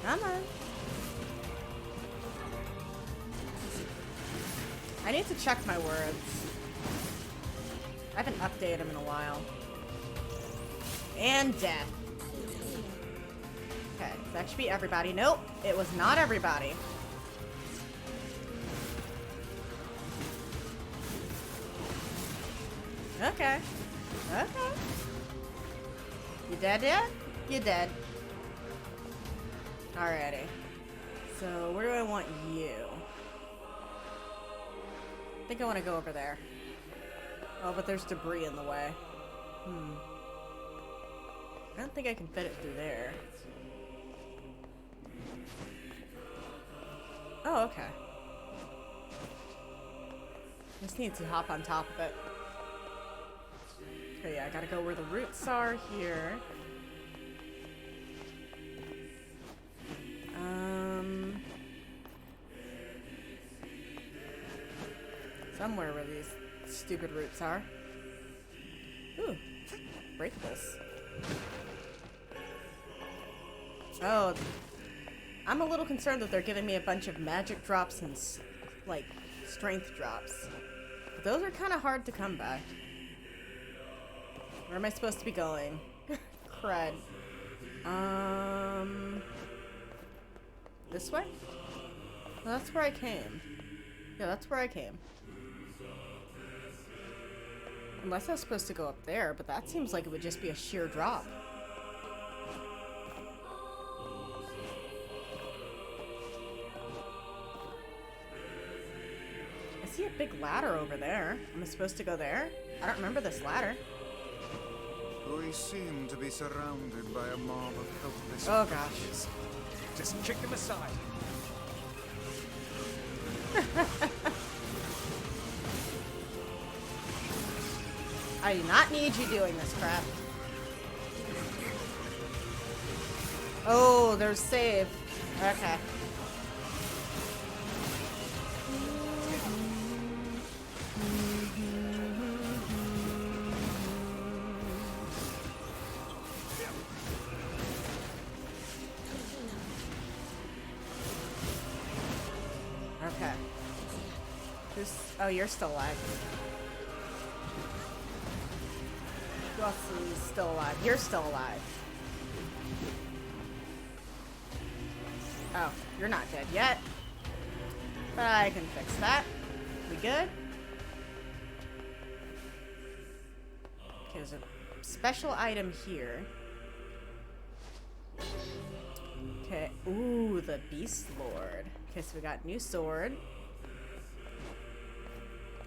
Come on. I need to check my words. I haven't updated them in a while. And death. Okay, that should be everybody. Nope, it was not everybody. Okay. Okay. You dead yet? You dead. Alrighty. So, where do I want you? I think I want to go over there. Oh, but there's debris in the way. I don't think I can fit it through there. Oh, okay. Just need to hop on top of it. Okay, yeah, I gotta go where the roots are here. Somewhere where these stupid roots are. Ooh, breakables. Oh, I'm a little concerned that they're giving me a bunch of magic drops and, like, strength drops. But those are kind of hard to come by. Where am I supposed to be going? Crud. This way? Well, that's where I came. Yeah, that's where I came. Unless I was supposed to go up there, but that seems like it would just be a sheer drop. I see a big ladder over there. Am I supposed to go there? I don't remember this ladder. We seem to be surrounded by a mob of helpless Oh gosh. Just kick him aside. I do not need you doing this crap. Oh, there's save. Okay. Okay. Oh, you're still alive. Who else is still alive? You're still alive. Oh, you're not dead yet. But I can fix that. We good? Okay, there's a special item here. Okay. Ooh, the Beast Lord. Okay, so we got new sword.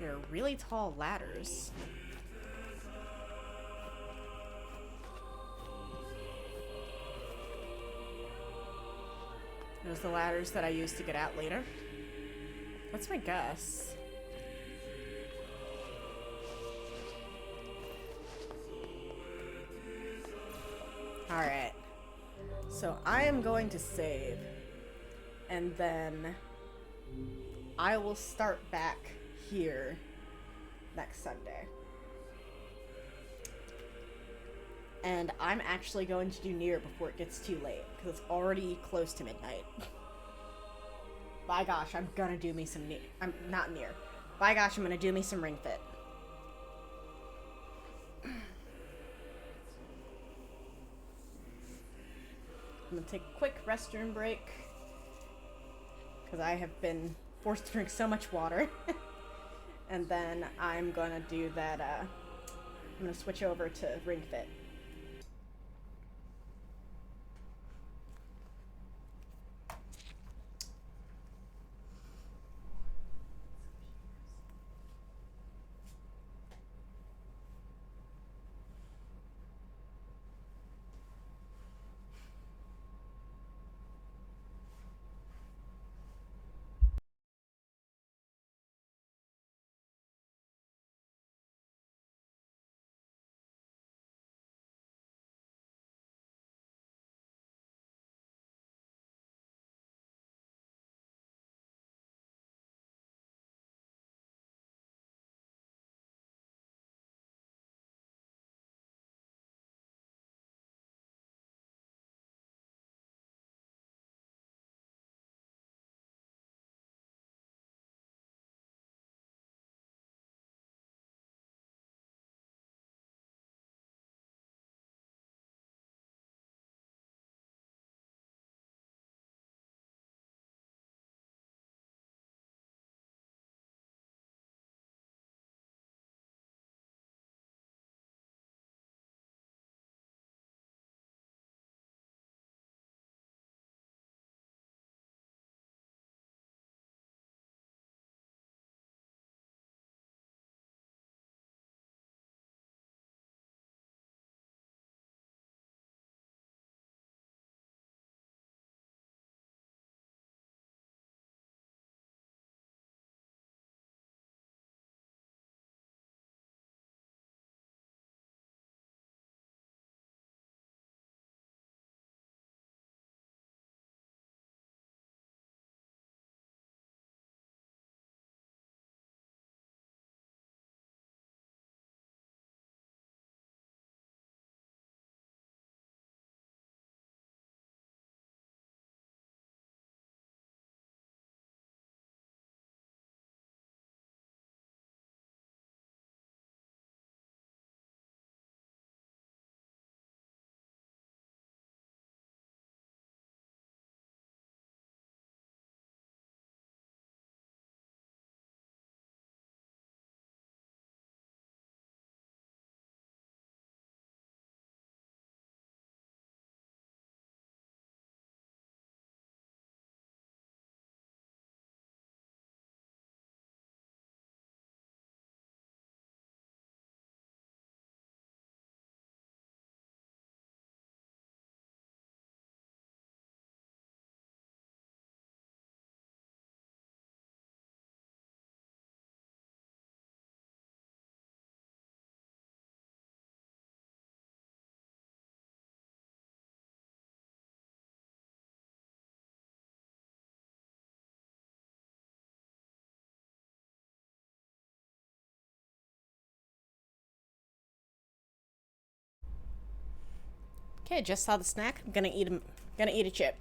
There are really tall ladders. Those the ladders that I used to get out later. That's my guess. Alright. So I am going to save. And then I will start back here next Sunday. And I'm actually going to do Nier before it gets too late, because it's already close to midnight. By gosh, I'm gonna do me some Nier. I'm not Nier. By gosh, I'm gonna do me some Ring Fit. I'm gonna take a quick restroom break, because I have been forced to drink so much water. And then I'm gonna do that, I'm gonna switch over to Ring Fit. Okay, just saw the snack. I'm gonna eat a chip.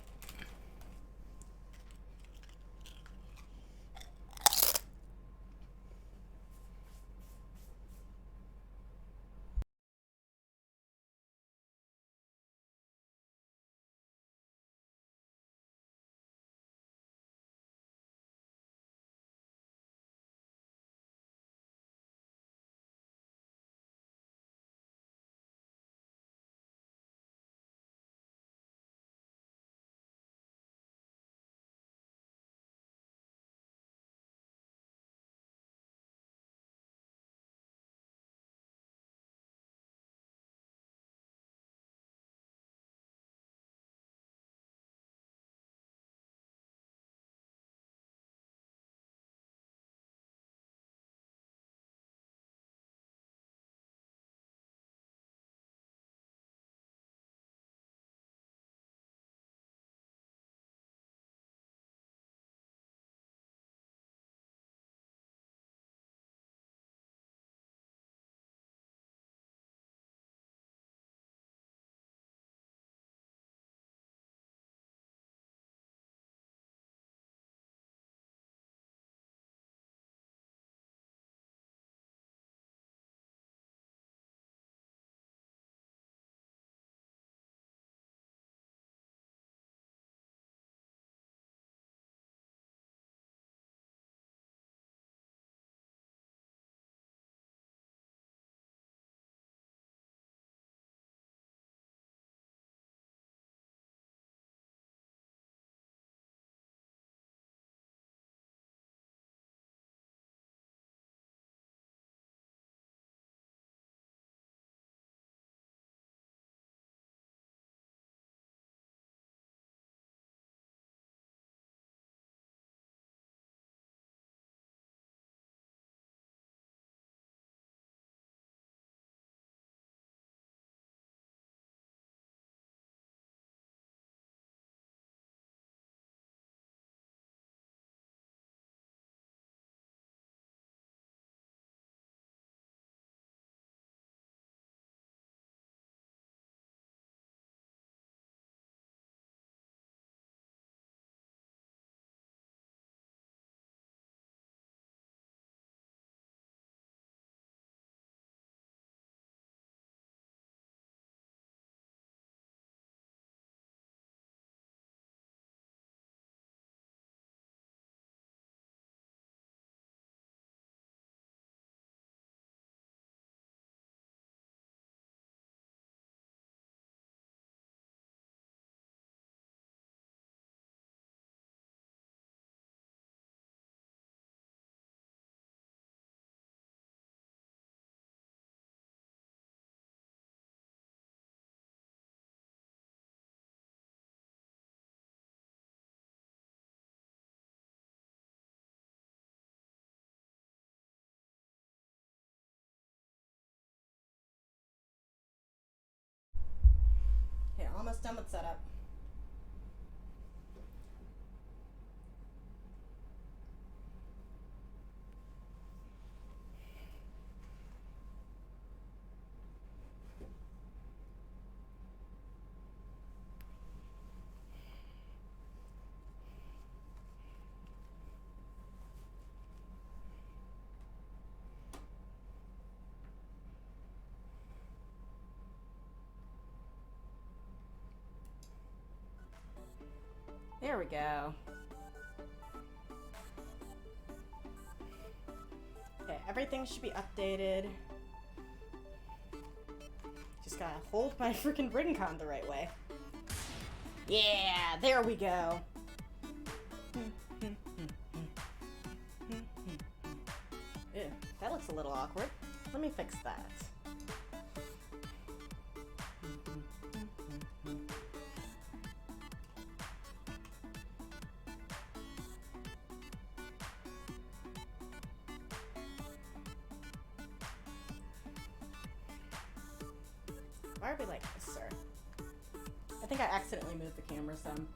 almost done with setup. There we go. Okay, everything should be updated. Just gotta hold my freaking Replicant the right way. Yeah, there we go. Ew, that looks a little awkward. Let me fix that. Why are we like this, sir? I think I accidentally moved the camera some.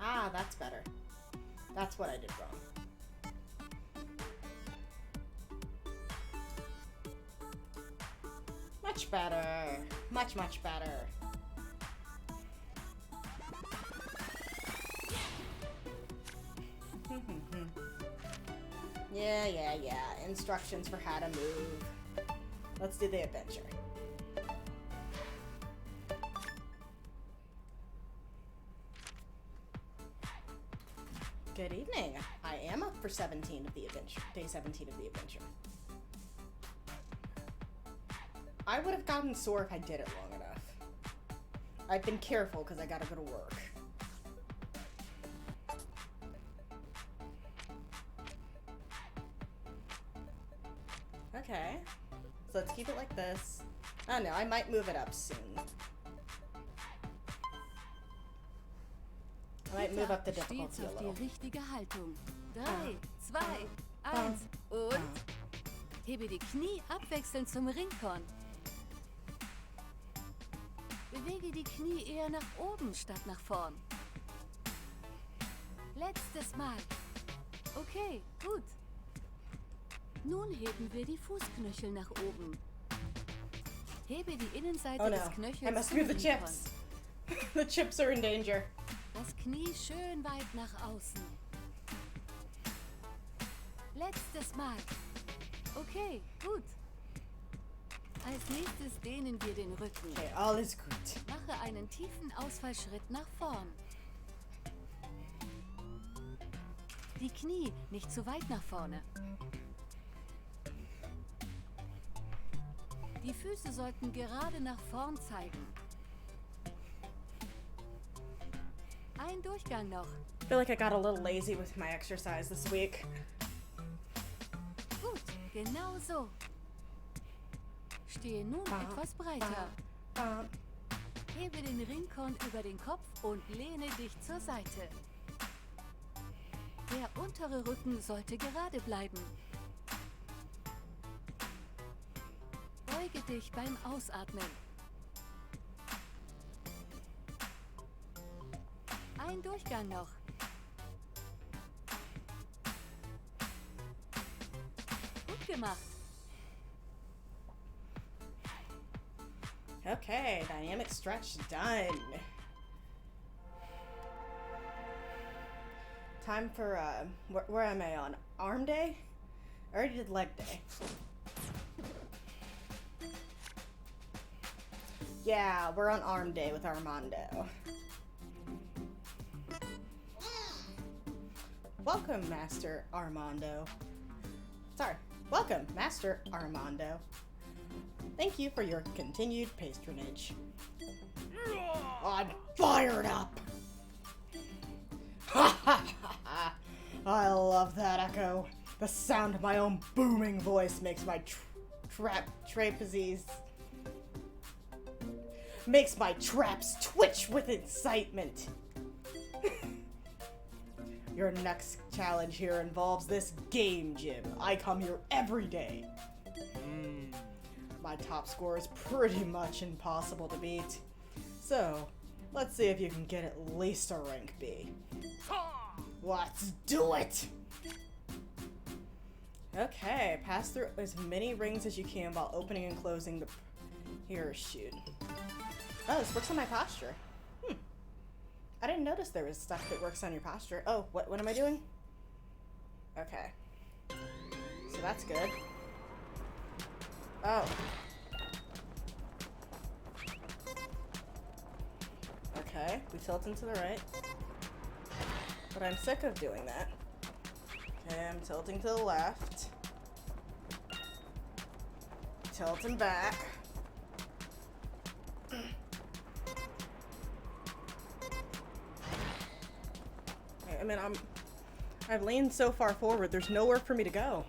Ah, that's better. That's what I did wrong. Much better. Much, much better. Yeah. Instructions for how to move. Let's do the adventure. Good evening. I am up for 17 of the adventure. Day 17 of the adventure. I would have gotten sore if I did it long enough. I've been careful because I gotta go to work. Okay. So let's keep it like this. Oh no, I might move it up soon. I might move up the difficulty a little. Die richtige Haltung. 3, 2, 1 und hebe die Knie abwechselnd zum Ringkorn. Bewege die Knie eher nach oben statt nach vorn. Letztes Mal. Okay, gut. Nun heben wir die Fußknöchel nach oben. Hebe die Innenseite des Knöchels. I must move the chips. The chips are in danger. Das Knie schön weit nach außen. Letztes Mal. Okay, gut. Als nächstes dehnen wir den Rücken. Okay, alles gut. Mache einen tiefen Ausfallschritt nach vorn. Die Knie nicht zu weit nach vorne. Die Füße sollten gerade nach vorn zeigen. Ein Durchgang noch. I feel like I got a little lazy with my exercise this week. Gut, genau so. Stehe nun etwas breiter. Hebe den Ringkorn über den Kopf und lehne dich zur Seite. Der untere Rücken sollte gerade bleiben. Beuge dich beim Ausatmen. Ein Durchgang noch. Gut gemacht. Okay, dynamic stretch done. Time for, where am I on? Arm day? I already did leg day. Yeah, we're on arm day with Armando. Welcome, Master Armando. Sorry, welcome, Master Armando. Thank you for your continued patronage. I'm fired up! I love that echo. The sound of my own booming voice makes my trapezes. Makes my traps twitch with excitement. Your next challenge here involves this game gym. I come here every day. my top score is pretty much impossible to beat. So, let's see if you can get at least a rank B. Let's do it! Okay, pass through as many rings as you can while opening and closing the parachute. Oh, this works on my posture. I didn't notice there was stuff that works on your posture. Oh, what am I doing? Okay. So that's good. Oh. Okay, we tilt into the right. But I'm sick of doing that. Okay, I'm tilting to the left. Tilting back. I mean, I've leaned so far forward, there's nowhere for me to go.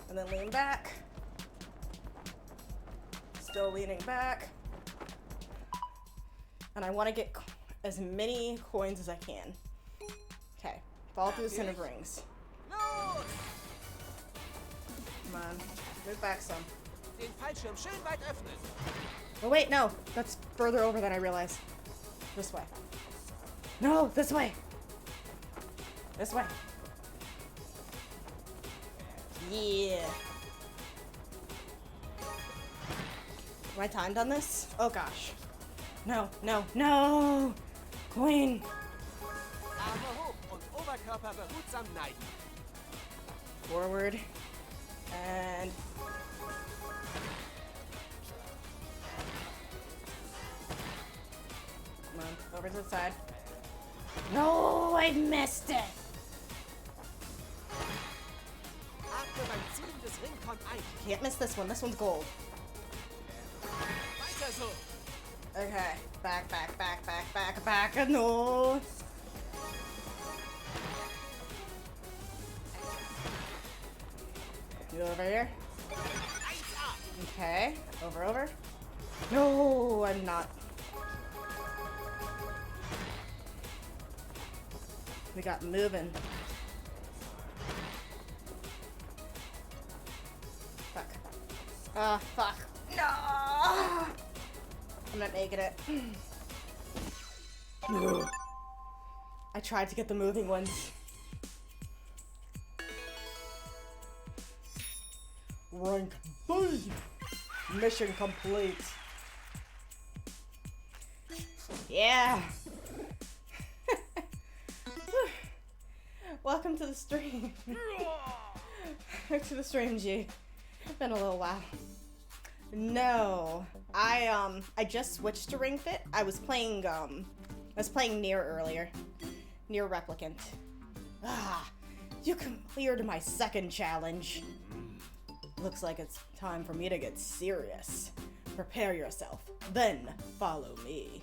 And then lean back. Still leaning back. And I want to get as many coins as I can. Okay, fall through the center of rings. Come on, move back some. Oh wait, no, that's further over than I realized. This way. No, this way. This way. Yeah. Am I timed on this? Oh gosh. No, no, no! Queen! Forward. And... come on, over to the side. No, I missed it! Can't miss this one. This one's gold. Okay. Back. No. You over here? Okay. Over. No, I'm not. We got moving. Fuck. Fuck. No! I'm not making it. I tried to get the moving ones. Rank B! Mission complete. Yeah! Welcome to the stream. Back to the stream, G. Been a little while. No, I just switched to Ring Fit. I was playing Nier earlier. Nier Replicant. You cleared my second challenge. Looks like it's time for me to get serious. Prepare yourself, then follow me.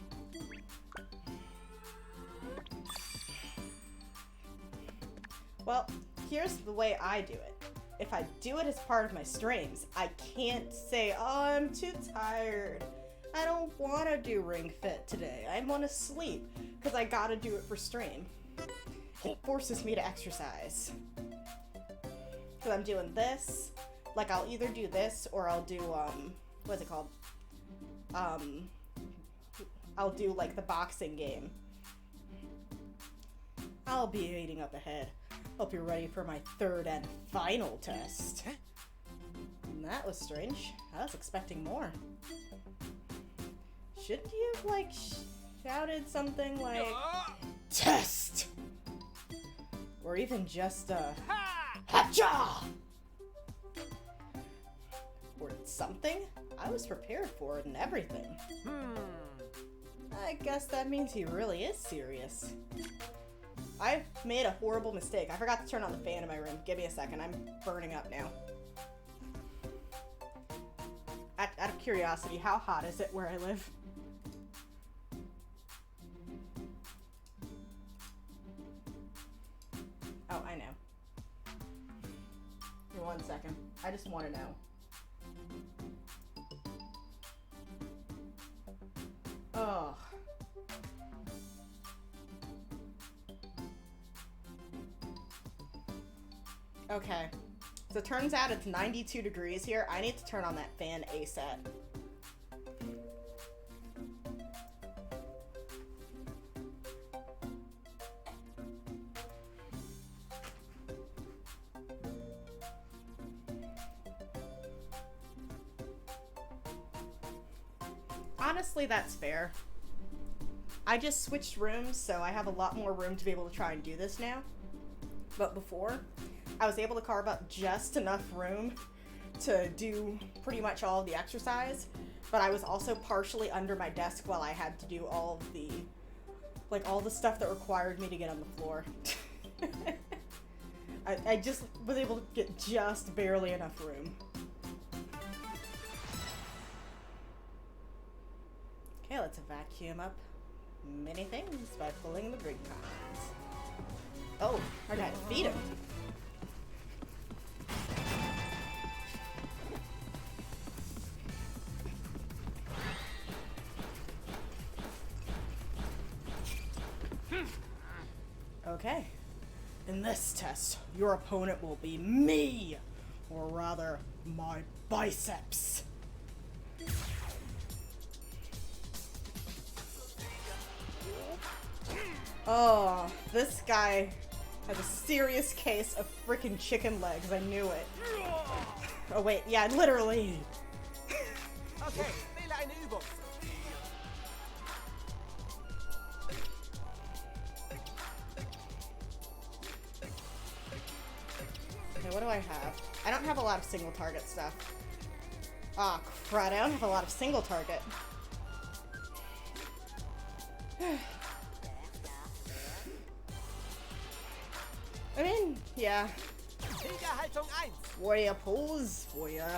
Well, here's the way I do it. If I do it as part of my streams, I can't say, oh, I'm too tired. I don't want to do Ring Fit today. I want to sleep, because I gotta do it for stream. It forces me to exercise. Because I'm doing this, like I'll either do this or I'll do, what's it called? I'll do like the boxing game. I'll be eating up ahead. Hope you're ready for my third and final test. That was strange. I was expecting more. Shouldn't you have, like, shouted something like, test? Or even just, Hacha! Or something? I was prepared for it and everything. I guess that means he really is serious. I've made a horrible mistake. I forgot to turn on the fan in my room. Give me a second. I'm burning up now. Out of curiosity, how hot is it where I live? Oh, I know. Give me 1 second. I just want to know. Oh. Okay. So it turns out it's 92 degrees here. I need to turn on that fan ASAP. honestly, that's fair. I just switched rooms, so I have a lot more room to be able to try and do this now. But before, I was able to carve up just enough room to do pretty much all of the exercise, but I was also partially under my desk while I had to do all of the, like, all the stuff that required me to get on the floor. I just was able to get just barely enough room. Okay, let's vacuum up many things by pulling the Replicants. Oh, I gotta feed him. Okay. In this test, your opponent will be me, or rather, my biceps. Oh, this guy has a serious case of freaking chicken legs. I knew it. Oh wait, yeah, literally. Okay, wähle eine Übung. Okay, what do I have? I don't have a lot of single target stuff. Ah, crud, I don't have a lot of single target. I mean, yeah. Kriegerhaltung 1. Warrior pose for ya.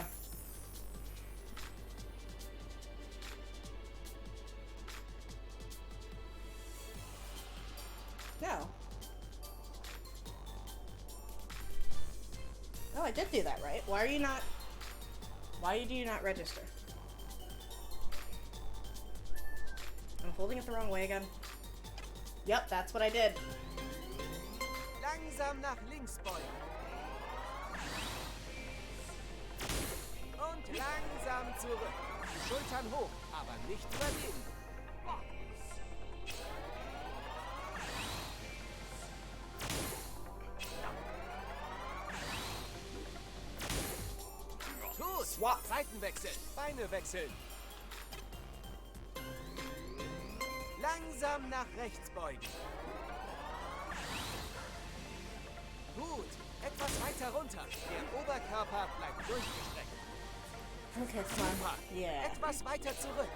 No. Oh, I did do that right. Why do you not register? I'm holding it the wrong way again. Yep, that's what I did. Langsam nach links beugen. Und langsam zurück. Schultern hoch, aber nicht überlegen. Gut. Swap. Seitenwechsel. Beine wechseln. Langsam nach rechts beugen. Gut. Etwas weiter runter. Der Oberkörper bleibt durchgestreckt. Okay, fine. Yeah. Etwas weiter zurück.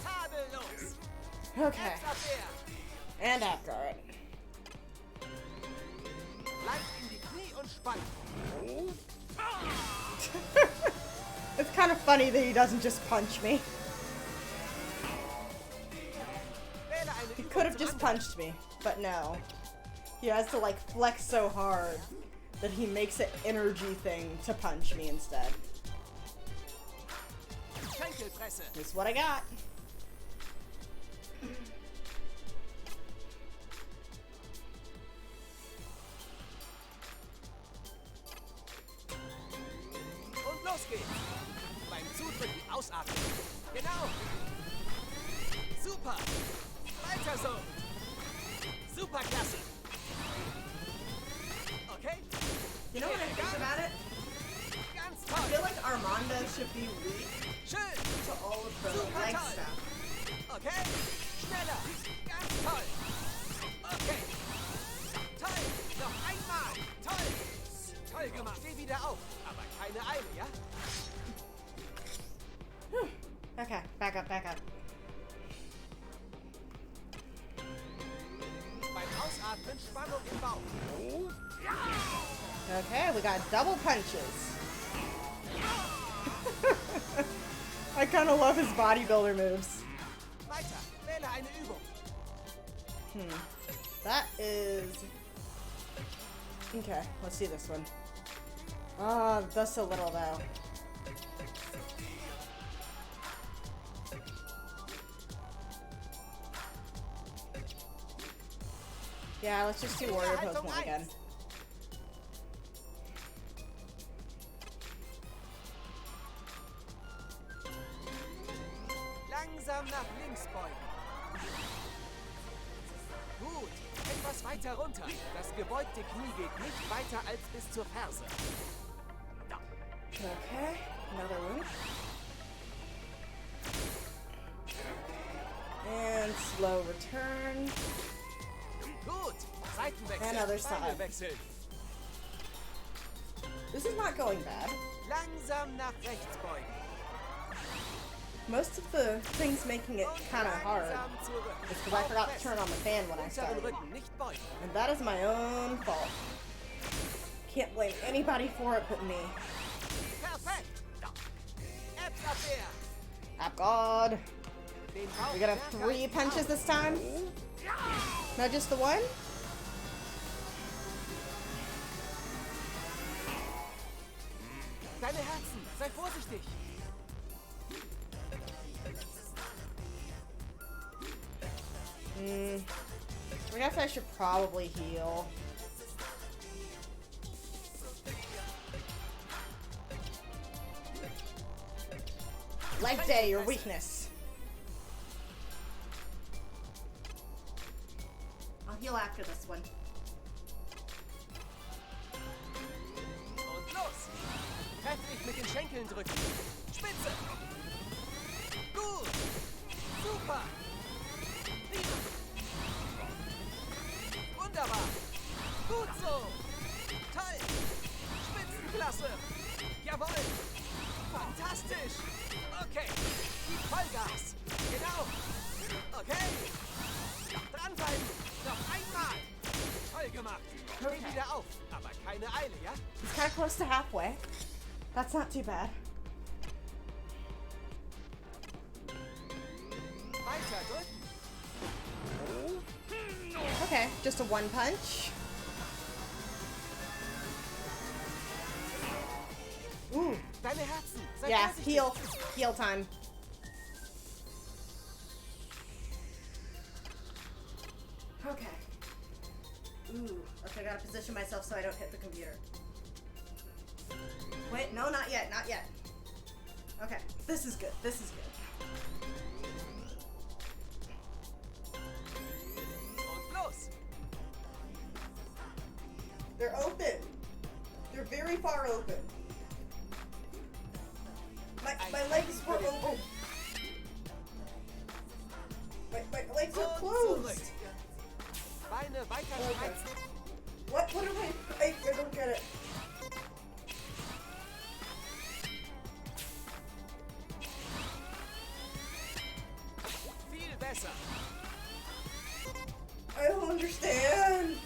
Tadellos. Okay. And after it. Bleib in die Knie und spann. It's kind of funny that he doesn't just punch me. He could have just punched me, but no. He has to like flex so hard that he makes an energy thing to punch me instead. This is what I got. Und los geht's. Beim Zudrücken ausatmen. Genau. Super. Weiter so. Superklasse. Okay. You know what I think about it? Ganz I toll. feel like Armando should be weak Schön. to all of the Super leg toll. stuff. Okay. Schneller. Ganz toll. Okay. Toll. Noch einmal. Toll. Toll gemacht. Steh wieder auf. Aber keine Eile, ja? Okay, back up, back up. Beim Ausatmen Spannung im Bauch. Okay, we got double punches. I kind of love his bodybuilder moves. Weiter. Wähle eine Übung. That is... Okay, let's see this one. Ah, that's a little though. Yeah, let's just do warrior pose 1 again. Langsam nach links beugen. Gut. Etwas weiter runter. Das gebeugte Knie geht nicht weiter als bis zur Ferse. Okay, another one. And slow return. Gut. Seitenwechsel. Another side. Beine wechseln. This is not going bad. Langsam nach rechts beugen. Most of the things making it kind of hard is because I forgot to turn on the fan when I started. And that is my own fault. Can't blame anybody for it but me. App God. We gonna have 3 punches this time? Not just the one? Deine Herzen, sei vorsichtig. I guess I should probably heal. Life Day, your weakness. I'll heal after this one. Und los! Kräftig mit den Schenkeln drücken. Spitze! Gut! Super! Prima! Wunderbar! Gut so! Toll! Spitzenklasse! Jawohl! Fantastisch! Okay! Gib Vollgas! Genau! Okay! Dranbleiben! Noch einmal! Toll gemacht! Steh wieder auf! Aber keine Eile, ja? It's kind of close to halfway. That's not too bad. Weiter drücken! Okay, just a one punch. Ooh. Deine Herzen, sei Yeah, vorsichtig. heal. Heal time. Okay. Ooh. Okay, I gotta position myself so I don't hit the computer. Wait, no, not yet, not yet. Okay, this is good, this is good. Und los! They're open. They're very far open. My legs were open. My legs are closed. Beine weiter spreizen. What do I don't get it. Viel besser. I don't understand.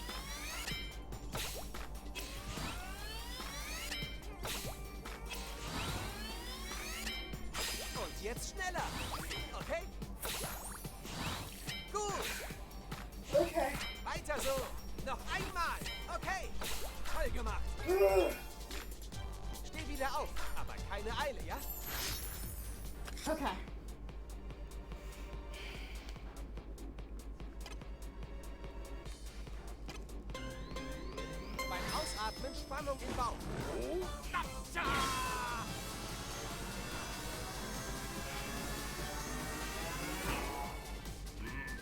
Und jetzt schneller. Okay? Gut. Okay. Weiter so. Noch einmal. Okay. Toll gemacht. Steh wieder auf. Aber keine Eile, ja? Okay. Beim Ausatmen Spannung im Bauch.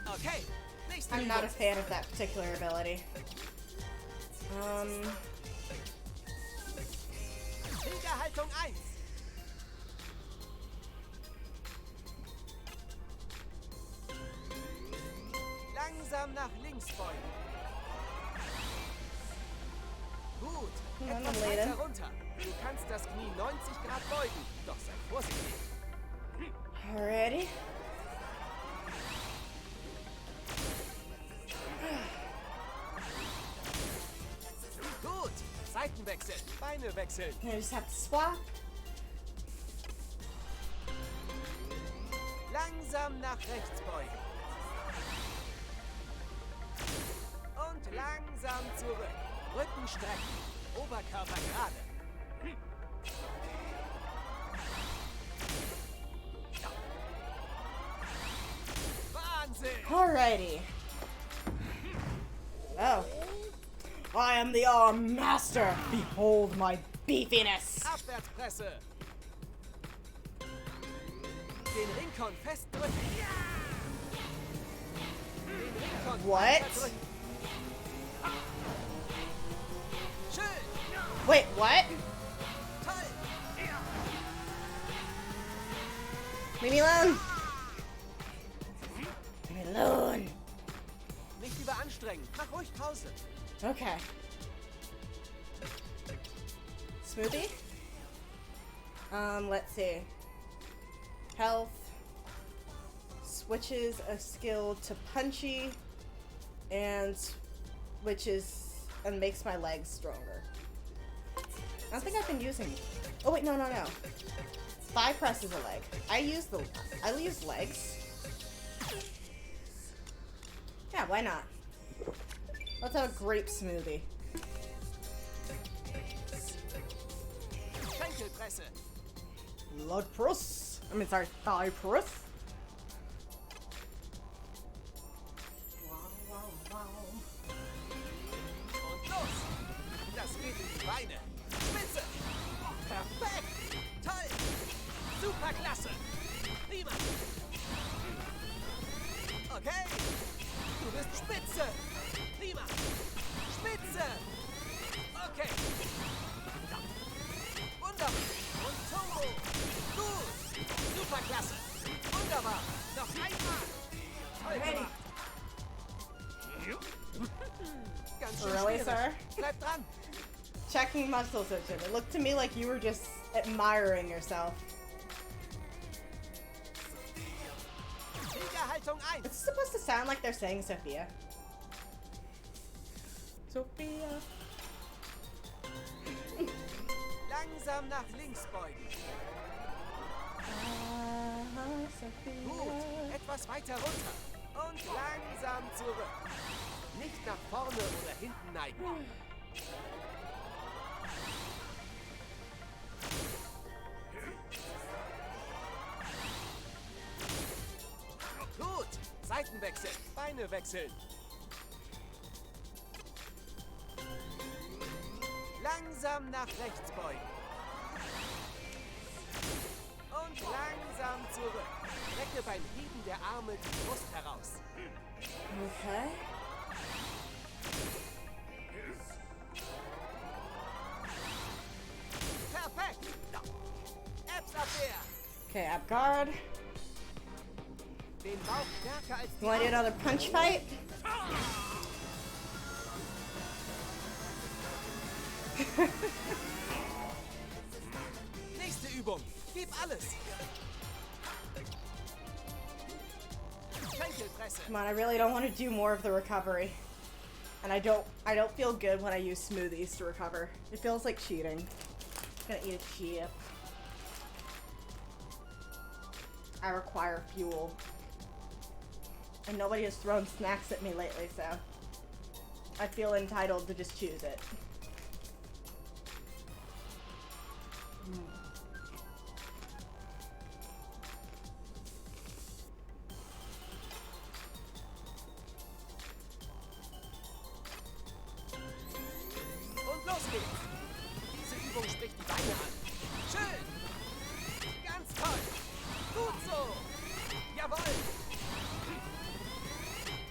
Okay. Nächste I'm not a Übung. fan of that particular ability. Kriegerhaltung 1. Langsam nach links beugen. Gut. Etwas weiter runter. Du kannst das Knie 90 Grad beugen. Doch sei vorsichtig. Alrighty. Gut. Seitenwechsel. Beine wechseln. I just have to swap. Langsam nach rechts beugen. Und langsam zurück. Rücken strecken. Oberkörper gerade. Wahnsinn! Alrighty. Oh. I am the Arm Master. Behold my beefiness. Abwärtspresse. Den Ringkon festdrücken. Den Ringkon What? weiterdrücken. Wait, what? Leave me alone. Leave me alone. Nicht überanstrengen. Mach ruhig Pause. Okay. Smoothie? Let's see. Health. Switches a skill to punchy. And switches and makes my legs stronger. I don't think I've been using... Oh wait, no. Thigh press is a leg. I use legs. Yeah, why not? Let's have a grape smoothie. Schenkelpresse. Blood press. I mean, sorry, thigh press. Und los. Das geht in die Beine. Spitze. Perfekt. Toll. Superklasse. Prima. Okay. Du bist spitze. Prima. Spitze. Okay. Wunderbar. Und Turbo. Gut. Superklasse. Wunderbar. Noch einmal. Toll gemacht. Ganz schön Really, schwierig. sir? Bleib dran. Checking muscle system. It looked to me like you were just admiring yourself. Kriegerhaltung 1. It's supposed to sound like they're saying Sophia. Sophia. Langsam nach links beugen. Gut, etwas weiter runter. Und langsam zurück. Nicht nach vorne oder hinten neigen. Gut, Seiten wechseln, Beine wechseln. Langsam nach rechts beugen. Und langsam zurück. Recke beim Heben der Arme die Brust heraus. Okay. Perfekt. Absabwehr. Okay, ab guard. Den Bauch stärker als die You wanna do another punch fight? Nächste Übung. Gib alles. Schenkelpresse. Come on, I really don't want to do more of the recovery. And I don't feel good when I use smoothies to recover. It feels like cheating. I'm gonna eat a chip. I require fuel. And nobody has thrown snacks at me lately, so I feel entitled to just choose it. Und los geht's. Diese Übung spricht die Beine an. Schön. Ganz toll. Gut so. Jawohl.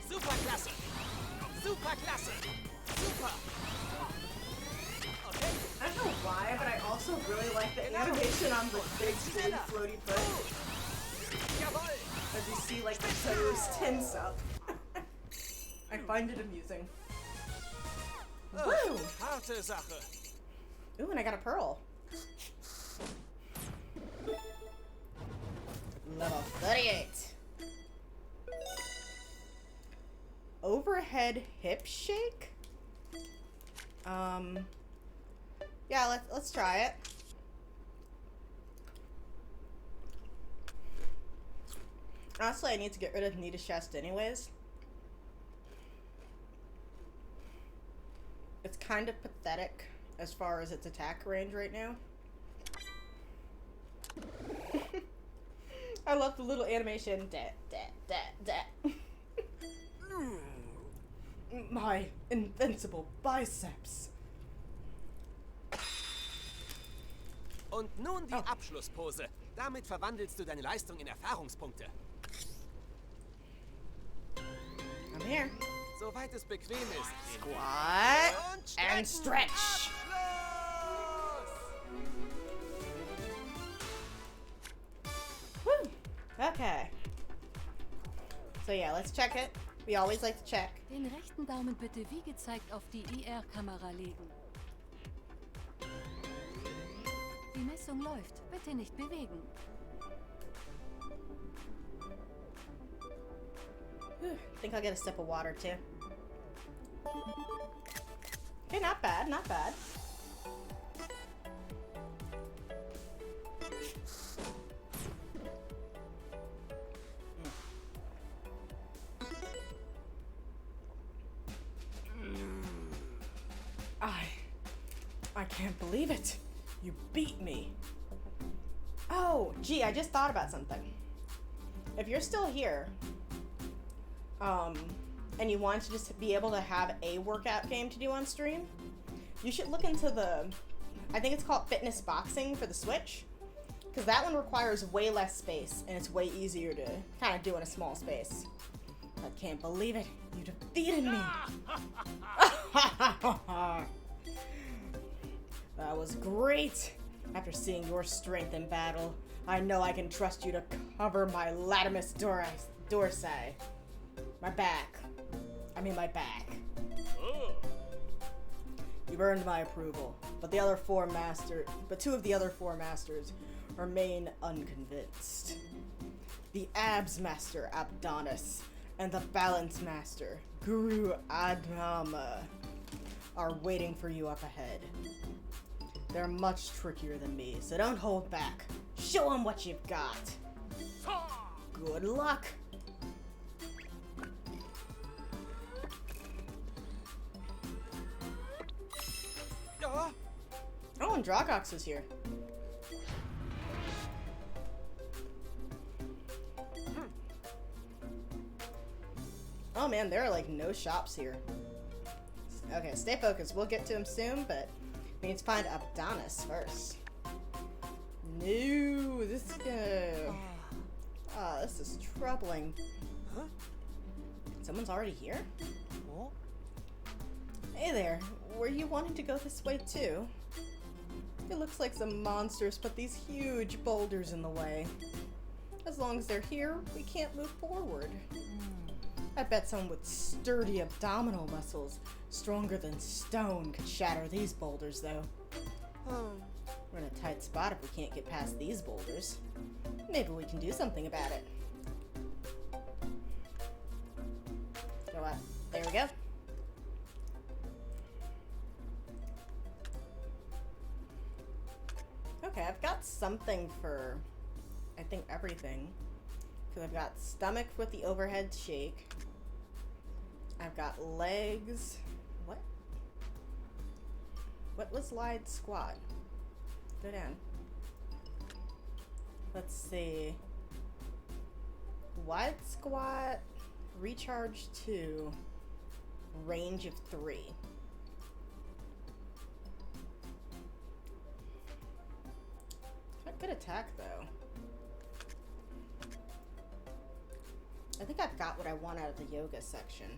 Superklasse. Superklasse. Super. Okay. I don't know why, but I also really like the animation on the big floaty foot. Jawohl. As you see like the toes tense up. I find it amusing. Woo! Harte Sache. Ooh, and I got a pearl. Level 38. Overhead hip shake? Yeah, let's try it. Honestly, I need to get rid of Nita's chest anyways. It's kind of pathetic as far as its attack range right now. I love the little animation. My invincible biceps. Und nun die Abschlusspose. Damit verwandelst du deine Leistung in Erfahrungspunkte. I'm here. Soweit es bequem ist. Squat and stretch. So yeah, let's check it. We always like to check. Den rechten Daumen bitte wie gezeigt auf die IR-Kamera legen. Die Messung läuft. Bitte nicht bewegen. I think I'll get a sip of water too. Okay, not bad, not bad. I can't believe it. You beat me. Oh, gee, I just thought about something. If you're still here, and you want to just be able to have a workout game to do on stream, you should look into the, I think it's called Fitness Boxing for the Switch, because that one requires way less space, and it's way easier to kind of do in a small space. I can't believe it. You defeated me. That was great. After seeing your strength in battle, I know I can trust you to cover my latimus dorsi. My back. I mean my back. You've earned my approval, but two of the other four masters remain unconvinced. The Abs Master Abdonis and the Balance Master Guru Adama are waiting for you up ahead. They're much trickier than me, so don't hold back. Show them what you've got. Good luck. Oh, and Dragox is here. Oh man, there are like no shops here. Okay, stay focused. We'll get to him soon, but we need to find Abdonis first. No, this is gonna... Oh, this is troubling. Huh? Someone's already here? Oh. Hey there, were you wanting to go this way too? It looks like some monsters put these huge boulders in the way. As long as they're here, we can't move forward. I bet someone with sturdy abdominal muscles, stronger than stone, could shatter these boulders, though. We're in a tight spot if we can't get past these boulders. Maybe we can do something about it. Go up. There we go. Okay, I've got something for, I think, everything. Because I've got stomach with the overhead shake. I've got legs. What? What was wide squat? Go down. Let's see. Wide squat, recharge 2, range of 3. Good attack, though. I think I've got what I want out of the yoga section.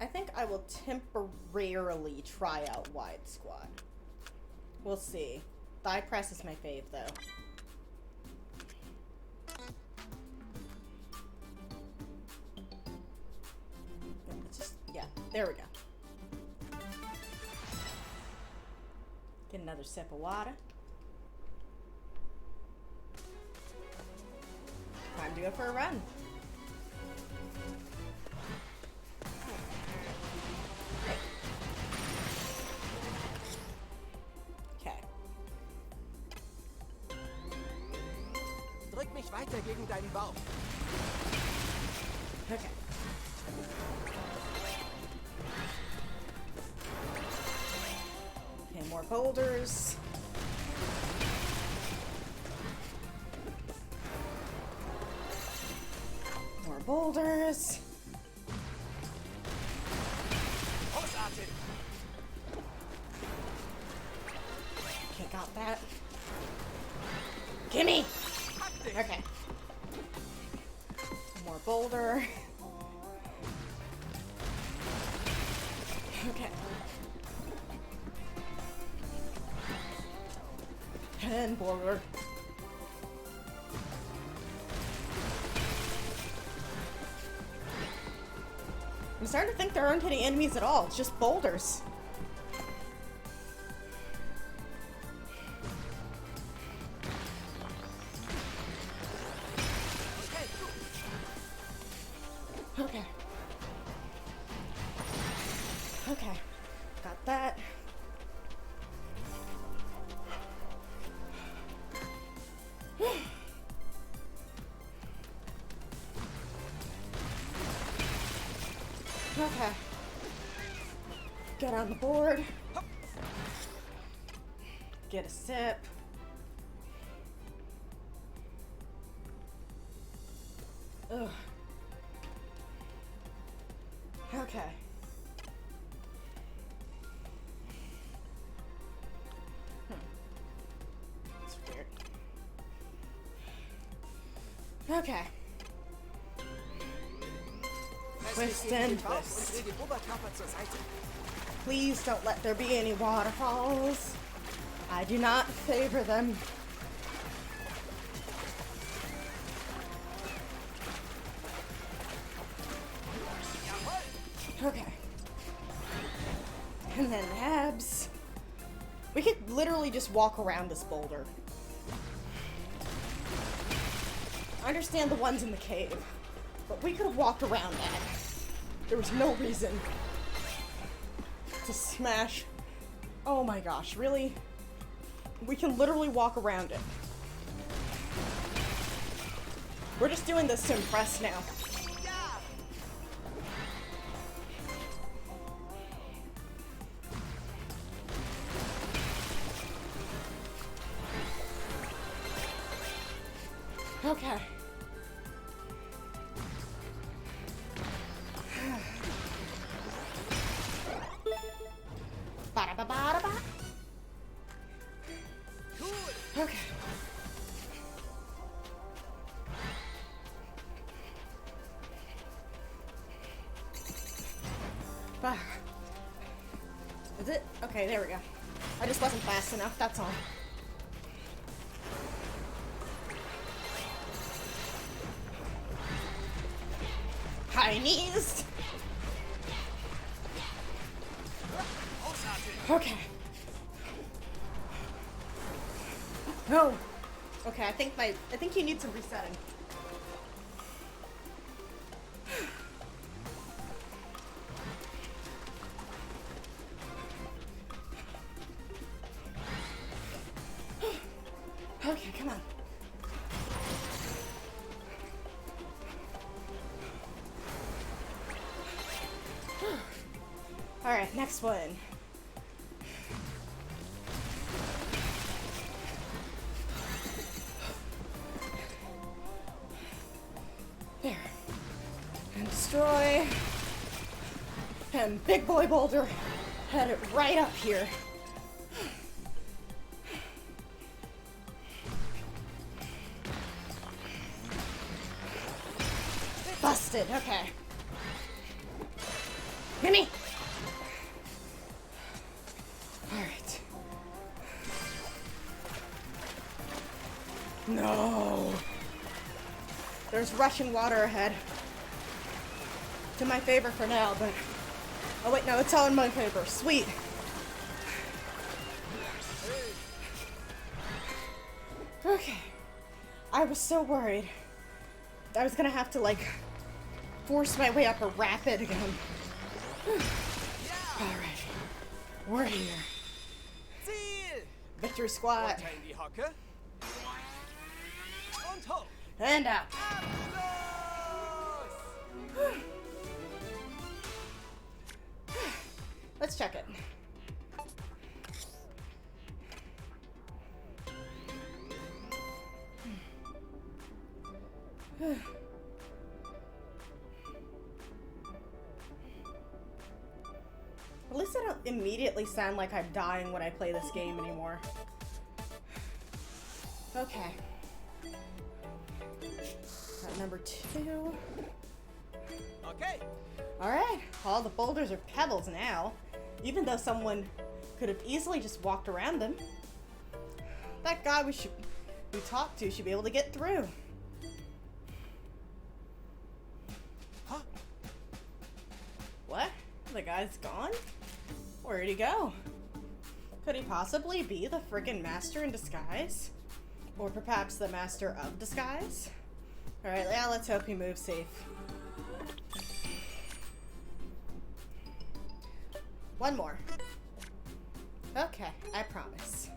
I think I will temporarily try out wide squat. We'll see. Thigh press is my fave, though. Yeah, there we go. Get another sip of water. Time to go for a run. Okay. Drück mich weiter gegen deinen Bauch. Okay. Okay, more boulders. More boulders. Okay, got that. Gimme! Okay. More boulder. Okay. And forward. I'm starting to think there aren't any enemies at all. It's just boulders. Okay. Okay. Got that. Okay. Get on the board. Get a sip. Ugh. Okay. That's weird. Okay. Twist and twist. Please don't let there be any waterfalls. I do not favor them. Okay. And then abs. We could literally just walk around this boulder. I understand the ones in the cave, but we could have walked around that. There was no reason to smash. Oh my gosh, really? We can literally walk around it. We're just doing this to impress now. Okay. Ba-da-ba-ba-da-ba. Okay. Is it? Okay, there we go. I just wasn't fast enough, that's all. High knees. Okay. No. Okay, I think you need some resetting. Okay, come on. All right, next one. There. And destroy. And big boy boulder. Had it right up here. Busted, okay. Gimme! Alright. No! There's rushing water ahead. To my favor for now, but... Oh wait, no, it's all in my favor. Sweet! Okay. I was so worried. I was gonna have to, like, force my way up a rapid again. Alright. We're here. Victory squad. And out. Let's check it. At least I don't immediately sound like I'm dying when I play this game anymore. Okay. Got number 2. Okay. Alright, all the boulders are pebbles now. Even though someone could have easily just walked around them. That guy we talked to should be able to get through. Huh? What? The guy's gone? Where'd he go? Could he possibly be the friggin' master in disguise? Or perhaps the master of disguise? Alright, yeah, let's hope he moves safe. One more. Okay, I promise.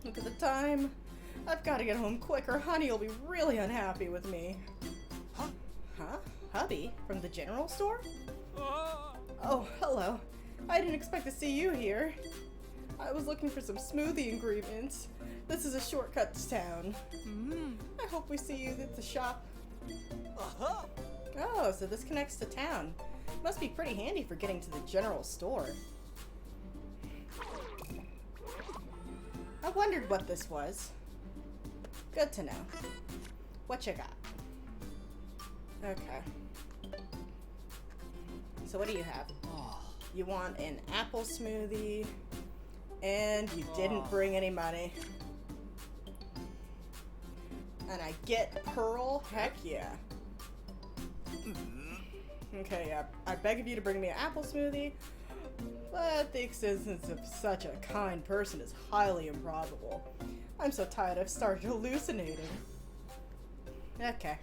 Look at the time. I've got to get home quick or Honey will be really unhappy with me. Huh? Huh? Hubby? From the general store? Oh, hello. I didn't expect to see you here. I was looking for some smoothie ingredients. This is a shortcut to town. I hope we see you at the shop. Uh-huh. Oh, so this connects to town. Must be pretty handy for getting to the general store. I wondered what this was. Good to know. What you got? Okay. So what do you have? You want an apple smoothie, and you didn't bring any money. And I get Pearl? Heck yeah. Okay, yeah. I beg of you to bring me an apple smoothie, but the existence of such a kind person is highly improbable. I'm so tired I've started hallucinating. Okay.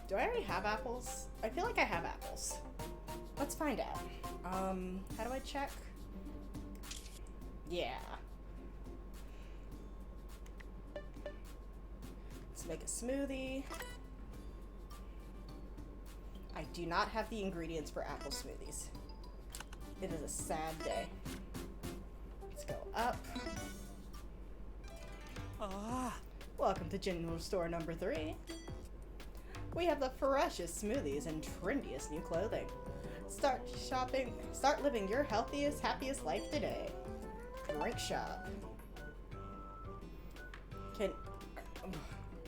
Do I already have apples? I feel like I have apples. Let's find out. How do I check? Yeah. Let's make a smoothie. I do not have the ingredients for apple smoothies. It is a sad day. Let's go up. Welcome to General Store number 3. We have the freshest smoothies and trendiest new clothing. Start shopping, start living your healthiest, happiest life today. Drink shop.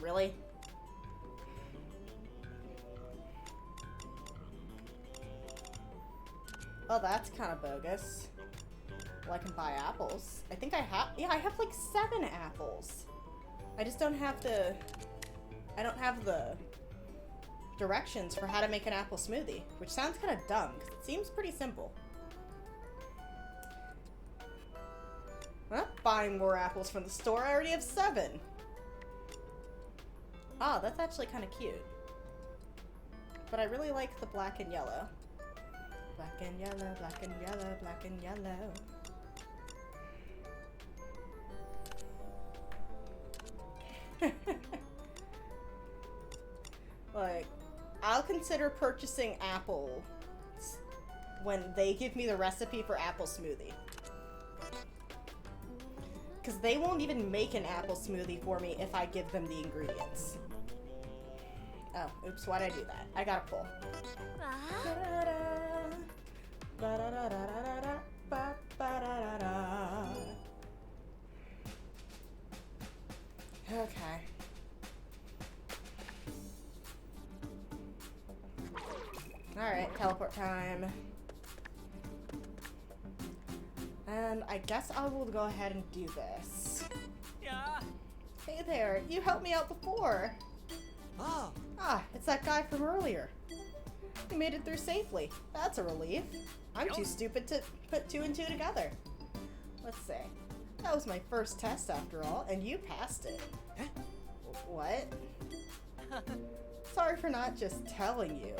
Really? Oh, that's kind of bogus. Well, I can buy apples. I think I have, yeah, I have like 7 apples. I just don't have I don't have the directions for how to make an apple smoothie, which sounds kind of dumb because it seems pretty simple. I'm not buying more apples from the store. I already have 7. Oh, that's actually kind of cute. But I really like the black and yellow. Black and yellow, black and yellow, black and yellow. Like, I'll consider purchasing apples when they give me the recipe for apple smoothie. Because they won't even make an apple smoothie for me if I give them the ingredients. Oh, oops, why'd I do that? I gotta pull. Okay. Alright, teleport time. And I guess I will go ahead and do this. Yeah. Hey there, you helped me out before. Oh. Ah, it's that guy from earlier. You made it through safely. That's a relief. I'm too stupid to put 2 and 2 together. Let's see. That was my first test after all, and you passed it. Huh? What? Sorry for not just telling you.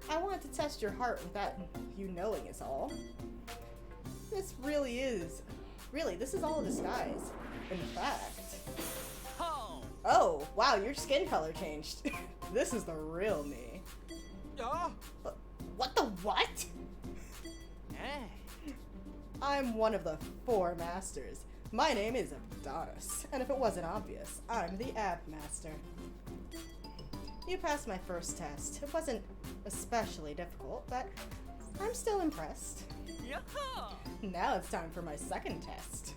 I wanted to test your heart without you knowing is all. This really is all a disguise. In fact. Oh, wow, your skin color changed. This is the real me. What the what? I'm one of the 4 masters. My name is Adonis, and if it wasn't obvious, I'm the Ab Master. You passed my first test. It wasn't especially difficult, but I'm still impressed. Now it's time for my second test.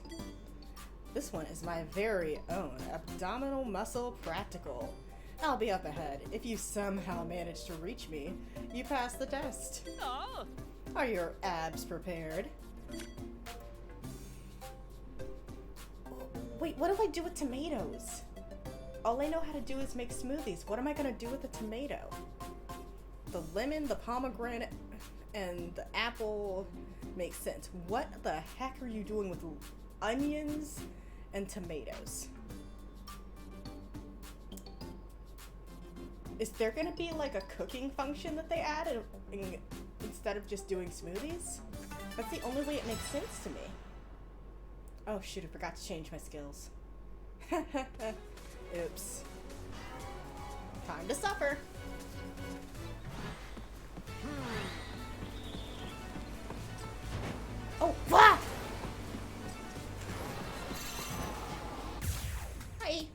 This one is my very own abdominal muscle practical. I'll be up ahead. If you somehow manage to reach me, you pass the test. Are your abs prepared? Wait, what do I do with tomatoes? All I know how to do is make smoothies. What am I gonna do with the tomato? The lemon, the pomegranate, and the apple makes sense. What the heck are you doing with onions and tomatoes? Is there gonna be like a cooking function that they add instead of just doing smoothies? That's the only way it makes sense to me. Oh shoot, I forgot to change my skills. Oops. Time to suffer. Oh, ah! Hi.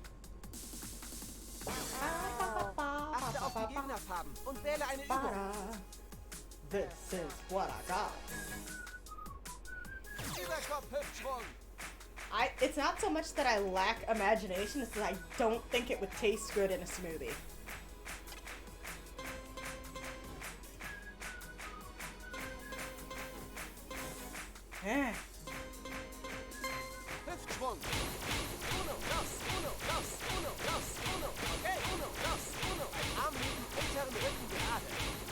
Achte auf die Gegnerfarben und wähle eine Übung. This is what I got. Überkopf-Hüftschwung. It's not so much that I lack imagination, it's that I don't think it would taste good in a smoothie. Hüftschwung. Uno, dos, uno, dos, uno, dos, uno. Okay, uno, dos, uno. Ein Arm neben unteren Rücken gerade.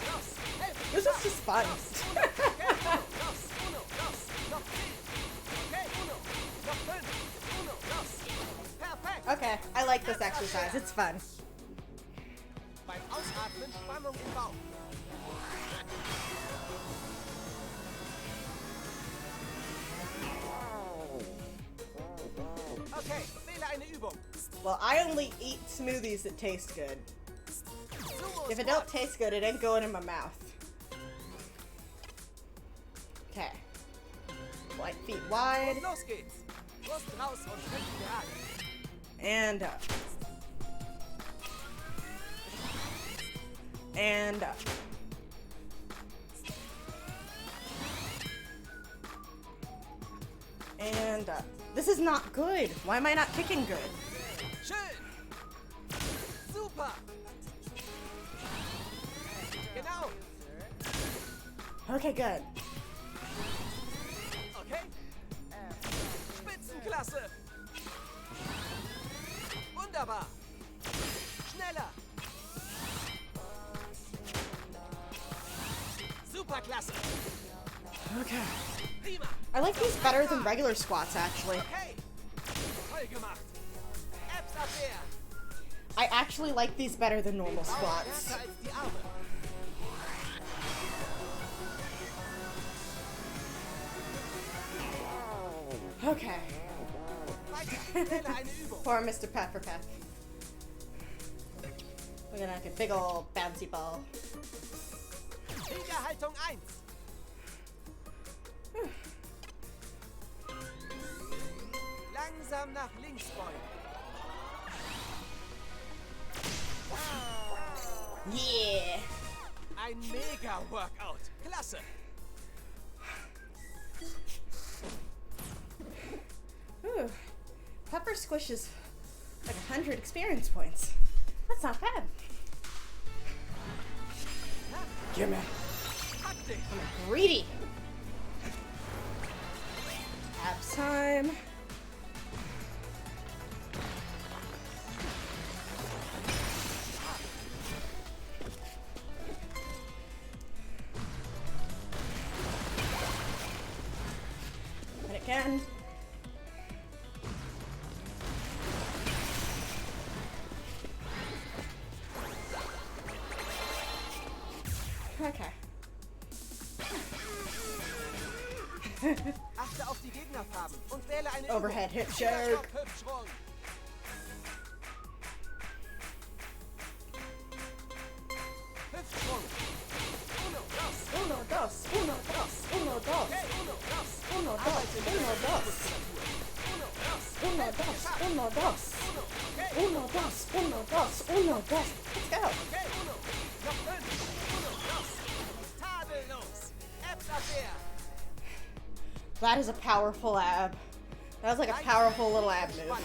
Dos, Hälfte. This is just fun. Okay, uno, dos, uno, dos. Noch 10. Okay, uno. Noch 5. Uno, dos. Perfekt. Okay, I like this exercise. It's fun. Beim Ausatmen Spannung im Bauch. Okay, wähle eine Übung. Well, I only eat smoothies that taste good. If it don't taste good, it ain't going in my mouth. Okay. White feet wide. Und los geht's. Brust raus und Rücken gerade. And up. And up. And up. This is not good. Why am I not kicking good? Schön. Super. Genau. Okay, good. Okay. Spitzenklasse. Wunderbar. Schneller. Superklasse. Okay. Prima. I like these better than regular squats, actually. Okay. Toll gemacht. Abwehr. I actually like these better than normal squats. Härter als die Arme. Okay. Wähle eine Übung. Poor Mr. Pepperpeth. We're gonna like a big ol' bouncy ball. Kriegerhaltung 1. Langsam nach links beugen. Yeah! Ein Mega-Workout. Klasse. Ooh. Pepper squishes like 100 experience points. That's not bad. Gimme. I'm greedy. Abs time. And again. Okay. Achte auf die Gegnerfarben und wähle eine Overhead Übung. hip choke. Hüftschwung. Hüftschwung. Uno, dos. Uno, dos, uno, dos, uno, dos. Okay, uno, dos. Uno, dos, Arbeite mit uno, der dos. Uno, dos. Uno, dos, uno, dos. Okay. Uno, dos, uno, dos, uno, dos. Let's go. Okay, uno. Noch 5. Uno, dos. Tadellos. Abwehr. That is a powerful ab. That was like a powerful little ab move.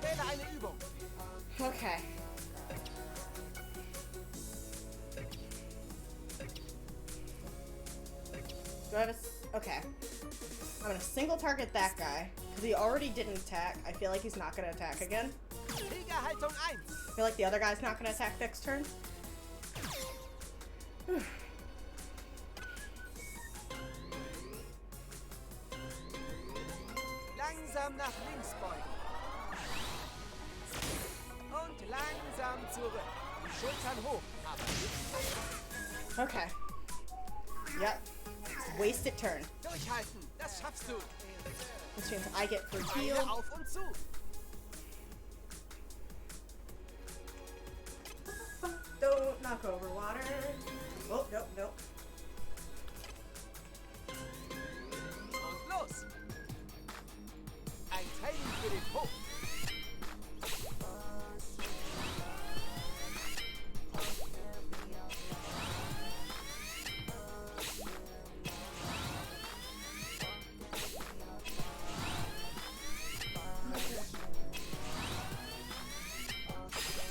Wähle eine Übung. Okay. Do I have okay. I'm gonna single target that guy, because he already didn't attack. I feel like he's not gonna attack again. Kriegerhaltung 1. I feel like the other guy's not gonna attack next turn. Langsam nach links beugen. Und langsam zurück. Die Schultern hoch, aber nicht. Okay. Yep. Wasted turn. Durchhalten, das schaffst du. Which means I get for Beine heal. auf und zu. Don't knock over water. Oh, nope, nope. Und los. Ein Training für den Po.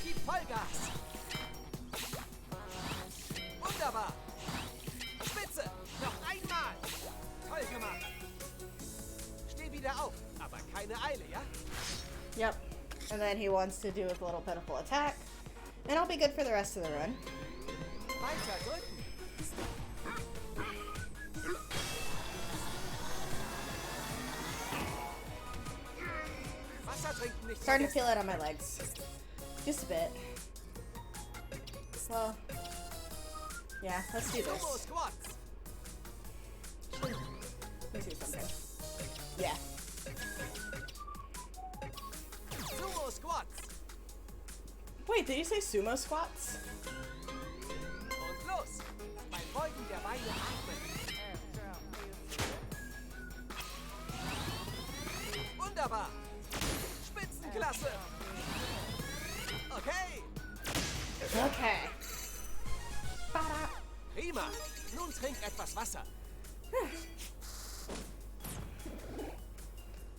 Gib Vollgas. Wunderbar. Spitze. Noch einmal. Toll gemacht. Steh wieder auf, aber keine Eile, ja? Yep. And then he wants to do his little pitiful attack. And I'll be good for the rest of the run. Weiter drücken. Wasser trinken nicht Starting to vergessen. feel it on my legs. Just a bit. Well, yeah, let's do Sumo this. squats. Let me see something. Yeah. Sumo squats. Wait, did you say sumo squats? Und los. Beim Beugen der Beine atmen. Wunderbar. Spitzenklasse. Okay. Okay. Prima. Nun trink etwas Wasser.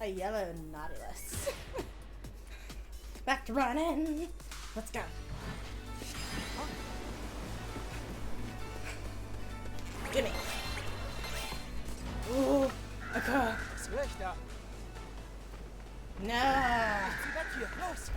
A yellow nautilus. Back to running. Let's go. Gimme. Ooh, okay. Was höre ich da? No. Zieh weg hier. Los.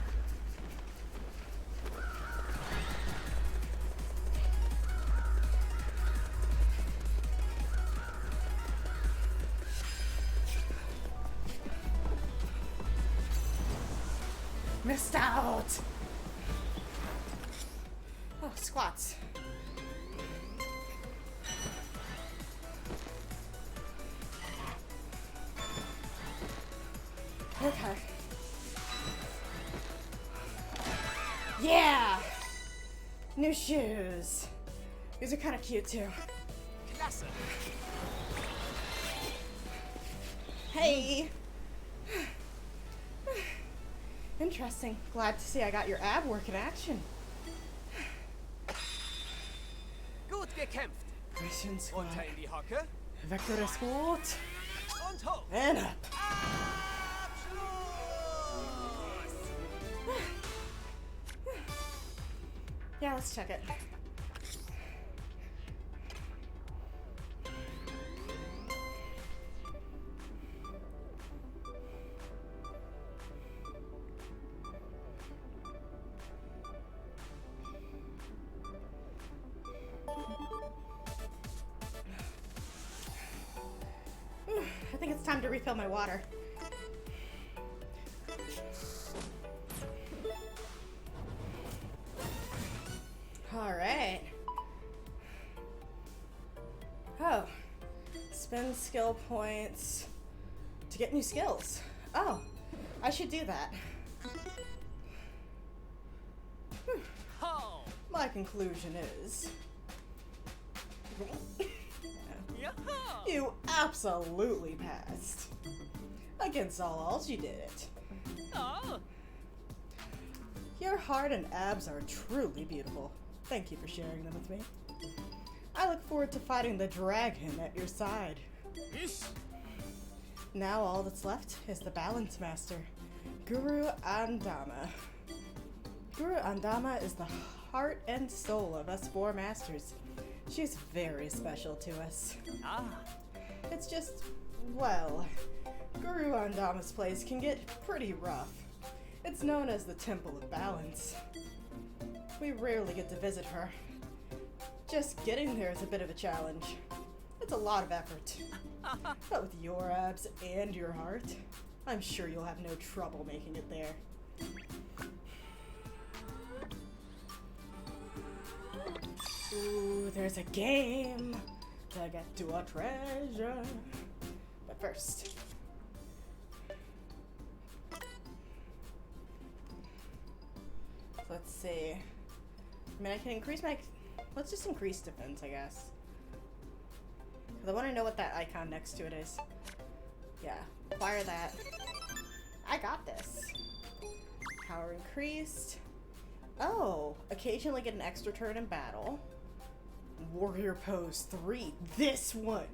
Missed out. Oh, squats. Okay. Yeah! New shoes. These are kind of cute too. Klasse. Hey! Interesting. Glad to see I got your ab work in action. Gut gekämpft. Christian squat. Runter in die Hocke. Vector squat. Und hoch. And up. Yeah, let's check it. I think it's time to refill my water. All right. Oh, spend skill points to get new skills. Oh, I should do that. My conclusion is you absolutely passed. Against all odds, you did it. Oh. Your heart and abs are truly beautiful. Thank you for sharing them with me. I look forward to fighting the dragon at your side. Now all that's left is the Balance Master, Guru Andama. Guru Andama is the heart and soul of us four masters. She's very special to us. Ah, It's just, well, Guru Andama's place can get pretty rough. It's known as the Temple of Balance. We rarely get to visit her. Just getting there is a bit of a challenge. It's a lot of effort. But with your abs and your heart, I'm sure you'll have no trouble making it there. Ooh, there's a game to get to a treasure. But first, let's see. I mean, I can increase my... Let's just increase defense, I guess. Because I want to know what that icon next to it is. Yeah, acquire that. I got this. Power increased. Oh, occasionally get an extra turn in battle. Warrior pose 3. This one.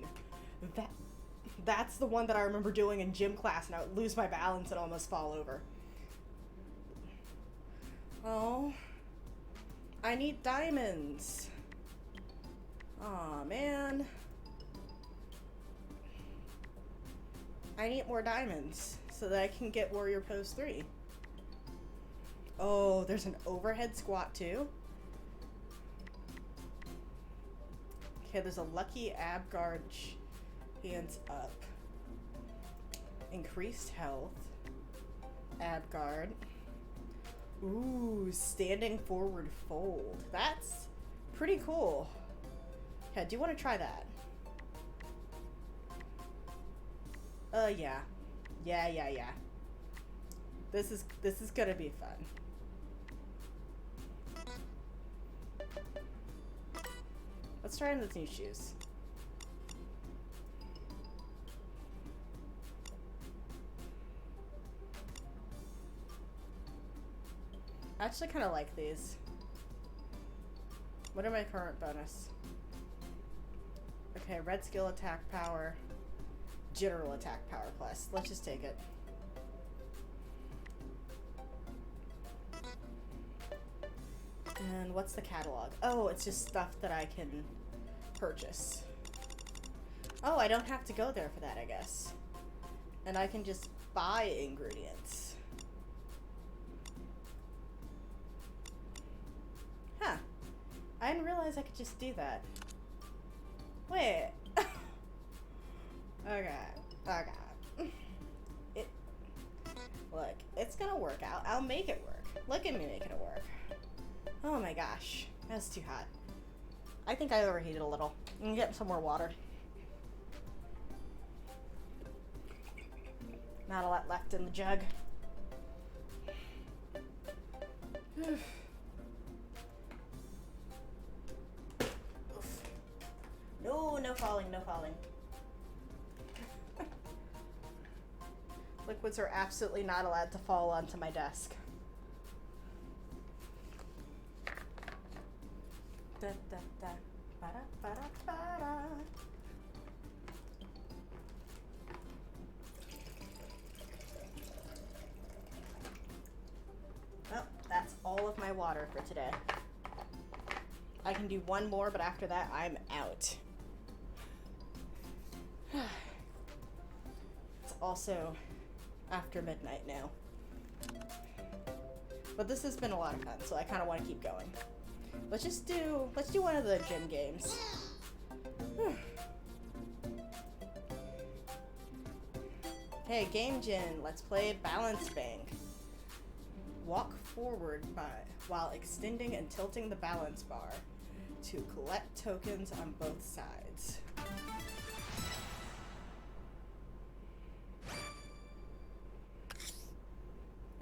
That's the one that I remember doing in gym class, and I would lose my balance and almost fall over. Oh. I need diamonds. Aw, man. I need more diamonds so that I can get Warrior Pose 3. Oh, there's an overhead squat too. Okay, there's a lucky ab guard hands up. Increased health. Ab guard. Ooh, standing forward fold. That's pretty cool. Yeah, do you want to try that? Yeah. Yeah. This is gonna be fun. Let's try on those new shoes. I actually kind of like these. What are my current bonus? Okay, red skill attack power. General attack power plus. Let's just take it. And what's the catalog? Oh, it's just stuff that I can purchase. Oh, I don't have to go there for that, I guess. And I can just buy ingredients. Huh. I didn't realize I could just do that. Wait. Okay. Look, it's gonna work out. I'll make it work. Look at me making it work. Oh my gosh. That's too hot. I think I overheated a little. I'm gonna get some more water. Not a lot left in the jug. No falling, no falling. Liquids are absolutely not allowed to fall onto my desk. Da, da, da. Ba-da, ba-da, ba-da. Well, that's all of my water for today. I can do one more, but after that, I'm out. It's also after midnight now. But this has been a lot of fun, so I kind of want to keep going. Let's do one of the gym games. Hey, Game Gin, let's play Balance Bank. Walk forward while extending and tilting the balance bar to collect tokens on both sides.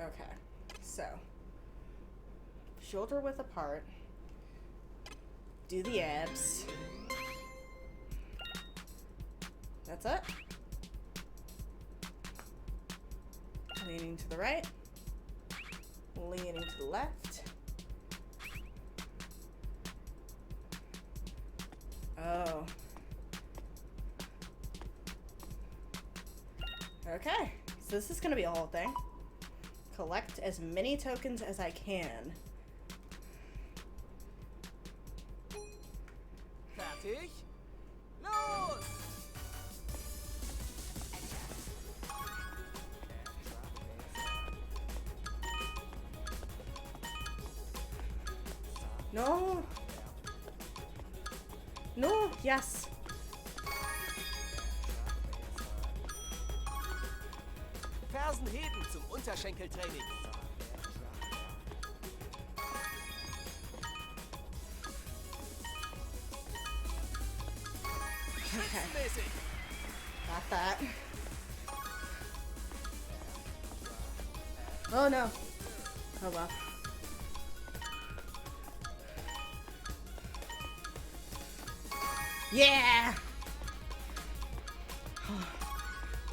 Okay, so shoulder width apart, do the abs. That's it. Leaning to the right, leaning to the left. Oh. Okay, so this is gonna be a whole thing. Collect as many tokens as I can. Fertig? Los! No. No, yes. Fersen heben zum Unterschenkeltraining. Okay. Got that. Oh no. Oh well. Yeah!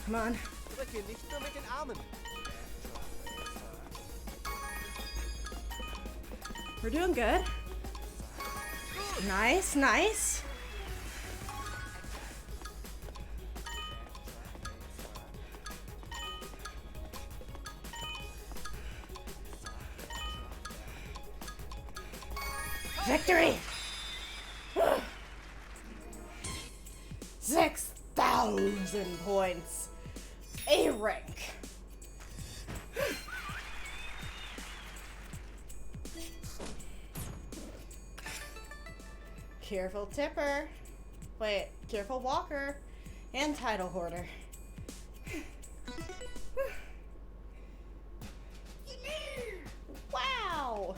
Come on. Drücke nicht nur mit den Armen. We're doing good. Nice, nice. Victory! 6,000 points. A rank. Careful tipper. Wait, careful walker. And title hoarder. Wow!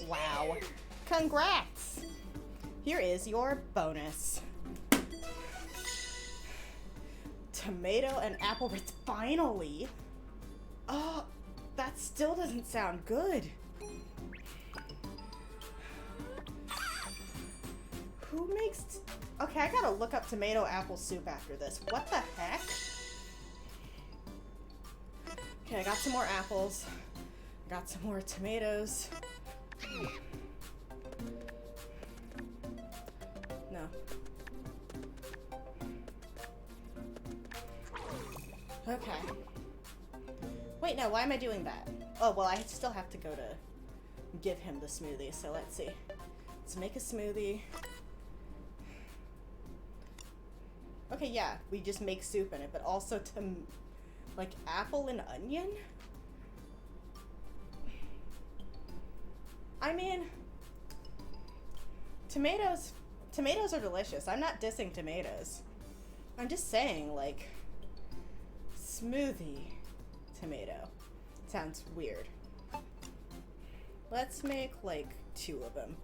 Wow. Congrats! Here is your bonus. Tomato and apple ritz, finally! Oh, that still doesn't sound good. Who makes... Okay, I gotta look up tomato apple soup after this. What the heck? Okay, I got some more apples. I got some more tomatoes. No. Okay. Wait, no, why am I doing that? Oh, well, I still have to go to give him the smoothie, so let's see. Let's make a smoothie. Okay, yeah, we just make soup in it, but also like apple and onion? I mean, tomatoes are delicious. I'm not dissing tomatoes. I'm just saying, like, smoothie tomato sounds weird. Let's make like 2 of them.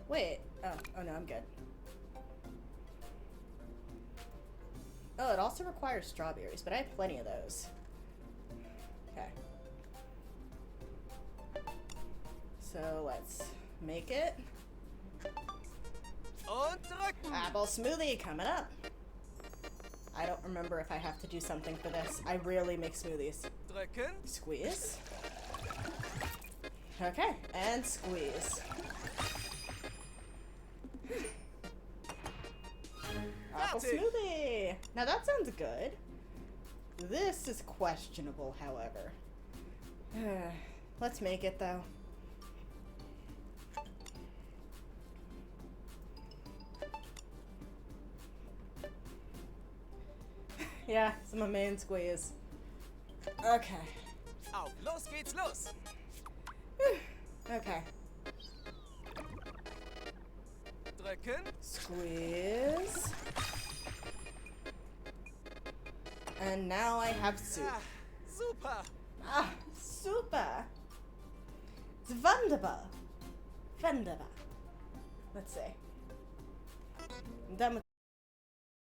Wait, oh no, I'm good. Oh, it also requires strawberries, but I have plenty of those. Okay. So let's make it. Apple smoothie coming up. I don't remember if I have to do something for this. I rarely make smoothies. Squeeze. Okay, and squeeze. Apple smoothie! Now that sounds good. This is questionable, however. Let's make it, though. Yeah, it's my main squeeze. Okay. Auf, los geht's los! Okay. Drücken. Squeeze. And now I have soup. Ah, super! Ah, super! It's wunderbar. Wunderbar. Let's see. I'm done